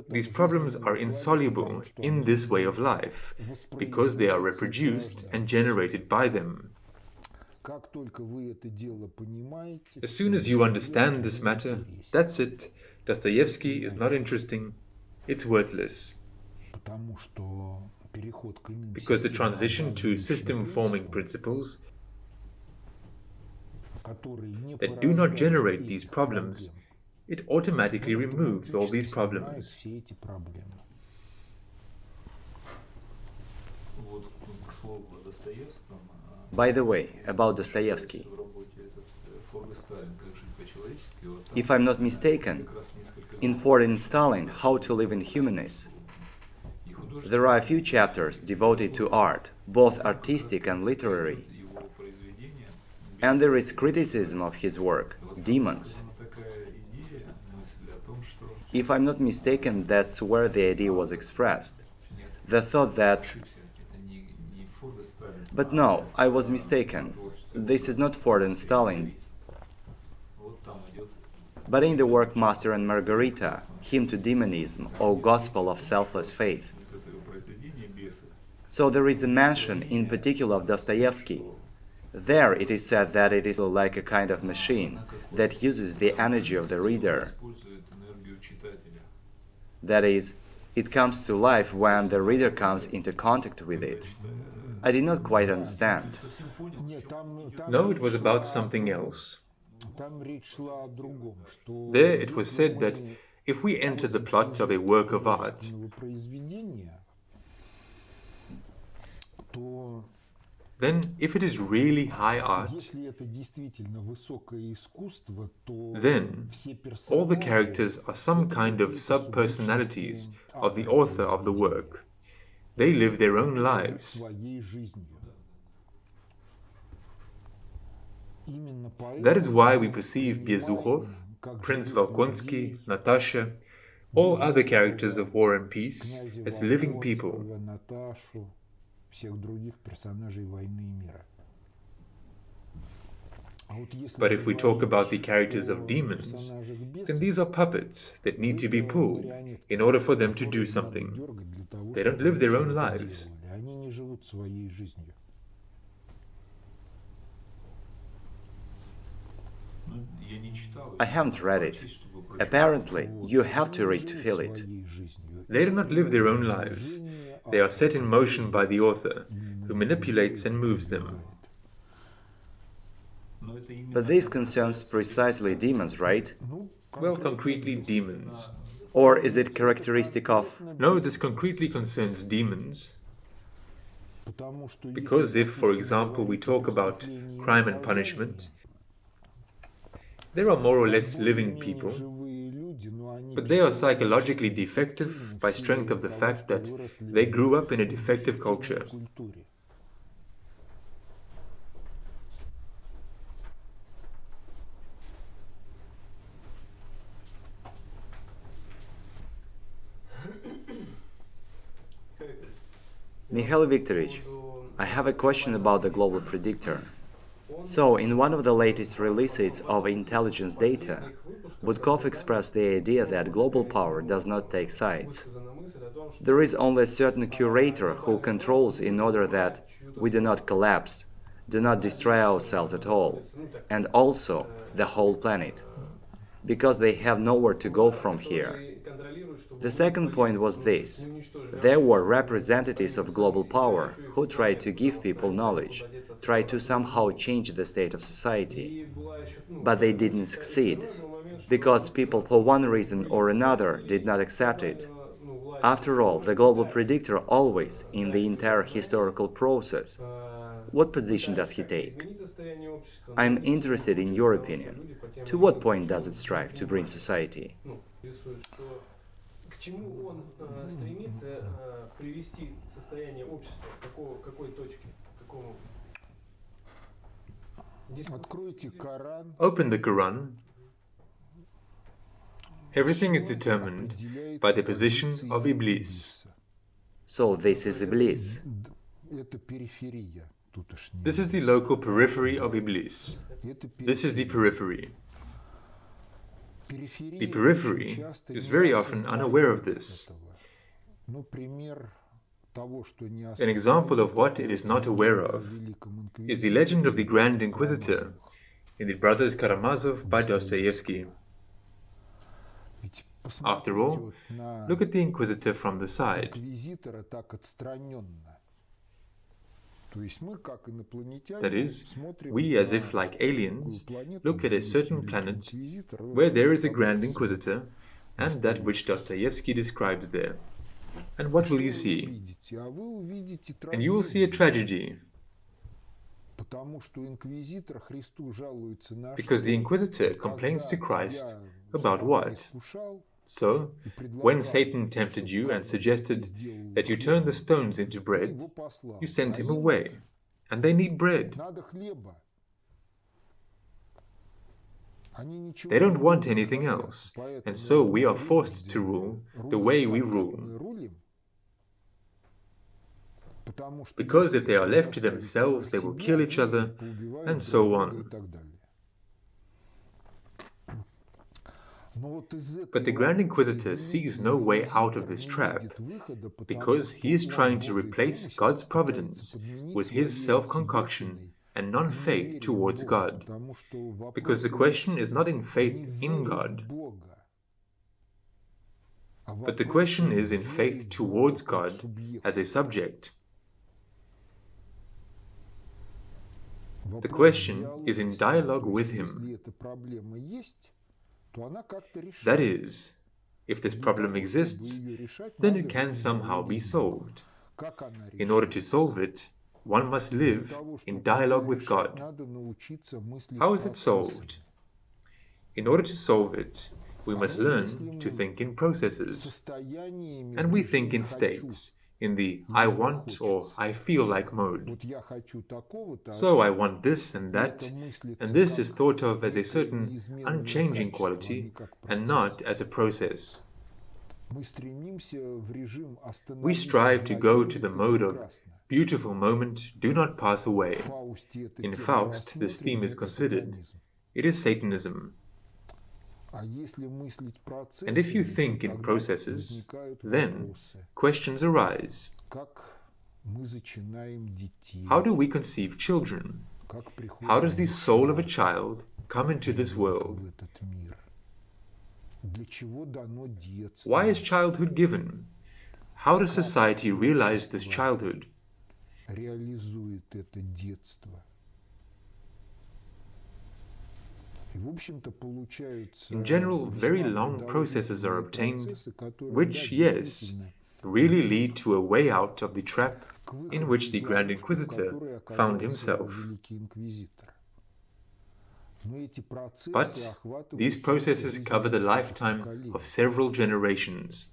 These problems are insoluble in this way of life because they are reproduced and generated by them. As soon as you understand this matter, that's it. Dostoevsky is not interesting, it's worthless. Because the transition to system-forming principles that do not generate these problems, it automatically removes all these problems. By the way, about Dostoevsky. If I'm not mistaken, in Foreign Stalin, How to Live in Humanness, there are a few chapters devoted to art, both artistic and literary. And there is criticism of his work, Demons. If I'm not mistaken, that's where the idea was expressed. The thought that... But no, I was mistaken. This is not Ford and Stalin. But in the work Master and Margarita, Hymn to Demonism, or Gospel of Selfless Faith. So there is a mention in particular of Dostoevsky. There it is said that it is like a kind of machine that uses the energy of the reader. That is, it comes to life when the reader comes into contact with it. I did not quite understand. No, it was about something else. There it was said that if we enter the plot of a work of art, then if it is really high art, then all the characters are some kind of sub-personalities of the author of the work. They live their own lives. That is why we perceive Bezukhov, Prince Volkonsky, Natasha, all other characters of War and Peace as living people. всех других персонажей «Войны и мира». But if we talk about the characters of demons, then these are puppets that need to be pulled in order for them to do something. They don't live their own lives. Они не живут своей жизнью. I haven't read it. Apparently, you have to read to feel it. They do not live their own lives. They are set in motion by the author, who manipulates and moves them. But this concerns precisely demons, right? Well, concretely demons. Or is it characteristic of... No, this concretely concerns demons. Because if, for example, we talk about crime and punishment, there are more or less living people, but they are psychologically defective by strength of the fact that they grew up in a defective culture. Mikhail Viktorovich, I have a question about the global predictor. So, in one of the latest releases of intelligence data, Velichko expressed the idea that global power does not take sides. There is only a certain curator who controls in order that we do not collapse, do not destroy ourselves at all, and also the whole planet, because they have nowhere to go from here. The second point was this: there were representatives of global power who tried to give people knowledge, tried to somehow change the state of society. But they didn't succeed, because people for one reason or another did not accept it. After all, the global predictor always, in the entire historical process, what position does he take? I'm interested in your opinion. To what point does it strive to bring society? К чему он стремится привести состояние общества, какой точке, к какому? Откройте Коран. Open the Quran. Everything is determined by the position of Iblis. So this is Iblis. Это периферия тутошняя. This is the local periphery of Iblis. This is the periphery. The periphery is very often unaware of this. An example of what it is not aware of is the legend of the Grand Inquisitor in the Brothers Karamazov by Dostoevsky. After all, look at the Inquisitor from the side. That is, we, as if like aliens, look at a certain planet where there is a Grand Inquisitor and that which Dostoevsky describes there. And what will you see? And you will see a tragedy. Because the Inquisitor complains to Christ about what? So, when Satan tempted you and suggested that you turn the stones into bread, you sent him away, and they need bread. They don't want anything else, and so we are forced to rule the way we rule. Because if they are left to themselves, they will kill each other, and so on. But the Grand Inquisitor sees no way out of this trap, because he is trying to replace God's providence with his self-concoction and non-faith towards God, because the question is not in faith in God, but the question is in faith towards God as a subject. The question is in dialogue with him. That is, if this problem exists, then it can somehow be solved. In order to solve it, one must live in dialogue with God. How is it solved? In order to solve it, we must learn to think in processes. And we think in states, in the I want or I feel like mode. So I want this and that, and this is thought of as a certain unchanging quality and not as a process. We strive to go to the mode of beautiful moment, do not pass away. In Faust, this theme is considered. It is Satanism. And if you think in processes, then questions arise. How do we conceive children? How does the soul of a child come into this world? Why is childhood given? How does society realize this childhood? In general, very long processes are obtained, which, yes, really lead to a way out of the trap in which the Grand Inquisitor found himself. But these processes cover the lifetime of several generations.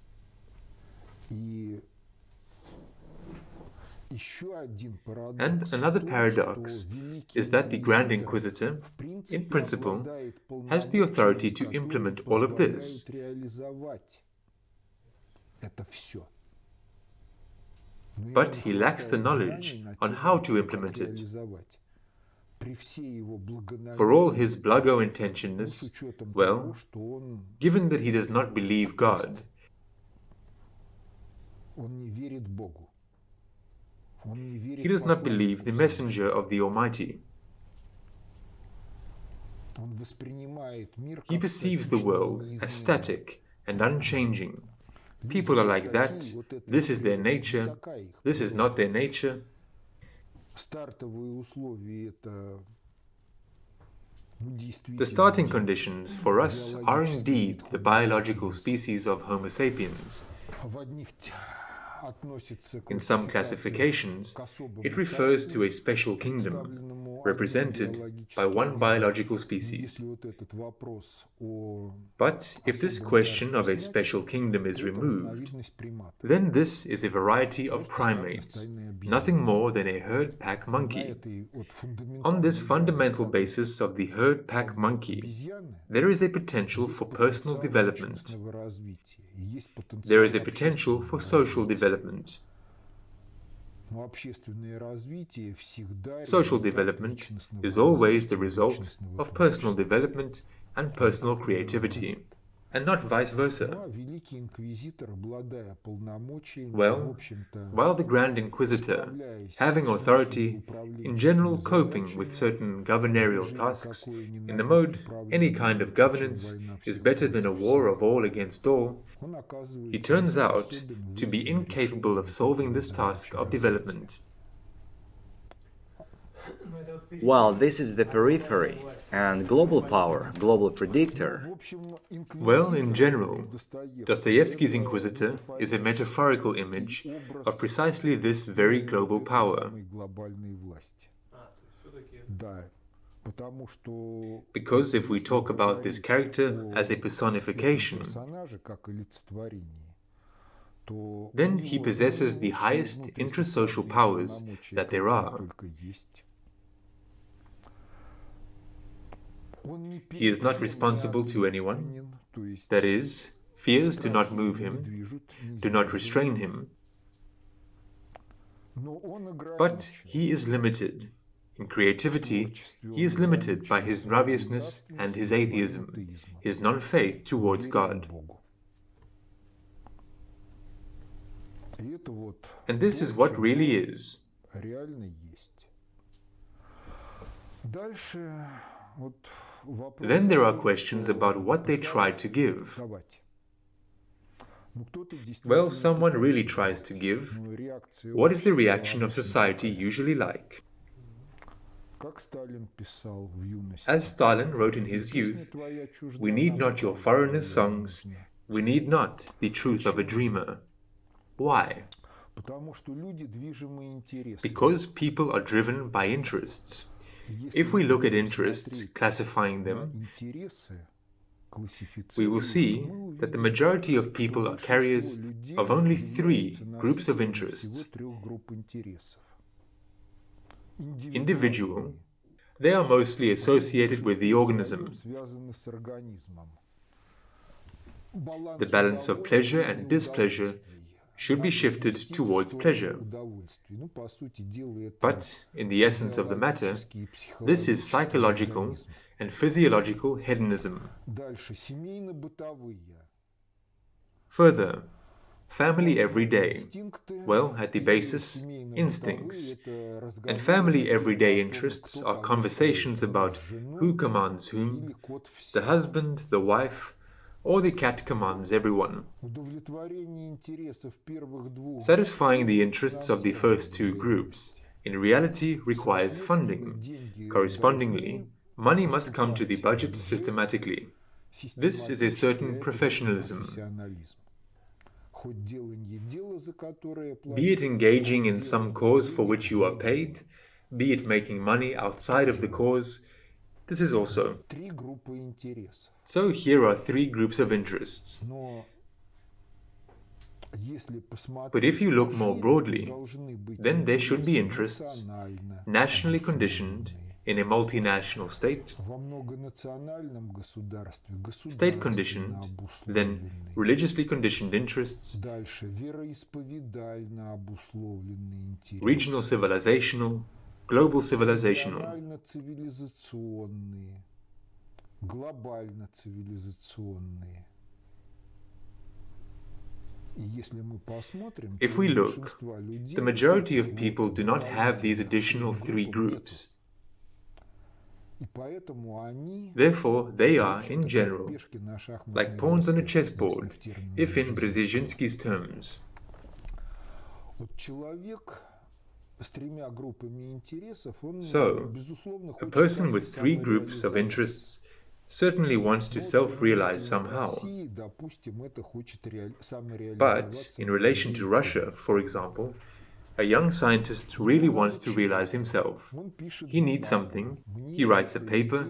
And another paradox is that the Grand Inquisitor, in principle, has the authority to implement all of this. But he lacks the knowledge on how to implement it. For all his blago intentionness, well, given that he does not believe God, he does not believe the messenger of the Almighty. He perceives the world as static and unchanging. People are like that, this is their nature, this is not their nature. The starting conditions for us are indeed the biological species of Homo sapiens. In some classifications, it refers to a special kingdom, represented by one biological species. But if this question of a special kingdom is removed, then this is a variety of primates, nothing more than a herd-pack monkey. On this fundamental basis of the herd-pack monkey, there is a potential for personal development. There is a potential for social development. Social development is always the result of personal development and personal creativity, and not vice versa. Well, while the Grand Inquisitor, having authority, in general coping with certain governorial tasks, in the mode any kind of governance is better than a war of all against all, he turns out to be incapable of solving this task of development. While this is the periphery and global power, global predictor. Well, in general, Dostoevsky's Inquisitor is a metaphorical image of precisely this very global power. Because if we talk about this character as a personification, then he possesses the highest intrasocial powers that there are. He is not responsible to anyone, that is, fears do not move him, do not restrain him. But he is limited. In creativity, he is limited by his nraviousness and his atheism, his non-faith towards God. And this is what really is. Then there are questions about what they try to give. Well, someone really tries to give. What is the reaction of society usually like? As Stalin wrote in his youth, we need not your foreigners' songs, we need not the truth of a dreamer. Why? Because people are driven by interests. If we look at interests, classifying them, we will see that the majority of people are carriers of only three groups of interests. Individual, they are mostly associated with the organism. The balance of pleasure and displeasure should be shifted towards pleasure. But, in the essence of the matter, this is psychological and physiological hedonism. Further, family everyday. Well, at the basis, instincts. And family everyday interests are conversations about who commands whom, the husband, the wife, or the cat commands everyone. Satisfying the interests of the first two groups in reality requires funding. Correspondingly, money must come to the budget systematically. This is a certain professionalism. Be it engaging in some cause for which you are paid, be it making money outside of the cause, this is also. So here are three groups of interests. But if you look more broadly, then there should be interests nationally conditioned in a multinational state, state conditioned, then religiously conditioned interests, regional civilizational, global civilizational. If we look, the majority of people do not have these additional three groups. Therefore, they are, in general, like pawns on a chessboard, if in Brzezinski's terms. So, a person with three groups of interests certainly wants to self-realize somehow. But, in relation to Russia, for example, a young scientist really wants to realize himself. He needs something, he writes a paper,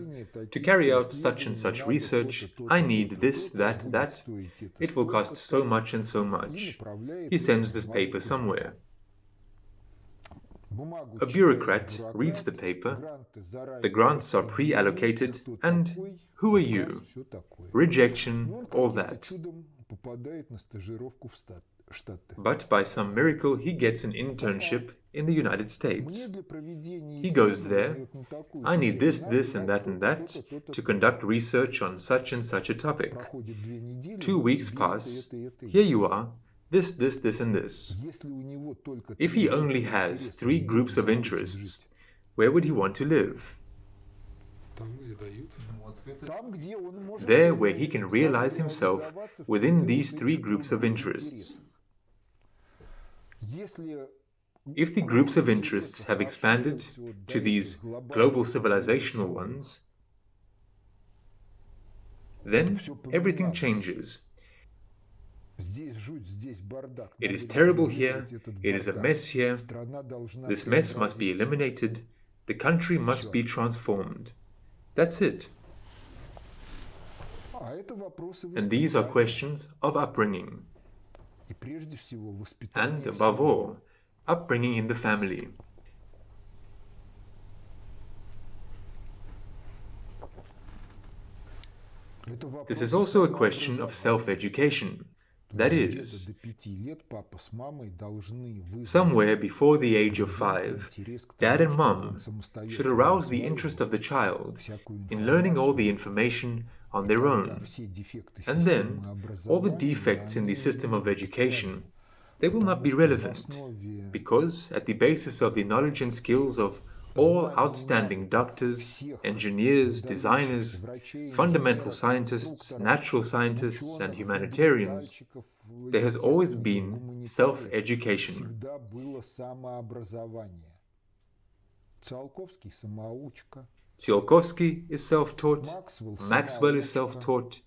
to carry out such and such research, I need this, that, that, it will cost so much and so much. He sends this paper somewhere. A bureaucrat reads the paper, the grants are pre-allocated, and who are you? Rejection, all that. But by some miracle he gets an internship in the United States. He goes there, I need this, this and that to conduct research on such and such a topic. 2 weeks pass, here you are, this, and this. If he only has three groups of interests, where would he want to live? There where he can realize himself within these three groups of interests. If the groups of interests have expanded to these global civilizational ones, then everything changes. It is terrible here, it is a mess here, this mess must be eliminated, the country must be transformed. That's it. And these are questions of upbringing. And, above all, upbringing in the family. This is also a question of self-education. That is, somewhere before the age of 5, dad and mom should arouse the interest of the child in learning all the information on their own. And then, all the defects in the system of education, they will not be relevant, because at the basis of the knowledge and skills of all outstanding doctors, engineers, designers, fundamental scientists, natural scientists, and humanitarians, there has always been self-education. Tsiolkovsky is self-taught, Maxwell is self-taught,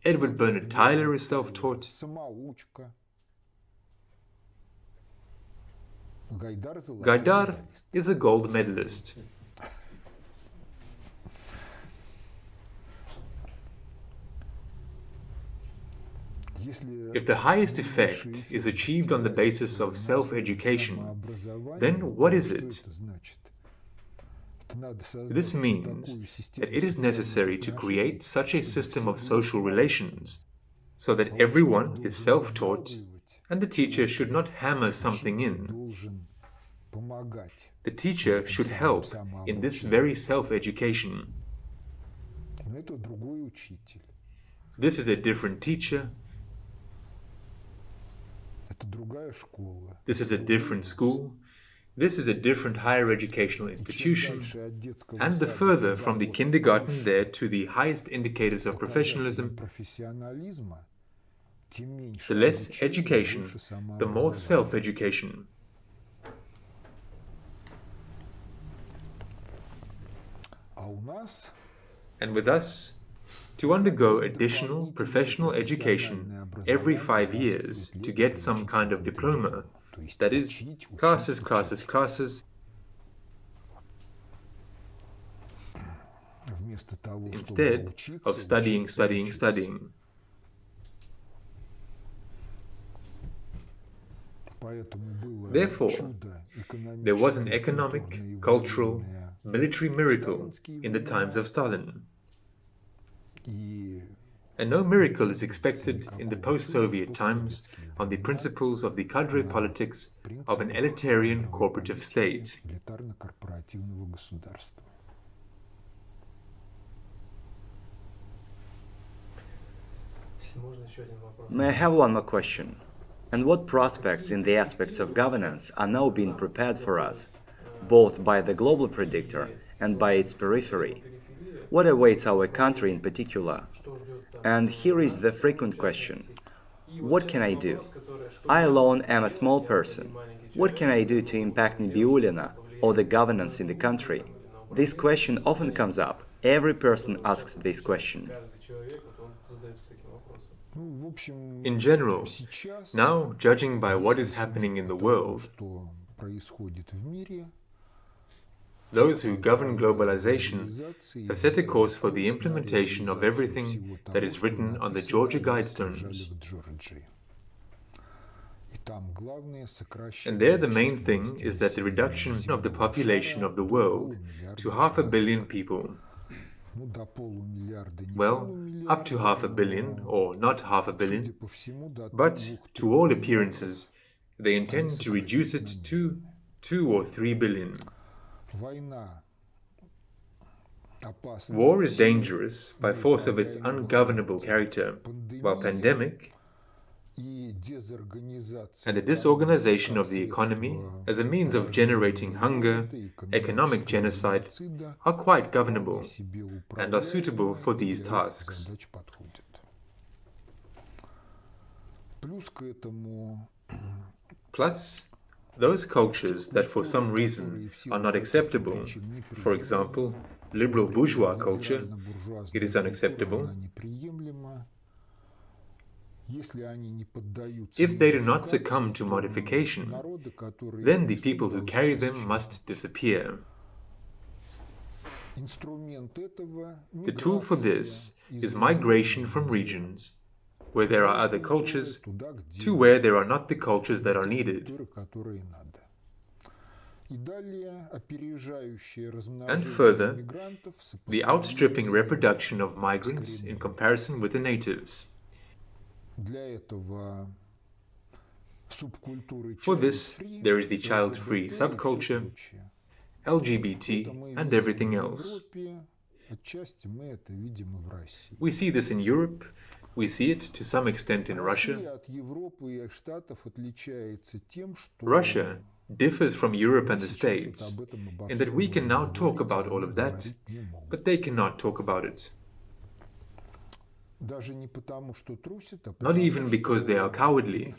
Edward Bernard Tyler is self-taught. Gaidar is a gold medalist. If the highest effect is achieved on the basis of self-education, then what is it? This means that it is necessary to create such a system of social relations so that everyone is self-taught and the teacher should not hammer something in. Должен помогать. The teacher should help in this very self-education. Но это другой учитель. This is a different teacher. Это другая школа. This is a different school. This is a different higher educational institution. And the further from the kindergarten there to the highest indicators of professionalism, the less education, the more self-education. And with us, to undergo additional professional education every 5 years to get some kind of diploma, that is, classes, instead of studying. Therefore, there was an economic, cultural, military miracle in the times of Stalin. And no miracle is expected in the post-Soviet times on the principles of the cadre politics of an elitarian corporative state. May I have one more question? And what prospects in the aspects of governance are now being prepared for us, both by the global predictor and by its periphery? What awaits our country in particular? And here is the frequent question. What can I do? I alone am a small person. What can I do to impact Nibiulina or the governance in the country? This question often comes up. Every person asks this question. In general, now, judging by what is happening in the world, those who govern globalization have set a course for the implementation of everything that is written on the Georgia Guidestones. And there the main thing is that the reduction of the population of the world to 500 million people. Well, up to 500 million, or not 500 million, but to all appearances, they intend to reduce it to 2 or 3 billion. War is dangerous by force of its ungovernable character, while pandemic and the disorganization of the economy as a means of generating hunger, economic genocide, are quite governable and are suitable for these tasks. Plus, those cultures that for some reason are not acceptable, for example, liberal bourgeois culture, it is unacceptable. If they do not succumb to modification, then the people who carry them must disappear. The tool for this is migration from regions where there are other cultures to where there are not the cultures that are needed. And further, the outstripping reproduction of migrants in comparison with the natives. For this, there is the child-free subculture, LGBT, and everything else. We see this in Europe, we see it to some extent in Russia. Russia differs from Europe and the States in that we can now talk about all of that, but they cannot talk about it. Not even because they are cowardly,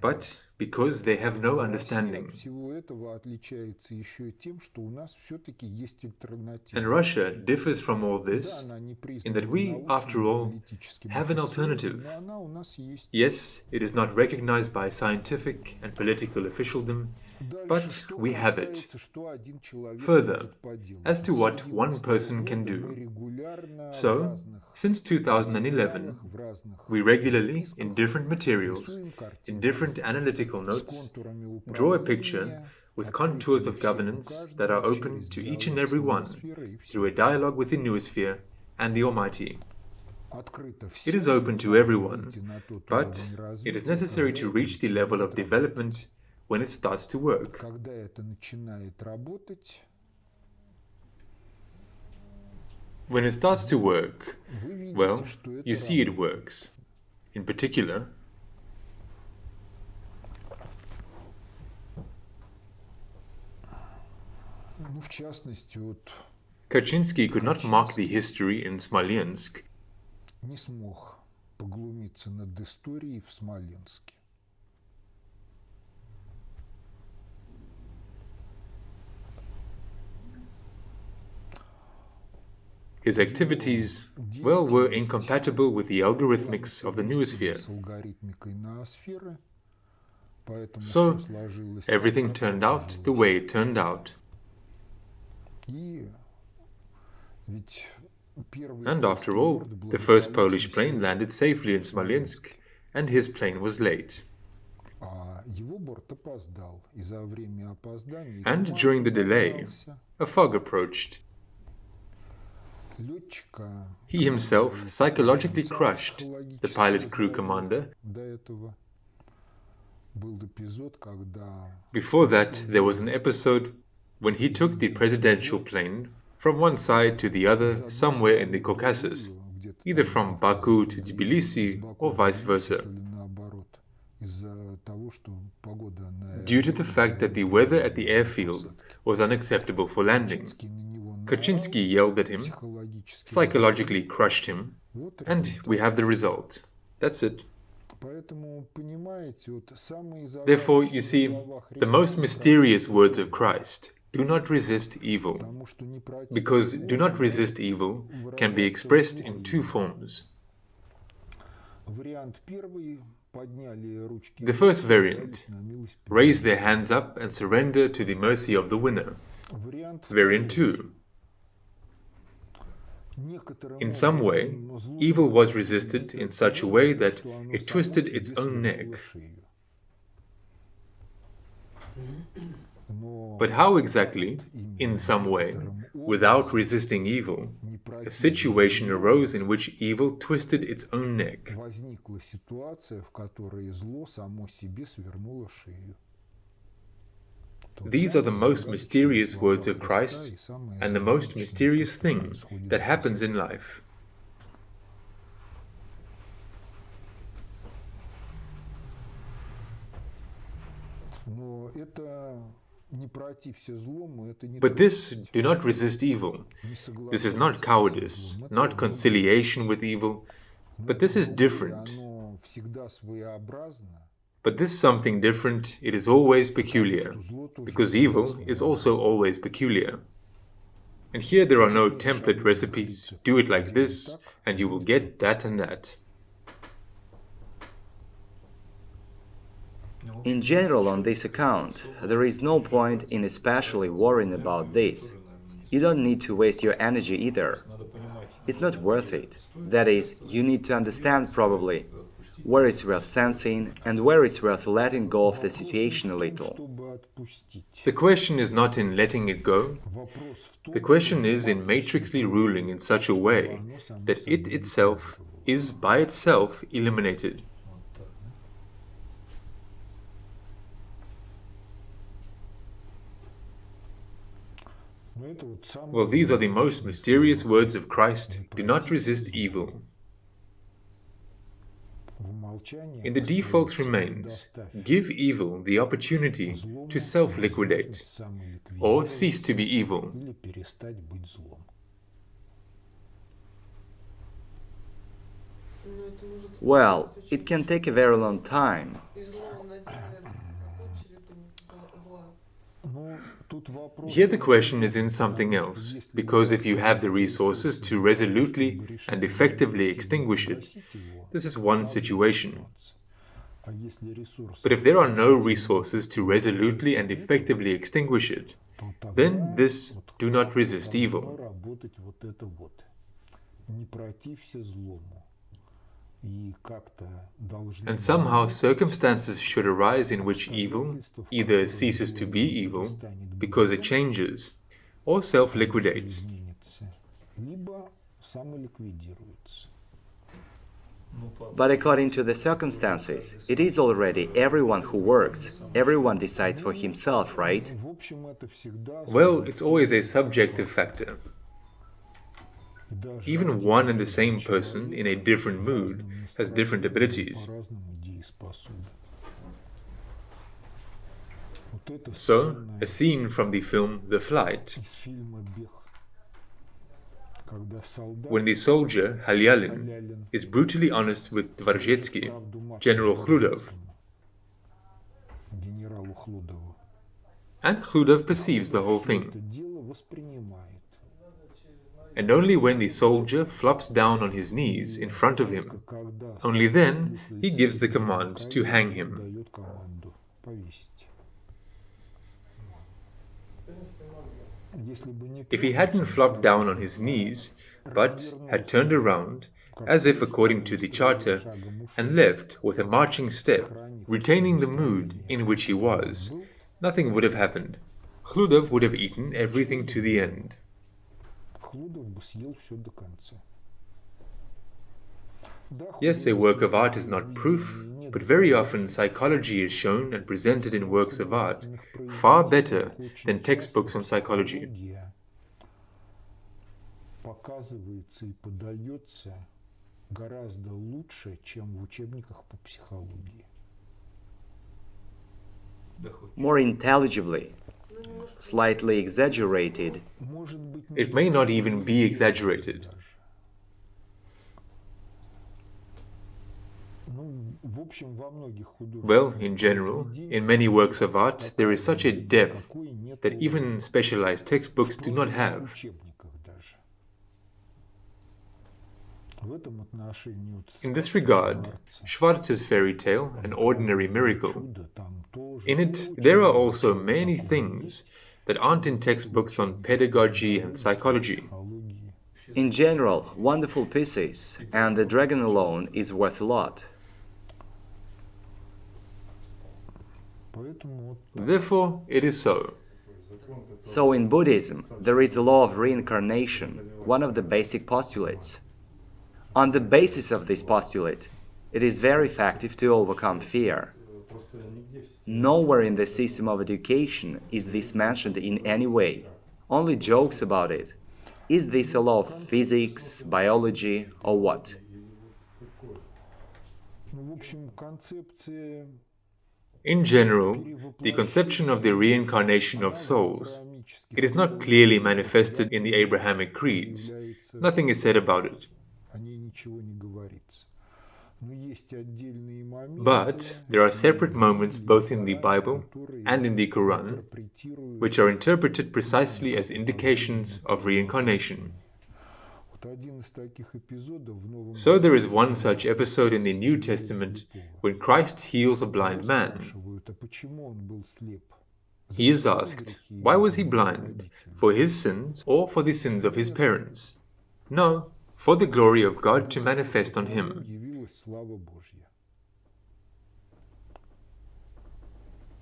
but because they have no understanding. And Russia differs from all this in that we, after all, have an alternative. Yes, it is not recognized by scientific and political officialdom, but we have it. Further, as to what one person can do. So, since 2011, we regularly, in different materials, in different analytical notes, draw a picture with contours of governance that are open to each and every one through a dialogue with the noosphere and the Almighty. It is open to everyone, but it is necessary to reach the level of development when it starts to work. When it starts to work, well, you see it works. In particular, Kaczynski could not mark the history in Smolensk. Не смог поглумиться над историей в Смоленске. His activities, well, were incompatible with the algorithmics of the noosphere. So, everything turned out the way it turned out. And after all, the first Polish plane landed safely in Smolensk, and his plane was late. And during the delay, a fog approached. He himself psychologically crushed the pilot crew commander. Before that, there was an episode when he took the presidential plane from one side to the other somewhere in the Caucasus, either from Baku to Tbilisi or vice versa. Due to the fact that the weather at the airfield was unacceptable for landing, Kaczynski yelled at him, psychologically crushed him, and we have the result. That's it. Therefore, you see, the most mysterious words of Christ, do not resist evil, because do not resist evil can be expressed in two forms. The first variant, raise their hands up and surrender to the mercy of the winner. Variant 2, in some way, evil was resisted in such a way that it twisted its own neck. But how exactly, in some way, without resisting evil, a situation arose in which evil twisted its own neck? These are the most mysterious words of Christ and the most mysterious thing that happens in life. But this, do not resist evil. This is not cowardice, not conciliation with evil, but this is different. But this something different, it is always peculiar, because evil is also always peculiar. And here there are no template recipes, do it like this, and you will get that and that. In general, on this account, there is no point in especially worrying about this. You don't need to waste your energy either. It's not worth it. That is, you need to understand probably where it's worth sensing and where it's worth letting go of the situation a little. The question is not in letting it go. The question is in matrixly ruling in such a way that it itself is by itself eliminated. Well, these are the most mysterious words of Christ. Do not resist evil. In the default remains, give evil the opportunity to self-liquidate, or cease to be evil. Well, it can take a very long time. Here the question is in something else, because if you have the resources to resolutely and effectively extinguish it, this is one situation. But if there are no resources to resolutely and effectively extinguish it, then this do not resist evil. And somehow circumstances should arise in which evil either ceases to be evil because it changes, or self-liquidates. But according to the circumstances, it is already everyone who works. Everyone decides for himself, right? В общем, это всегда Well, it's always a subjective factor. Even one and the same person in a different mood has different abilities. по-разному дееспособен. Вот это So, сцена a scene from the film The Flight, из фильма «Бег», когда солдат when the soldier, Halyalin, is brutally honest with Dvorzhetsky, General Khludov, генералу Хлудову and Khludov perceives the whole это thing. дело воспринимает. And only when the soldier flops down on his knees in front of him, Когда only then he gives the command to hang him. дает команду повесить. Если бы не If he hadn't flopped down on his knees, but had turned around, as if according to the charter, and left with a marching step, retaining the mood in which he was, nothing would have happened. Khludov would have eaten everything to the end. Хлудов бы съел все до конца. Yes, a work of art is not proof, but very often psychology is shown and presented in works of art far better than textbooks on psychology. Показывается и подается гораздо лучше, чем в учебниках по психологии. More intelligibly, slightly exaggerated, Может быть, It may not even be exaggerated. ну, в общем, во многих художественных Well, in general, in many works of art, there is such a depth такой нет that even specialized textbooks do not в have. учебниках даже. В этом отношении вот In this regard, Schwarz's fairy tale, An Ordinary Miracle, чудо там тоже in it there are also many things that aren't in textbooks on pedagogy and psychology. психологии. in general, wonderful pieces, and The Dragon alone is worth a lot. Поэтому вот Therefore, it is so. So in Buddhism, there is a law of reincarnation, one of the basic postulates. On the basis of this postulate, it is very effective to overcome fear. Nowhere in the system of education is this mentioned in any way, only jokes about it. Is this a law of physics, biology, or what? ну, в общем, концепция In general, the conception of the reincarnation of souls, it is not clearly manifested in the Abrahamic creeds. Nothing is said about it. о ней ничего не говорится. Но есть отдельные моменты, But there are separate moments both in the Bible and in the Quran интерпретируют. which are interpreted precisely as indications of reincarnation. Вот один из таких эпизодов в Новом So there is one such episode in the New Testament when Christ heals a blind man. спрашивают, а почему он был слеп? He is asked, why was he blind? For his sins or for the sins of his parents? No, for the glory of God to manifest on him. Явилась слава Божья.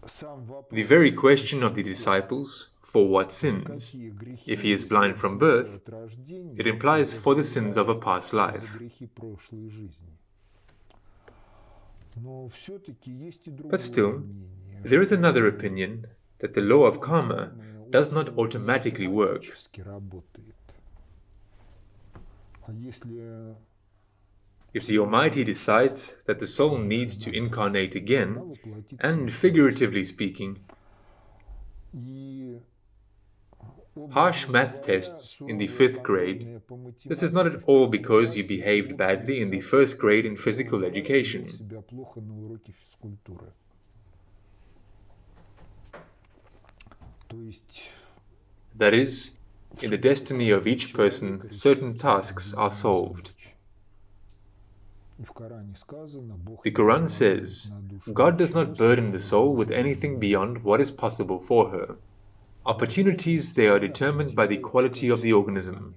Сам вопрос, The very question of the disciples, for what sins? какие грехи If he is blind from birth, от рождения, it implies for the sins of a past за life. грехи прошлой жизни. Но все-таки есть и другое But still, мнение, there is another opinion that the law of karma does not automatically work. что работает. А если If the Almighty decides that the soul needs to incarnate again, воплотиться and figuratively speaking, и harsh math tests in the 5th grade, this is not at all because you behaved badly in the 1st grade in physical education. себя плохо на уроке физкультуры. То есть That is, in the destiny of each person, certain tasks are solved. и в Коране сказано, Бог The Quran says, God does not burden the soul with anything beyond what is possible for her. Opportunities, they are determined by the quality of the organism.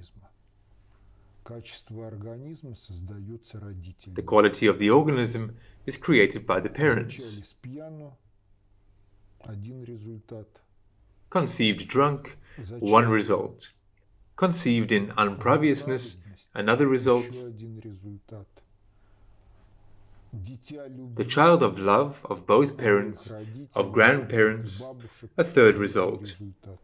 Качество организма создается родителями. The quality of the organism is created by the parents. Вначале с пьяну один результат. Conceived drunk, one result. Conceived in unpreviousness, another result. Еще один результат. Дитя любви The child of love of both parents, of grandparents, a third result. результат.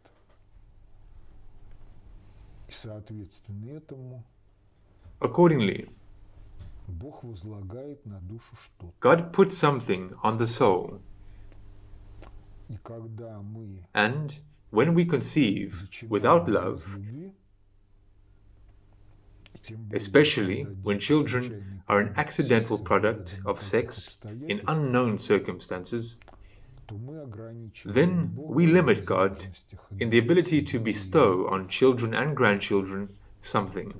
И соответственно этому Accordingly, Бог возлагает на душу что-то. God puts something on the soul, И когда мы and when we conceive without love, любви, и тем более, especially когда when дети children случайно are an попадают в accidental секс product из-за of sex обстоятельств, in unknown circumstances, то мы ограничиваем then Бога we в limit God возможностях in the ability to даровать bestow on children and grandchildren something.